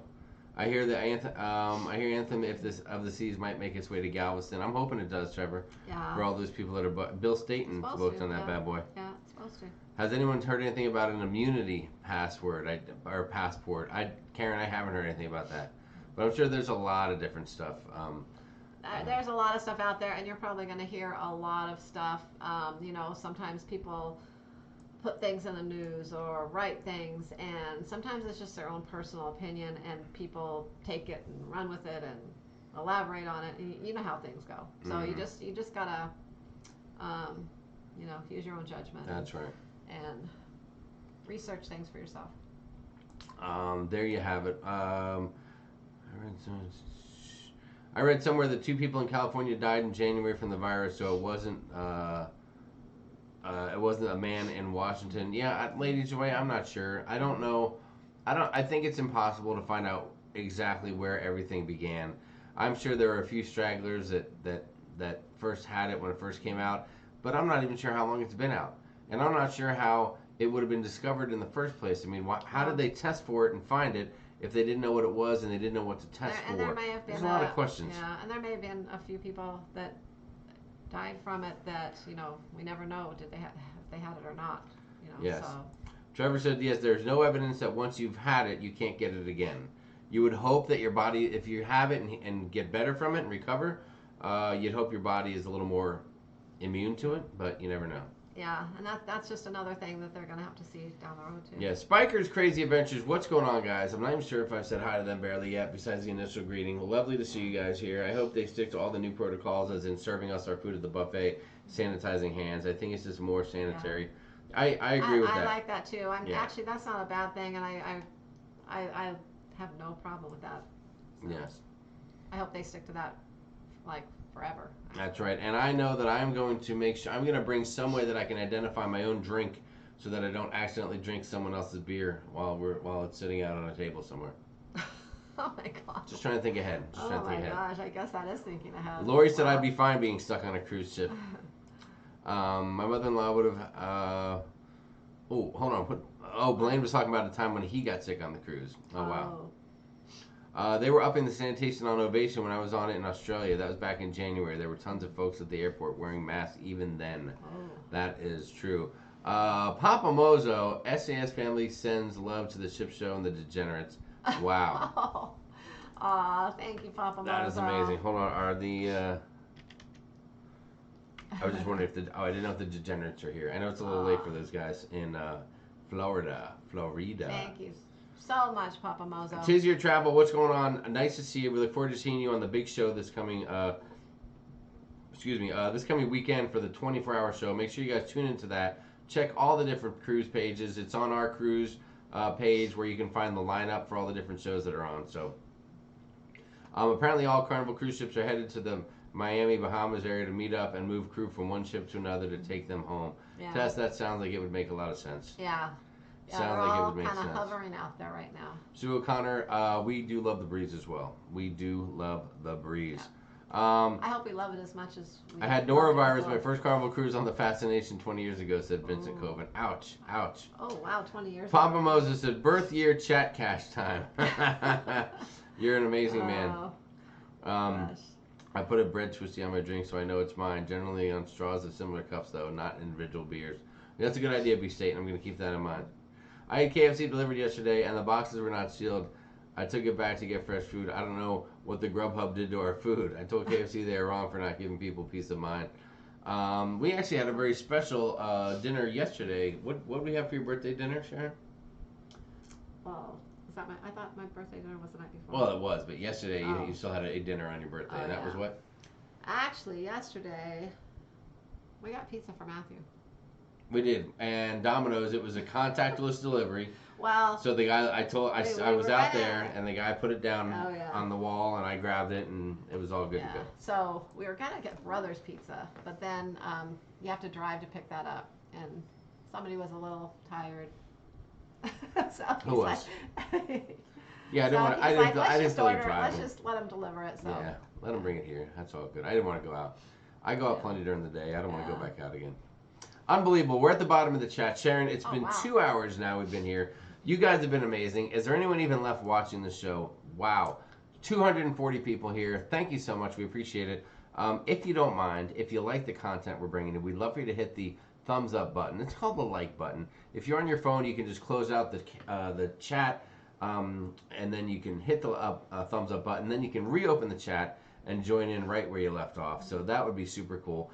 I hear the Anthem of the Seas might make its way to Galveston. I'm hoping it does, Trevor. Yeah. For all those people that are Bill Staten booked on that bad boy. Yeah, it's supposed to. Has anyone heard anything about an immunity passport? Karen, I haven't heard anything about that. But I'm sure there's a lot of different stuff. There's a lot of stuff out there, and you're probably going to hear a lot of stuff. Sometimes people put things in the news or write things, and sometimes it's just their own personal opinion, and people take it and run with it and elaborate on it. And you know how things go. So you just gotta, use your own judgment. That's right. And research things for yourself. There you have it. I read somewhere that 2 people in California died in January from the virus, so it wasn't a man in Washington. Yeah, Lady Joy, I'm not sure. I don't know. I think it's impossible to find out exactly where everything began. I'm sure there are a few stragglers that first had it when it first came out, but I'm not even sure how long it's been out. And I'm not sure how it would have been discovered in the first place. I mean, how did they test for it and find it if they didn't know what it was and they didn't know what to test for? And there may have been There's a lot of questions. Yeah, and there may have been a few people that died from it that, you know, we never know if they had it or not. You know, yes. So. Trevor said, yes, there's no evidence that once you've had it, you can't get it again. You would hope that your body, if you have it and get better from it and recover, you'd hope your body is a little more immune to it, but you never know. Yeah, and that's just another thing that they're going to have to see down the road, too. Yeah, Spiker's Crazy Adventures. What's going on, guys? I'm not even sure if I've said hi to them barely yet, besides the initial greeting. Lovely to see you guys here. I hope they stick to all the new protocols, as in serving us our food at the buffet, sanitizing hands. I think it's just more sanitary. Yeah. I agree with that. I like that, too. Actually, that's not a bad thing, and I have no problem with that. So yes. I hope they stick to that, like, forever. That's right, and I know that I'm going to make sure I'm going to bring some way that I can identify my own drink, so that I don't accidentally drink someone else's beer while it's sitting out on a table somewhere. Oh my God! Just trying to think ahead. Oh my gosh! I guess that is thinking ahead. Lori said I'd be fine being stuck on a cruise ship. My mother-in-law would have. Oh, hold on. Blaine was talking about a time when he got sick on the cruise. Oh wow. They were upping the sanitation on Ovation when I was on it in Australia. That was back in January. There were tons of folks at the airport wearing masks even then. Oh. That is true. Papa Mozo, SAS family sends love to the ship show and the degenerates. Wow. Thank you, Papa Mozo. That is amazing. Hold on. Are the... I was just wondering if I didn't know if the degenerates are here. I know it's a little late for those guys in Florida. Thank you so much, Papa Mozo. Tis Your Travel, what's going on? Nice to see you. We look forward to seeing you on the big show this coming this coming weekend for the 24-hour show. Make sure you guys tune into that. Check all the different cruise pages. It's on our cruise page where you can find the lineup for all the different shows that are on. So apparently all Carnival cruise ships are headed to the Miami, Bahamas area to meet up and move crew from one ship to another to take them home. Yeah. Tess, that sounds like it would make a lot of sense. Yeah. Sounds like it would make sense. We're all kind of hovering out there right now. Sue O'Connor, we do love the breeze as well. We do love the breeze. Yeah. I hope we love it as much as we I had norovirus my first Carnival cruise on the Fascination 20 years ago, said Vincent Coven. Ouch, ouch. Oh, wow, 20 years Papa ago. Moses said, birth year chat cash time. You're an amazing man. Gosh. I put a bread twisty on my drink so I know it's mine. Generally on straws of similar cups, though, not individual beers. That's a good idea, B-State, and I'm going to keep that in mind. I had KFC delivered yesterday, and the boxes were not sealed. I took it back to get fresh food. I don't know what the Grubhub did to our food. I told KFC they were wrong for not giving people peace of mind. We actually had a very special dinner yesterday. What did we have for your birthday dinner, Sharon? Well, I thought my birthday dinner was the night before. Well, it was, but yesterday you still had a dinner on your birthday, and that was what? Actually, yesterday, we got pizza for Matthew. We did, and Domino's. It was a contactless delivery. Well, so the guy I was out there, and the guy put it down on the wall, and I grabbed it, and it was all good to go. So we were gonna get Brothers Pizza, but then you have to drive to pick that up, and somebody was a little tired. So who was? Yeah, I didn't feel like driving. Let's just let him deliver it. So yeah, let him bring it here. That's all good. I didn't want to go out. I go out plenty during the day. I don't want to go back out again. Unbelievable. We're at the bottom of the chat. Sharon, it's been 2 hours now we've been here. You guys have been amazing. Is there anyone even left watching the show? Wow. 240 people here. Thank you so much. We appreciate it. If you don't mind, if you like the content we're bringing in, we'd love for you to hit the thumbs up button. It's called the like button. If you're on your phone, you can just close out the chat, and then you can hit the thumbs up button. Then you can reopen the chat and join in right where you left off. So that would be super cool.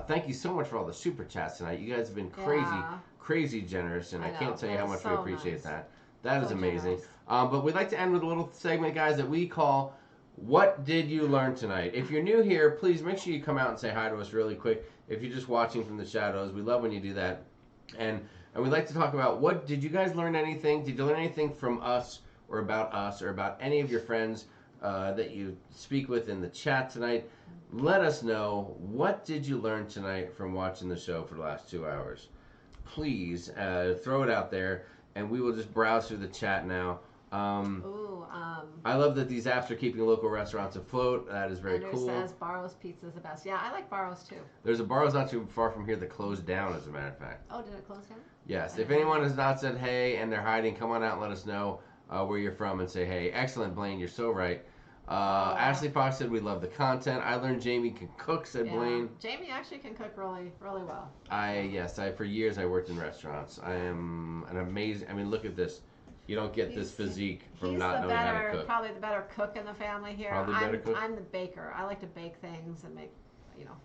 Thank you so much for all the super chats tonight. You guys have been crazy generous, and I can't tell you how much we appreciate that. That is amazing. But we'd like to end with a little segment, guys, that we call What Did You Learn Tonight? If you're new here, please make sure you come out and say hi to us really quick. If you're just watching from the shadows, we love when you do that. And we'd like to talk about did you guys learn anything? Did you learn anything from us or about any of your friends that you speak with in the chat tonight? Let us know, what did you learn tonight from watching the show for the last 2 hours? Please throw it out there, and we will just browse through the chat now. Ooh, I love that these apps are keeping local restaurants afloat. That is very Andrew cool. says Barrow's Pizza is the best. Yeah, I like Barrow's too. There's a Barrow's not too far from here that closed down, as a matter of fact. Oh, did it close down? Yes. If anyone has not said hey and they're hiding, come on out and let us know where you're from and say hey. Excellent, Blaine. You're so right. Ashley Fox said we love the content. I learned Jamie can cook, said Blaine. Jamie actually can cook really, really well. For years I worked in restaurants. I am an amazing, I mean, look at this. You don't get this physique from not knowing how to cook. Probably the better cook in the family here. Probably better cook? I'm the baker. I like to bake things and make,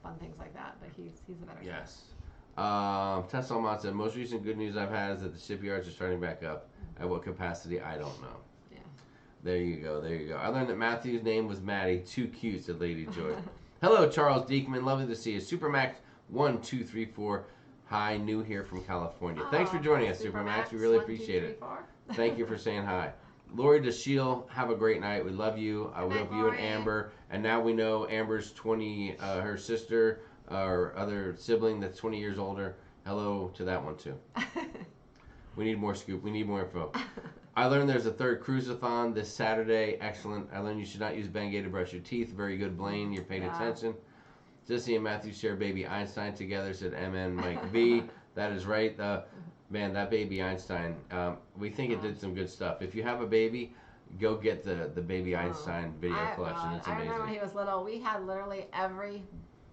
fun things like that. But he's the better cook. Tessa Almont said, most recent good news I've had is that the shipyards are starting back up. At what capacity, I don't know. Yeah. There you go. I learned that Matthew's name was Maddie. Too cute, said Lady Joy. Hello, Charles Diekman. Lovely to see you. Supermax 1234. Hi, new here from California. Thanks for joining us, Supermax. We really appreciate it. Thank you for saying hi. Lori DeShiel, have a great night. We love you. We love you and Amber. And now we know Amber's 20, her sister or other sibling that's 20 years older. Hello to that one too. We need more scoop. We need more info. I learned there's a third cruise-a-thon this Saturday. Excellent. I learned you should not use Bengay to brush your teeth. Very good, Blaine. You're paying attention. Jesse and Matthew share baby Einstein together, said MN Mike V. That is right. Man, that baby Einstein, we think it did some good stuff. If you have a baby, go get the baby Einstein video collection. It's amazing. I remember when he was little, we had literally every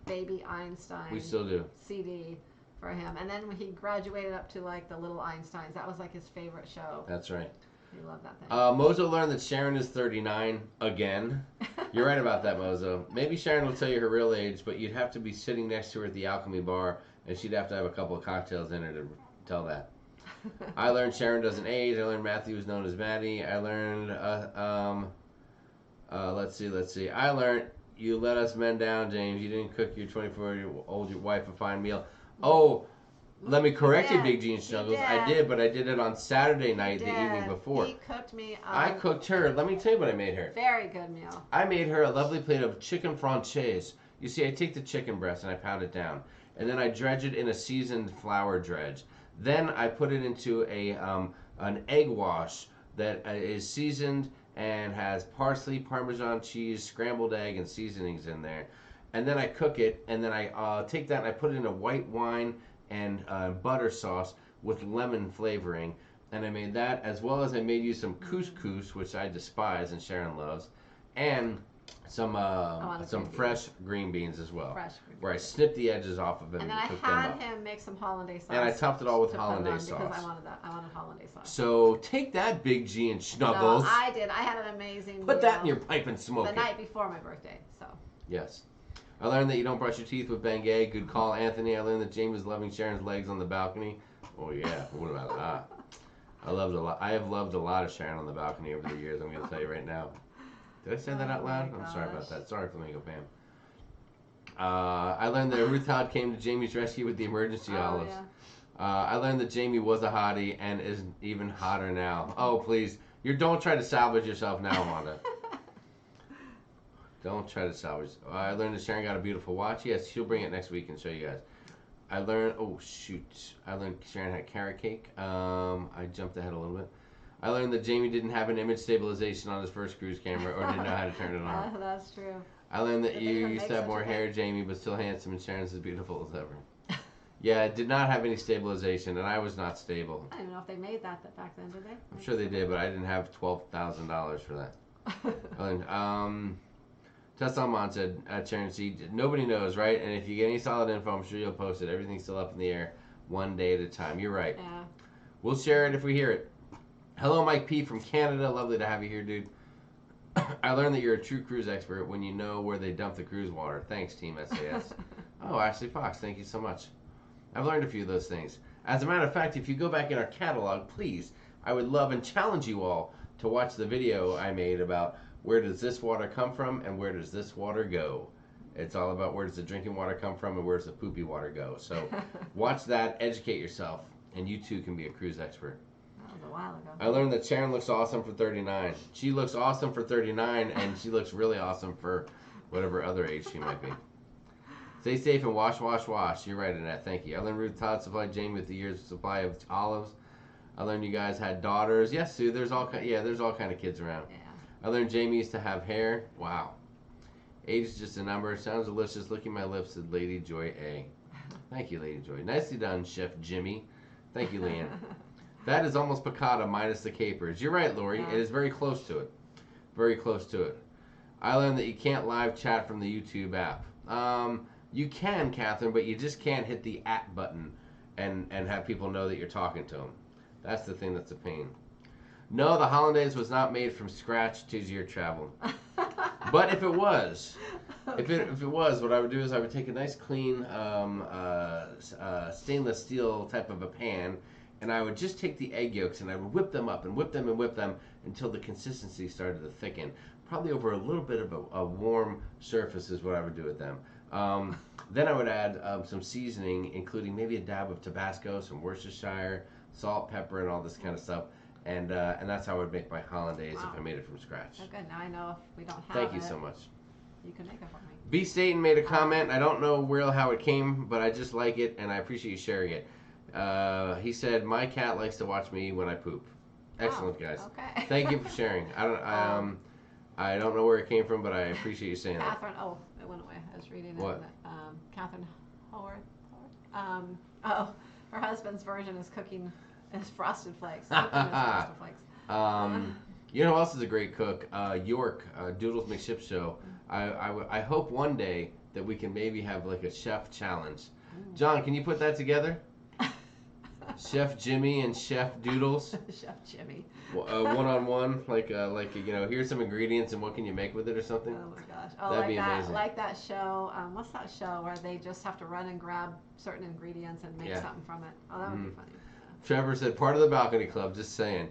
baby Einstein we still do. CD for him. And then when he graduated up to like the little Einsteins, that was like his favorite show. That's right. He loved that thing. Mozo learned that Sharon is 39 again. You're right about that, Mozo. Maybe Sharon will tell you her real age, but you'd have to be sitting next to her at the Alchemy Bar, and she'd have to have a couple of cocktails in her to tell that. I learned Sharon doesn't age. I learned Matthew is known as Maddie. I learned, let's see. I learned you let us men down, James. You didn't cook your 24-year-old wife a fine meal. Oh, let me correct you, Big Gene Snuggles. I did, but I did it on Saturday night, the evening before. He cooked me. I cooked her. Let me tell you what I made her. Very good meal. I made her a lovely plate of chicken francaise. You see, I take the chicken breast and I pound it down, and then I dredge it in a seasoned flour dredge. Then I put it into an egg wash that is seasoned and has parsley, Parmesan cheese, scrambled egg, and seasonings in there. And then I cook it, and then I take that and I put it in a white wine and butter sauce with lemon flavoring. And I made that, as well as I made you some couscous, which I despise and Sharon loves, and some fresh green beans as well, where I snipped the edges off of them and then cooked them up. I had him make some hollandaise sauce. And I topped it all with hollandaise sauce. Because I wanted that. I wanted hollandaise sauce. So take that, Big G and Snuggles. No, I did. I had an amazing Put that in your pipe and smoke it. The night before my birthday, so. Yes. I learned that you don't brush your teeth with Bengay. Good call, Anthony. I learned that James was loving Sharon's legs on the balcony. Oh, yeah. What about that? I have loved a lot of Sharon on the balcony over the years, I'm going to tell you right now. Did I say that out loud? I'm sorry about that. Sorry, Flamingo Pam. I learned that Ruth Todd came to Jamie's rescue with the emergency olives. Yeah. I learned that Jamie was a hottie and is even hotter now. Oh, please. Don't try to salvage yourself now, Wanda. Don't try to salvage. I learned that Sharon got a beautiful watch. Yes, she'll bring it next week and show you guys. I learned Sharon had carrot cake. I jumped ahead a little bit. I learned that Jamie didn't have an image stabilization on his first cruise camera or didn't know how to turn it on. That's true. I learned that you used to have more hair, Jamie, but still handsome, and Sharon's as beautiful as ever. Yeah, it did not have any stabilization, and I was not stable. I don't even know if they made that back then, did they? I'm sure they did, but I didn't have $12,000 for that. I learned, Tess Almont said at Sharon C, nobody knows, right? And if you get any solid info, I'm sure you'll post it. Everything's still up in the air, one day at a time. You're right. Yeah. We'll share it if we hear it. Hello, Mike P. from Canada. Lovely to have you here, dude. I learned that you're a true cruise expert when you know where they dump the cruise water. Thanks, Team SAS. Oh, Ashley Fox, thank you so much. I've learned a few of those things. As a matter of fact, if you go back in our catalog, please, I would love and challenge you all to watch the video I made about where does this water come from and where does this water go. It's all about where does the drinking water come from and where does the poopy water go. So watch that, educate yourself, and you too can be a cruise expert. That was a while ago. I learned that Sharon looks awesome for 39. She looks awesome for 39, and she looks really awesome for whatever other age she might be. Stay safe and wash, wash, wash. You're right, Annette. Thank you. I learned Ruth Todd supplied Jamie with the year's supply of olives. I learned you guys had daughters. Yes, Sue. There's all kind of kids around. Yeah. I learned Jamie used to have hair. Wow. Age is just a number. Sounds delicious. Licking my lips, said Lady Joy A. Thank you, Lady Joy. Nicely done, Chef Jimmy. Thank you, Leanne. That is almost piccata minus the capers. You're right, Lori. Yeah. It is very close to it. Very close to it. I learned that you can't live chat from the YouTube app. You can, Catherine, but you just can't hit the @ button and have people know that you're talking to them. That's the thing that's a pain. No, the hollandaise was not made from scratch. 'Tis year travel. But if it was, if it was, what I would do is I would take a nice clean stainless steel type of a pan, and I would just take the egg yolks and I would whip them up and whip them and whip them until the consistency started to thicken. Probably over a little bit of a warm surface is what I would do with them. Then I would add some seasoning, including maybe a dab of Tabasco, some Worcestershire, salt, pepper, and all this kind of stuff. And that's how I would make my hollandaise if I made it from scratch. Oh, good. Now I know if we don't have Thank you so much. You can make it for me. B. Staten made a comment. I don't know how it came, but I just like it, and I appreciate you sharing it. He said, "My cat likes to watch me when I poop." Excellent, guys. Okay. Thank you for sharing. I don't know where it came from, but I appreciate you saying Catherine, it went away. I was reading what? it. Catherine Howard. Her husband's version is cooking his frosted flakes. Frosted flakes. You know who else is a great cook? York, Doodles McShip Show. I hope one day that we can maybe have like a chef challenge. John, can you put that together? Chef Jimmy and Chef Doodles. Chef Jimmy. One-on-one, here's some ingredients and what can you make with it or something? Oh my gosh. That'd be amazing. Like that show, what's that show where they just have to run and grab certain ingredients and make something from it? Oh, that would be funny. Trevor said, part of the balcony club, just saying.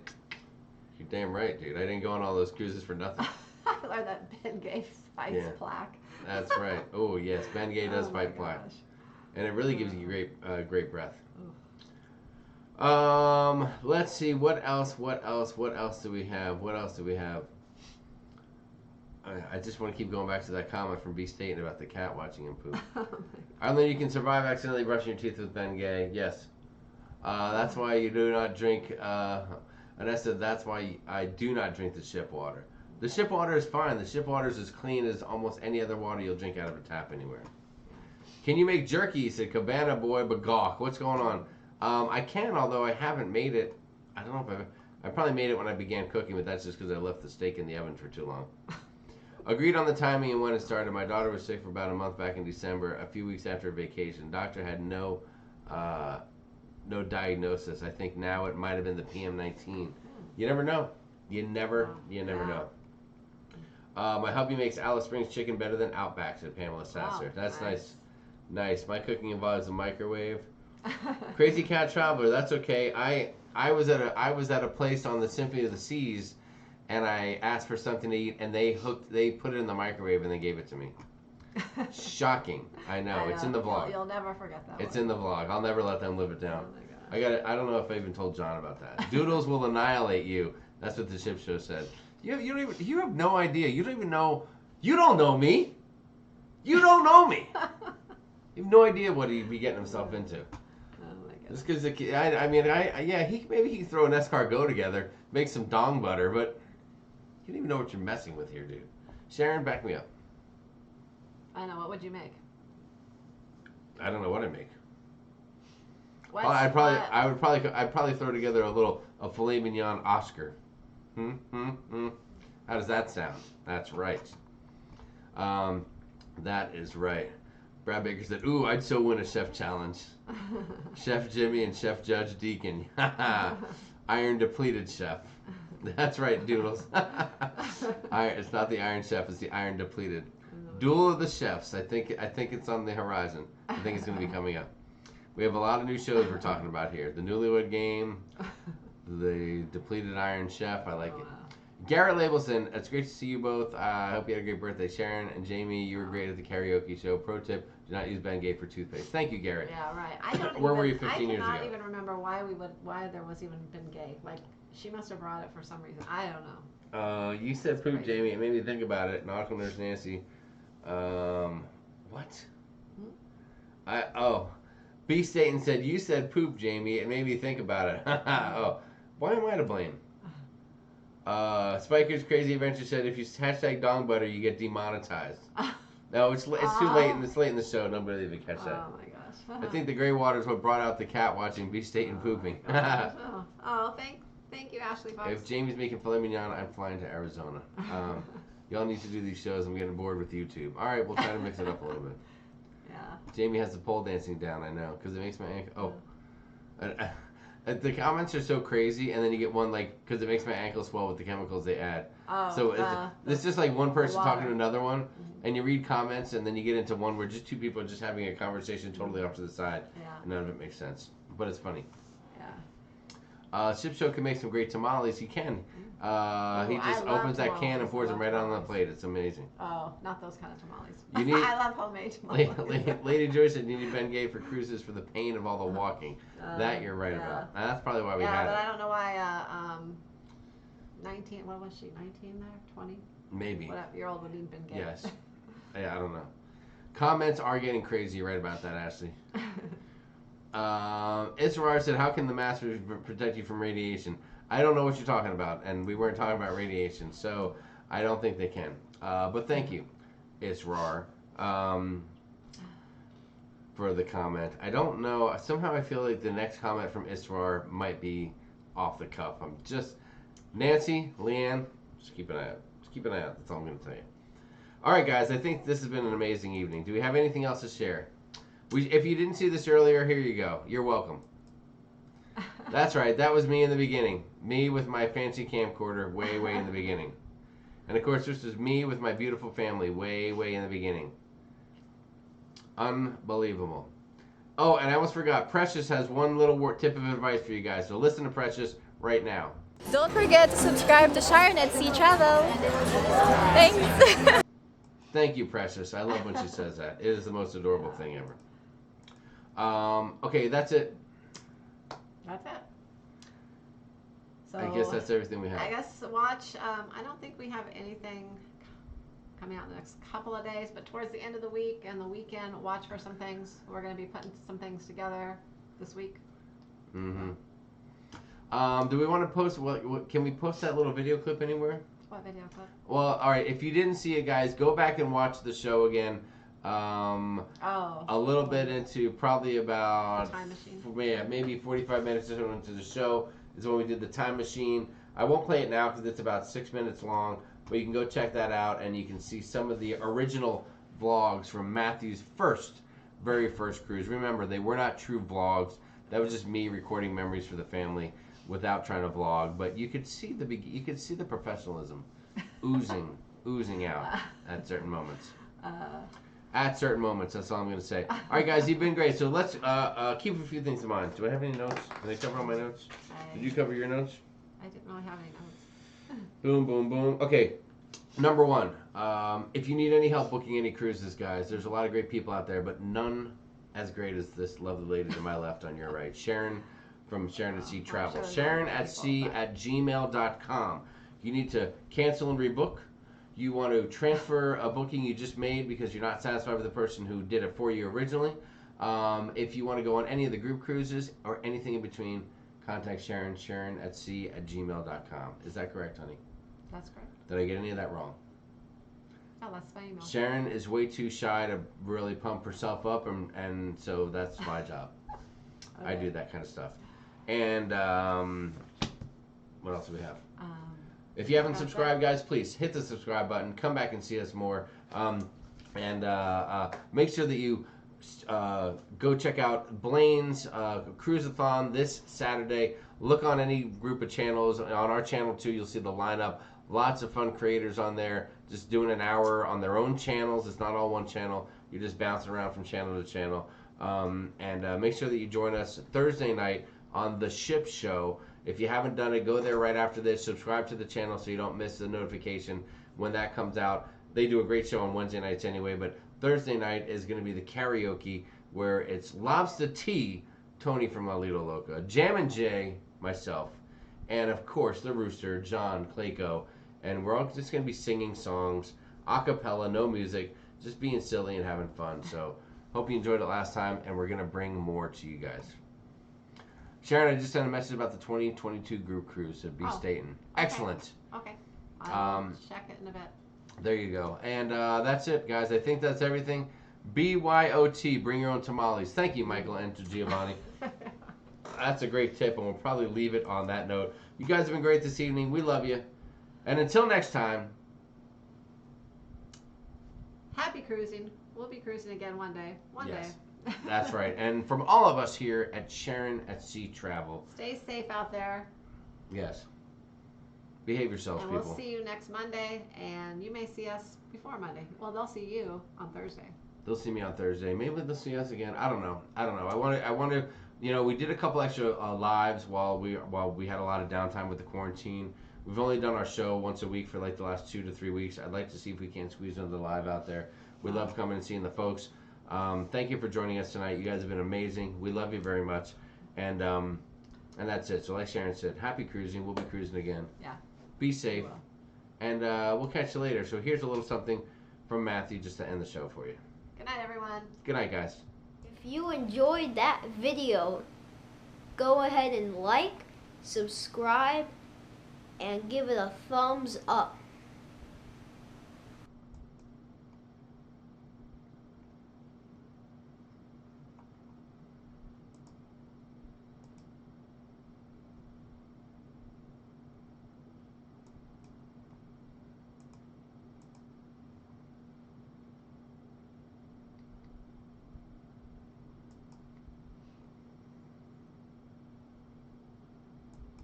You're damn right, dude. I didn't go on all those cruises for nothing. I learned that Ben Gay fights plaque. That's right. Oh, yes. Ben Gay does fight plaque. And it really gives you great breath. Let's see. What else do we have? I just want to keep going back to that comment from B. Staten about the cat watching him poop. Arlene, you can survive accidentally brushing your teeth with Ben Gay. Yes. That's why you do not drink, and I said that's why I do not drink the ship water. The ship water is fine. The ship water is as clean as almost any other water you'll drink out of a tap anywhere. Can you make jerky? Said Cabana Boy Bagawk. What's going on? I can, although I haven't made it. I don't know if I probably made it when I began cooking, but that's just because I left the steak in the oven for too long. Agreed on the timing and when it started. My daughter was sick for about a month back in December, a few weeks after vacation. Doctor had no diagnosis. I think now it might have been the PM19. You never know. You never know. My hubby makes Alice Springs chicken better than Outback, said Pamela Sasser. Wow, That's nice. My cooking involves a microwave. Crazy Cat Traveler, that's okay. I was at a place on the Symphony of the Seas, and I asked for something to eat, and they put it in the microwave and they gave it to me. Shocking. I know. It's in the vlog. You'll never forget that. It's in the vlog. I'll never let them live it down. Oh my gosh. I don't know if I even told John about that. Doodles will annihilate you. That's what the ship show said. You have no idea. You don't even know. You don't know me. You don't know me. You have no idea what he'd be getting himself into. Just because maybe he can throw an escargot together, make some dong butter, but you don't even know what you're messing with here, dude. Sharon, back me up. I know. What would you make? I don't know what I make. I'd probably throw together a filet mignon Oscar. How does that sound? That's right. That is right. Brad Baker said, "Ooh, I'd so win a chef challenge." Chef Jimmy and Chef Judge Deacon. Iron depleted chef. That's right, Doodles. It's not the Iron Chef, it's the Iron depleted. Duel of the Chefs. I think it's on the horizon. I think it's going to be coming up. We have a lot of new shows we're talking about here. The Newlywed Game, the Depleted Iron Chef. I like it. Garrett Labelson, it's great to see you both. I hope you had a great birthday. Sharon and Jamie, you were great at the karaoke show. Pro tip, do not use Ben Gay for toothpaste. Thank you, Garrett. Yeah, right. Where were you 15 years ago? I cannot even remember why there was even Ben Gay. Like, she must have brought it for some reason. I don't know. You said poop, Jamie. It made me think about it. Knock on Nurse Nancy. What? B. Staten said, you said poop, Jamie. It made me think about it. Oh, why am I to blame? Spiker's Crazy Adventure said if you hashtag dong butter, you get demonetized. No, it's too late, and it's late in the show. Nobody will even catch that. Oh my gosh. I think the gray water is what brought out the cat watching Beach State and pooping. Thank you, Ashley Fox. If Jamie's making filet mignon, I'm flying to Arizona. Y'all need to do these shows. I'm getting bored with YouTube. All right, we'll try to mix it up a little bit. Yeah. Jamie has the pole dancing down, I know, because it makes my ankle. The comments are so crazy, and then you get one like, because it makes my ankle swell with the chemicals they add. Oh, so it's just like one person talking to another one, and you read comments, and then you get into one where just two people are just having a conversation totally off to the side, and none of it makes sense. But it's funny. Yeah. Ship Show can make some great tamales. He can. He just opens that can and pours them right on the plate. It's amazing. Oh, not those kind of tamales. You need, I love homemade tamales. Lady Joyce said you need Ben Gay for cruises for the pain of all the walking. That you're right about. And that's probably why we had it. Yeah, but I don't know why 19, what was she, 19 there? 20? Maybe. Whatever, year old would need Ben Gay. Yes. Yeah, I don't know. Comments are getting crazy. You're right about that, Ashley. Israr said, how can the mask protect you from radiation? I don't know what you're talking about, and we weren't talking about radiation, so I don't think they can. But thank you, Israr, for the comment. I don't know. Somehow I feel like the next comment from Israr might be off the cuff. I'm just... Nancy, Leanne, just keep an eye out. Just keep an eye out. That's all I'm going to tell you. All right, guys. I think this has been an amazing evening. Do we have anything else to share? If you didn't see this earlier, here you go. You're welcome. That's right. That was me in the beginning. Me with my fancy camcorder way in the beginning. And of course, this is me with my beautiful family way in the beginning. Unbelievable. Oh, and I almost forgot. Precious has one little tip of advice for you guys. So listen to Precious right now. Don't forget to subscribe to Sharonatsea Travel. Thanks. Thank you, Precious. I love when she says that. It is the most adorable thing ever. Okay, that's it. That's it. So I guess that's everything we have. I guess watch. I don't think we have anything coming out in the next couple of days, but towards the end of the week and the weekend, watch for some things. We're going to be putting some things together this week. Mm-hmm. Do we want to post? Can we post that little video clip anywhere? What video clip? Well, all right. If you didn't see it, guys, go back and watch the show again. A little bit into probably about Time Machine. Maybe 45 minutes or so into the show is when we did the Time Machine. I won't play it now because it's about 6 minutes long, but you can go check that out and you can see some of the original vlogs from Matthew's very first cruise. Remember, they were not true vlogs. That was just me recording memories for the family without trying to vlog, but you could see the professionalism oozing out at certain moments. At certain moments, that's all I'm going to say. All right, guys, you've been great. So let's keep a few things in mind. Do I have any notes? Did I cover all my notes? Did you cover your notes? I didn't really have any notes. Boom, boom, boom. Okay, number one. If you need any help booking any cruises, guys, there's a lot of great people out there, but none as great as this lovely lady to my left on your right. Sharon from Sharonatsea Travel. sharonatsea@gmail.com. You need to cancel and rebook. You want to transfer a booking you just made because you're not satisfied with the person who did it for you originally. If you want to go on any of the group cruises or anything in between, contact Sharon, sharonatsea@gmail.com. Is that correct, honey? That's correct. Did I get any of that wrong? Oh, that's my email. Sharon is way too shy to really pump herself up, and so that's my job. Okay. I do that kind of stuff. And what else do we have? If you haven't subscribed, guys, please hit the subscribe button. Come back and see us more. And make sure that you go check out Blaine's Cruiseathon this Saturday. Look on any group of channels. On our channel, too, you'll see the lineup. Lots of fun creators on there just doing an hour on their own channels. It's not all one channel. You're just bouncing around from channel to channel. And make sure that you join us Thursday night on The Ship Show. If you haven't done it, go there right after this. Subscribe to the channel so you don't miss the notification when that comes out. They do a great show on Wednesday nights anyway, but Thursday night is going to be the karaoke where it's Lobster T, Tony from La Lido Loca, Jam and Jay, myself, and of course the Rooster, John Clayco, and we're all just going to be singing songs, a cappella, no music, just being silly and having fun. So hope you enjoyed it last time, and we're going to bring more to you guys. Sharon, I just sent a message about the 2022 group cruise to Beach Staten. Excellent. Okay. I'll check it in a bit. There you go. And that's it, guys. I think that's everything. BYOT, bring your own tamales. Thank you, Michael and to Giovanni. That's a great tip, and we'll probably leave it on that note. You guys have been great this evening. We love you. And until next time, happy cruising. We'll be cruising again one day. One day. That's right. And from all of us here at Sharon at Sea Travel, stay safe out there. Yes. Behave yourselves, and people. We'll see you next Monday, and you may see us before Monday. Well, they'll see you on Thursday. They'll see me on Thursday. Maybe they'll see us again. I don't know. I want to. You know, we did a couple extra lives while we had a lot of downtime with the quarantine. We've only done our show once a week for like the last 2 to 3 weeks. I'd like to see if we can squeeze another live out there. We love coming and seeing the folks. Thank you for joining us tonight. You guys have been amazing. We love you very much. And that's it. So like Sharon said, happy cruising. We'll be cruising again. Yeah. Be safe. And we'll catch you later. So here's a little something from Matthew just to end the show for you. Good night, everyone. Good night, guys. If you enjoyed that video, go ahead and like, subscribe, and give it a thumbs up.